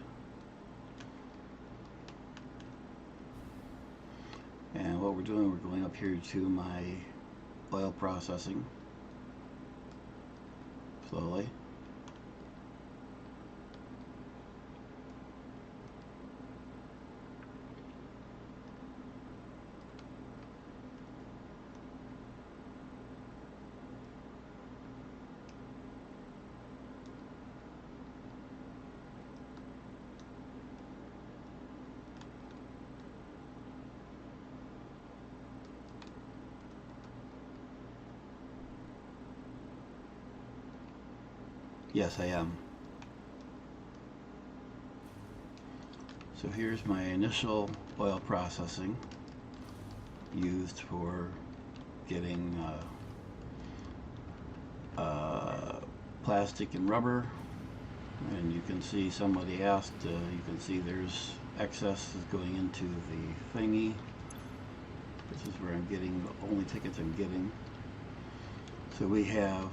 And what we're doing, we're going up here to my oil processing slowly. Yes, I am. So here's my initial oil processing used for getting plastic and rubber, and you can see somebody asked, you can see there's excess is going into the thingy. This is where I'm getting the only tickets I'm getting. So we have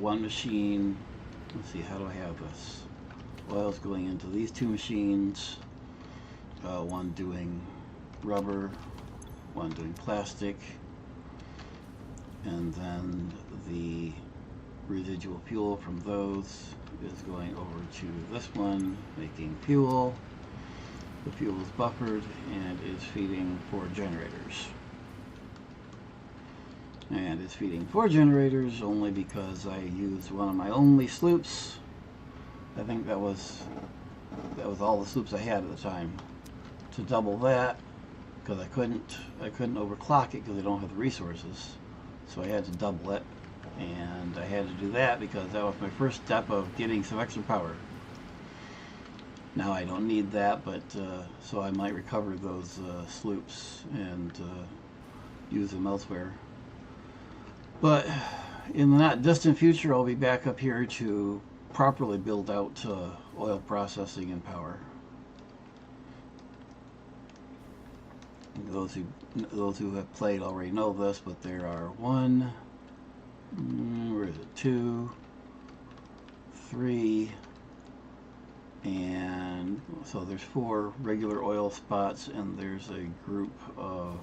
one machine. Let's see, how do I have this? Oil's going into these 2 machines, one doing rubber, one doing plastic, and then the residual fuel from those is going over to this one, making fuel. The fuel is buffered and is feeding 4 generators. And it's feeding 4 generators only because I used one of my only sloops. I think that was all the sloops I had at the time. To double that, because I couldn't overclock it because I don't have the resources, so I had to double it, and I had to do that because that was my first step of getting some extra power. Now I don't need that, but so I might recover those sloops and use them elsewhere. But in the not distant future, I'll be back up here to properly build out oil processing and power. Those who have played already know this, but there are 1, where is it? 2, 3, and so there's 4 regular oil spots, and there's a group of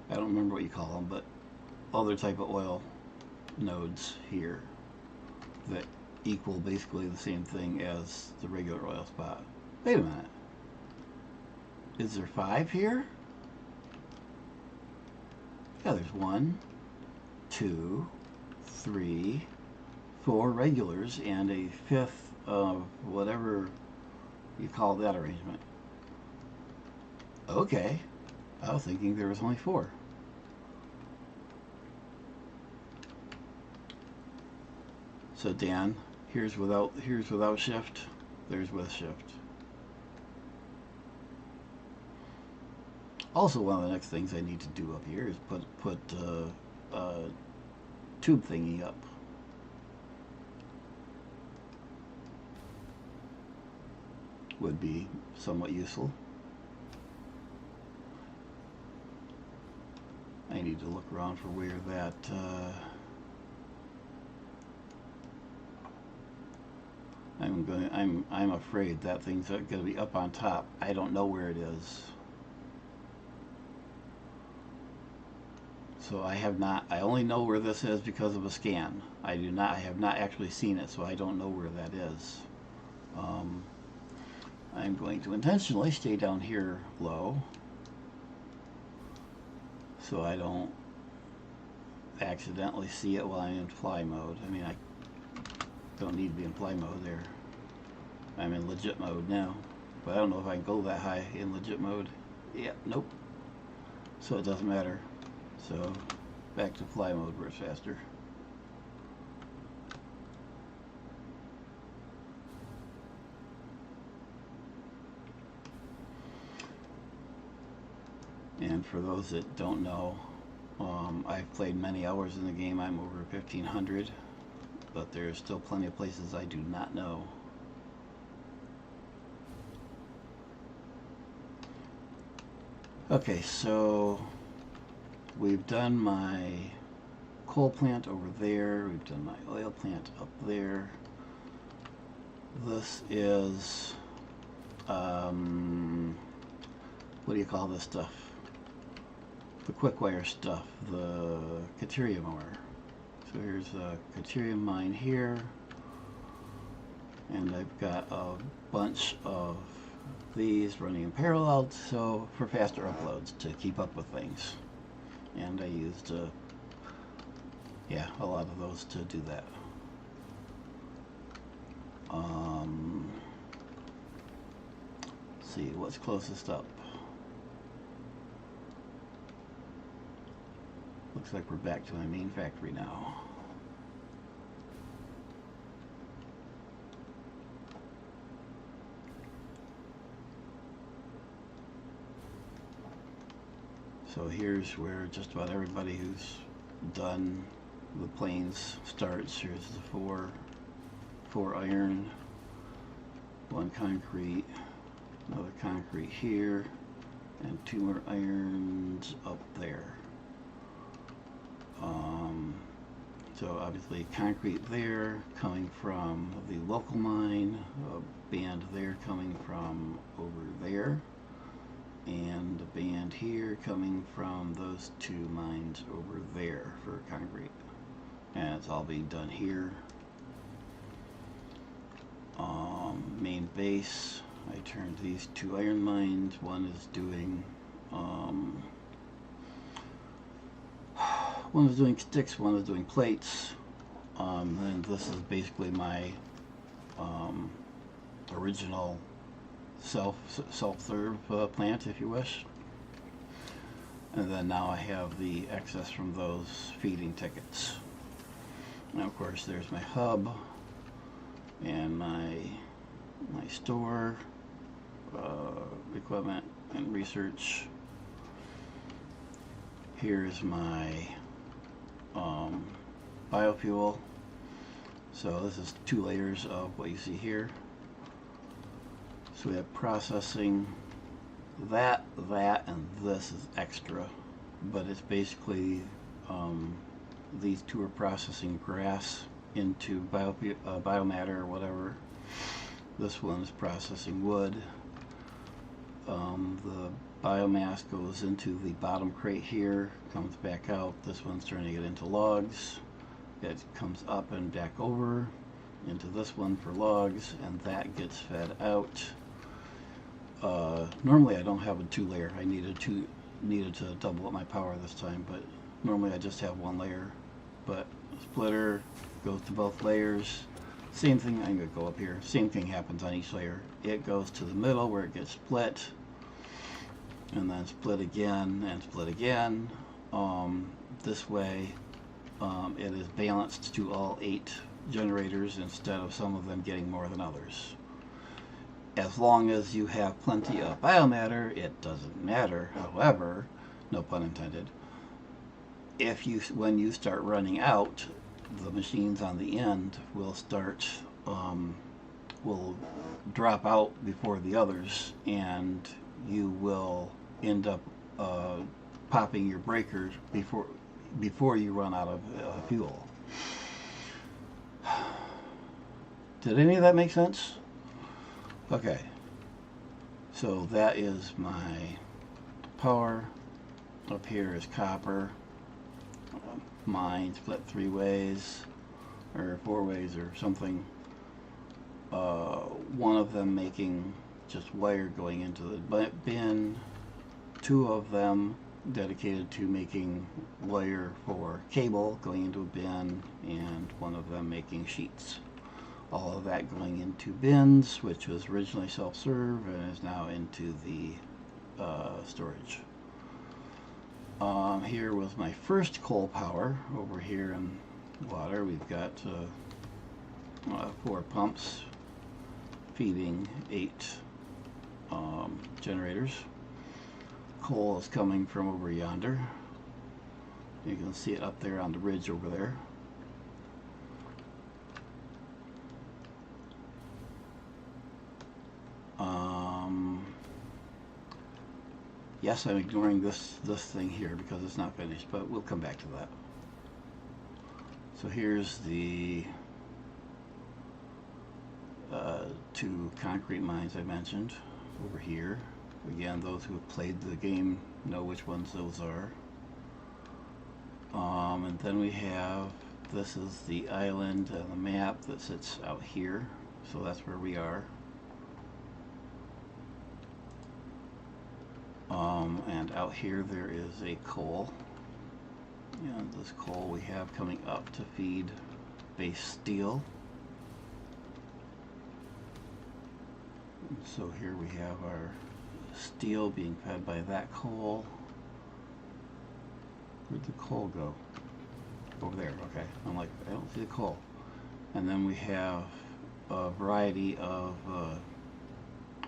I don't remember what you call them, but other type of oil nodes here that equal basically the same thing as the regular oil spot. Wait a minute. Is there 5 here? Yeah, there's 1, 2, 3, 4 regulars and a 5th of whatever you call that arrangement. Okay. I was thinking there was only 4. So Dan, here's without shift, there's with shift. Also, one of the next things I need to do up here is put tube thingy up. Would be somewhat useful. I need to look around for where that I'm afraid that thing's going to be up on top. I don't know where it is. So I only know where this is because of a scan. I have not actually seen it, so I don't know where that is. I'm going to intentionally stay down here low so I don't accidentally see it while I'm in fly mode. I mean, I don't need to be in fly mode there. I'm in legit mode now, but I don't know if I can go that high in legit mode. Yeah, nope. So it doesn't matter. So back to fly mode where it's faster. And for those that don't know, I've played many hours in the game. I'm over 1,500, but there's still plenty of places I do not know. Okay, so we've done my coal plant over there. We've done my oil plant up there. This is, what do you call this stuff? The quick wire stuff, the Caterium ore. So here's a Caterium mine here, and I've got a bunch of these running in parallel, so for faster uploads to keep up with things. And I used yeah, a lot of those to do that. Let's see what's closest up. Looks like we're back to my main factory now. So here's where just about everybody who's done the planes starts. Here's the four iron, one concrete, another concrete here, and two more irons up there. So obviously concrete there coming from the local mine, a band there coming from over there, and a band here coming from those two mines over there for concrete. And it's all being done here. Main base, I turned these two iron mines. One is doing sticks, one is doing plates, and this is basically my original self-serve plant, if you wish. And then now I have the excess from those feeding tickets. Now, of course, there's my hub and my store, equipment and research. Here's my biofuel. So this is two layers of what you see here. So we have processing, that, and this is extra, but it's basically these two are processing grass into biomatter or whatever. This one is processing wood. The biomass goes into the bottom crate here, comes back out. This one's turning it into logs. It comes up and back over into this one for logs, and that gets fed out. Normally I don't have a two-layer. I needed to double up my power this time, but normally I just have one layer. But splitter goes to both layers. Same thing, I'm going to go up here. Same thing happens on each layer. It goes to the middle where it gets split, and then split again and split again. This way it is balanced to all 8 generators instead of some of them getting more than others. As long as you have plenty of biomatter, it doesn't matter. However, no pun intended, when you start running out, the machines on the end will start will drop out before the others, and you will end up popping your breakers before you run out of fuel. Did any of that make sense? Okay, so that is my power. Up here is copper. Mine split 3 ways or 4 ways or something. one of them making just wire going into the bin, two of them dedicated to making wire for cable going into a bin, and one of them making sheets. All of that going into bins, which was originally self-serve and is now into the storage. Here was my first coal power. Over here in water we've got 4 pumps feeding 8 generators. Coal is coming from over yonder. You can see it up there on the ridge over there. Yes, I'm ignoring this thing here because it's not finished, but we'll come back to that. So here's the 2 concrete mines I mentioned over here. Again, those who have played the game know which ones those are. And then we have, this is the island on the map that sits out here, so that's where we are. And out here there is a coal, and this coal we have coming up to feed base steel. And so here we have our steel being fed by that coal. Where'd the coal go? Over there, okay. I'm like, I don't see the coal. And then we have a variety of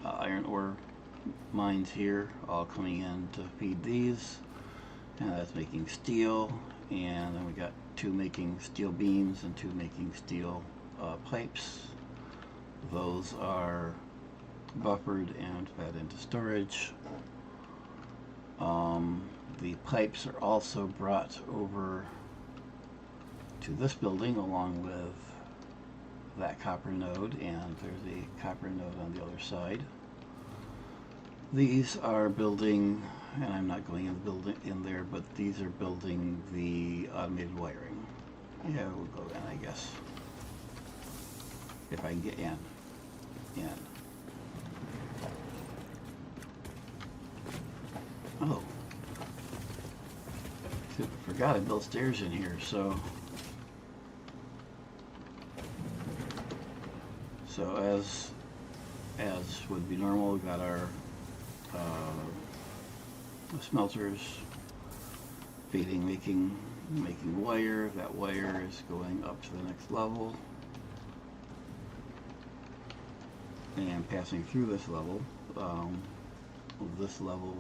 iron ore mines here, all coming in to feed these, and that's making steel. And then we got 2 making steel beams and 2 making steel pipes. Those are buffered and fed into storage. The pipes are also brought over to this building along with that copper node, and there's a copper node on the other side. These are building, and I'm not going in the building in there, but these are building the automated wiring. Yeah, we'll go in, I guess, if I can get in. Oh, forgot I built stairs in here. So as would be normal, we've got our smelters feeding, making wire. That wire is going up to the next level and passing through this level. This level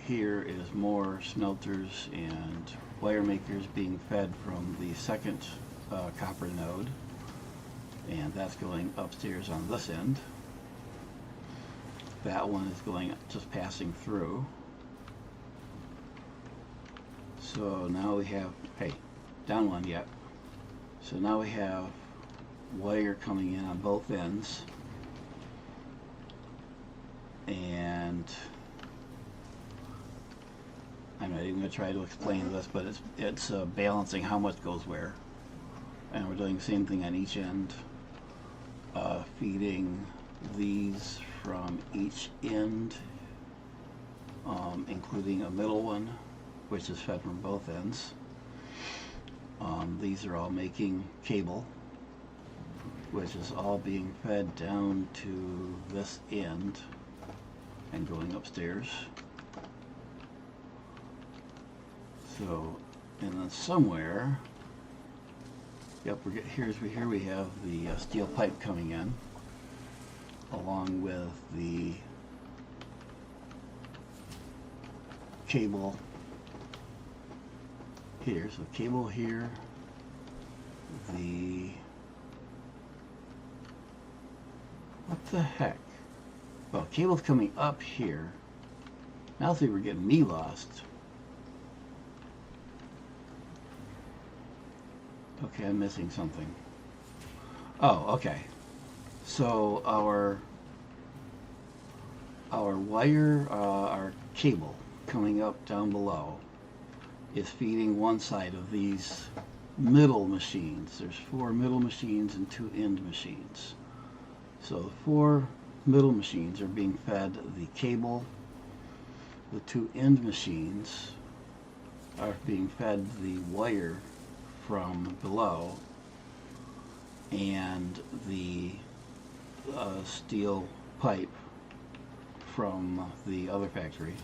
here is more smelters and wire makers being fed from the second copper node, and that's going upstairs on this end. That one is going just passing through. So now we have, hey, down one yet. So now we have wire coming in on both ends, and I'm not even going to try to explain this, but it's balancing how much goes where. And we're doing the same thing on each end, feeding these from each end, including a middle one, which is fed from both ends. These are all making cable, which is all being fed down to this end and going upstairs. So, and then somewhere, yep, here we have the steel pipe coming in, along with the cable here. So cable here, what the heck? Well, cable's coming up here. Now see, we're getting me lost. Okay, I'm missing something. Oh, okay. So our wire, our cable coming up down below is feeding one side of these middle machines. There's 4 middle machines and 2 end machines. So the 4 middle machines are being fed the cable. The 2 end machines are being fed the wire from below and the steel pipe from the other factory.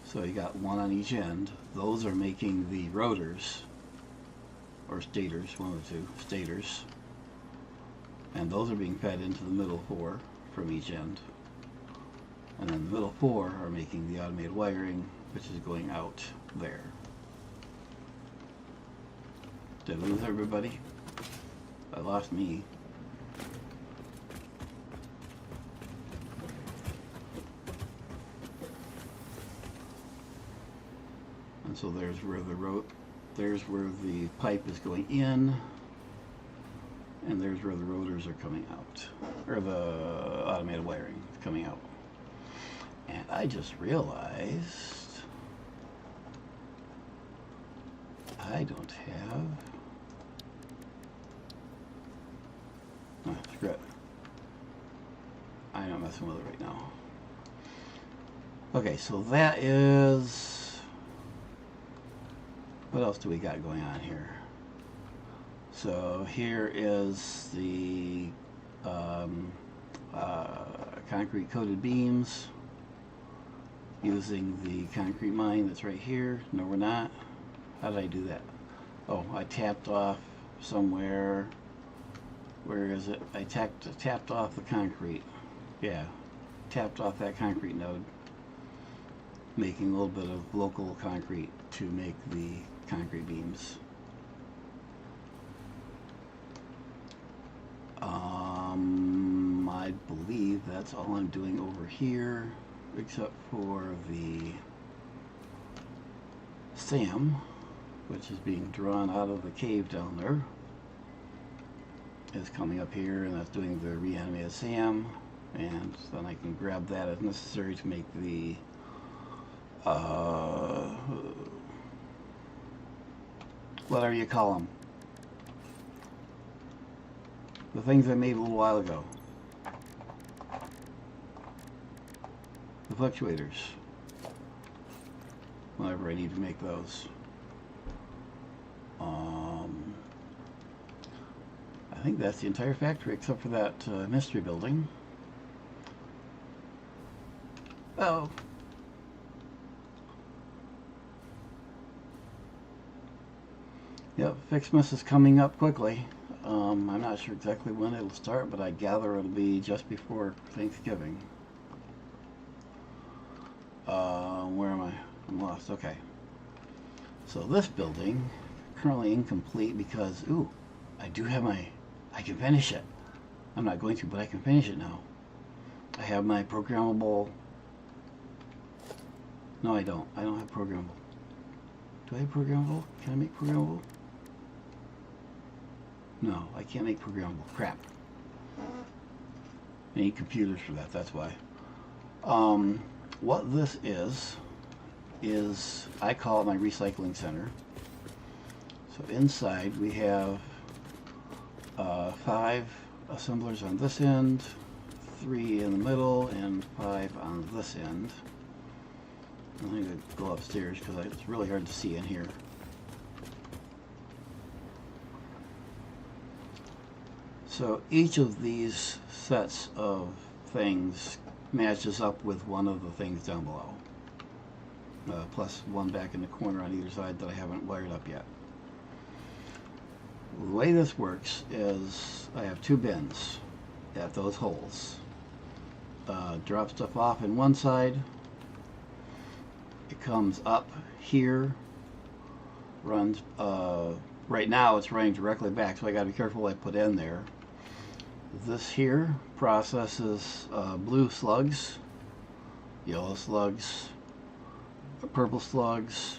So you got one on each end. Those are making the rotors, or stators, one of the two, stators. And those are being fed into the middle 4 from each end. And then the middle 4 are making the automated wiring, which is going out there. Did I lose everybody? I lost me. And so there's where the pipe is going in, and there's where the rotors are coming out, or the automated wiring is coming out. And I just realized I don't have. Oh, screw it. I'm not messing with it right now. Okay, so that is. What else do we got going on here? So here is the concrete coated beams using the concrete mine that's right here. No, we're not. How did I do that? Oh, I tapped off somewhere. Where is it? I tapped off the concrete. Yeah, tapped off that concrete node, making a little bit of local concrete to make the concrete beams. I believe that's all I'm doing over here, except for the SAM, which is being drawn out of the cave down there. Is coming up here, and that's doing the reanimated SAM, and then I can grab that as necessary to make the whatever you call them. The things I made a little while ago. The fluctuators. Whenever I need to make those. I think that's the entire factory except for that mystery building. Oh. Yep, Fixmas is coming up quickly. I'm not sure exactly when it'll start, but I gather it'll be just before Thanksgiving. Where am I? I'm lost. Okay. So this building, currently incomplete because, ooh, I do have my, I can finish it. I'm not going to, but I can finish it now. I have my programmable, no I don't. I don't have programmable. Do I have programmable? Can I make programmable? No, I can't make programmable. Crap. I need computers for that, that's why. What this is I call it my recycling center. So inside we have 5 assemblers on this end, 3 in the middle, and 5 on this end. I'm going to go upstairs because it's really hard to see in here. So each of these sets of things matches up with one of the things down below. Plus one back in the corner on either side that I haven't wired up yet. The way this works is I have 2 bins at those holes. Drop stuff off in one side. It comes up here, runs, right now it's running directly back, so I gotta be careful what I put in there. This here processes blue slugs, yellow slugs, purple slugs,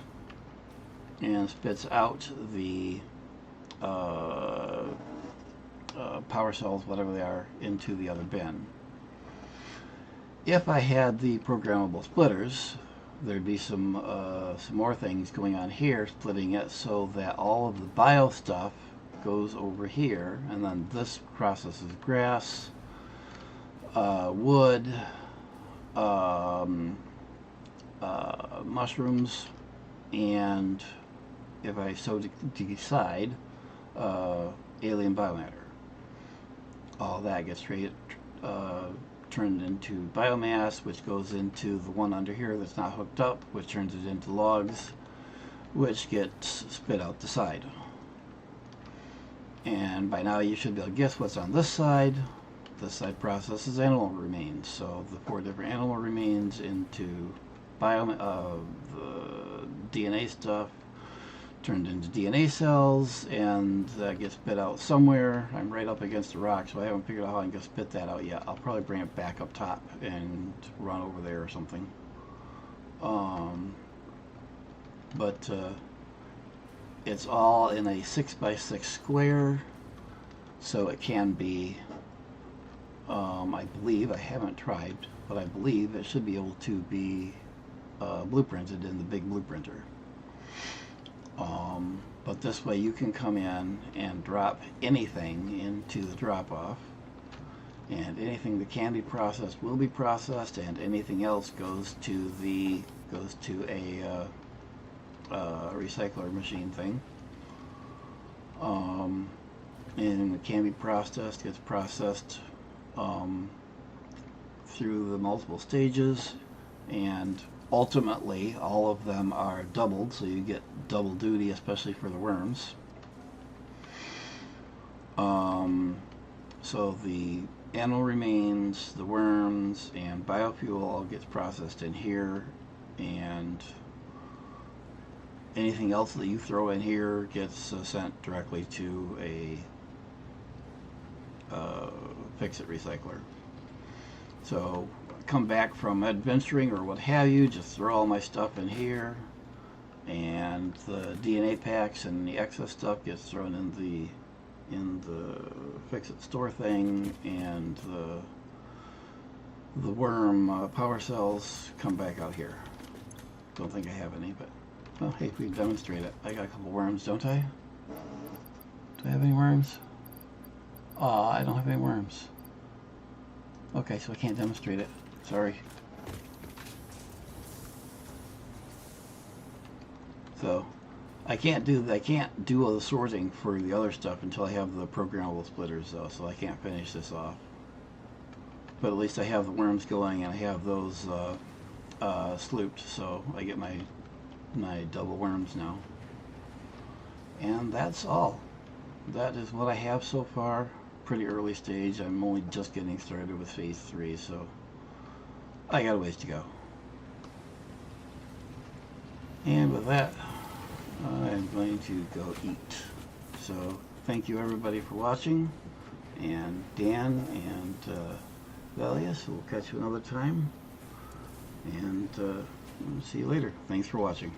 and spits out the power cells, whatever they are, into the other bin. If I had the programmable splitters, there'd be some more things going on here, splitting it so that all of the bio stuff goes over here, and then this processes grass, wood, mushrooms, and if I so decide, alien biomatter. All that gets turned into biomass, which goes into the one under here that's not hooked up, which turns it into logs, which gets spit out the side. And by now you should be able to guess what's on this side. This side processes animal remains, so the 4 different animal remains into the DNA stuff turned into DNA cells, and that gets spit out somewhere. I'm right up against the rock, so I haven't figured out how I'm going to spit that out yet. I'll probably bring it back up top and run over there or something. But it's all in a 6x6 square, so it can be, I believe, I haven't tried, but I believe it should be able to be blueprinted in the big blueprinter. But this way you can come in and drop anything into the drop-off, and anything that can be processed will be processed, and anything else goes to a recycler machine thing. And it can be processed, gets processed through the multiple stages, and ultimately all of them are doubled, so you get double duty, especially for the worms. So the animal remains, the worms, and biofuel all gets processed in here, and anything else that you throw in here gets sent directly to a fix-it recycler. So come back from adventuring or what have you, just throw all my stuff in here, and the DNA packs and the excess stuff gets thrown in the fix-it store thing, and the worm power cells come back out here. Don't think I have any, but well, hey, we can demonstrate it. I got a couple worms, don't I? Do I have any worms? Oh, I don't have any worms. Okay, so I can't demonstrate it. Sorry. So I can't do all the sorting for the other stuff until I have the programmable splitters, though, so I can't finish this off. But at least I have the worms going, and I have those slooped, so I get my double worms now. And that's all. That is what I have so far. Pretty early stage. I'm only just getting started with phase 3, so I got a ways to go. And with that, I'm going to go eat. So thank you everybody for watching, and Dan and Valius, we'll catch you another time, and see you later. Thanks for watching.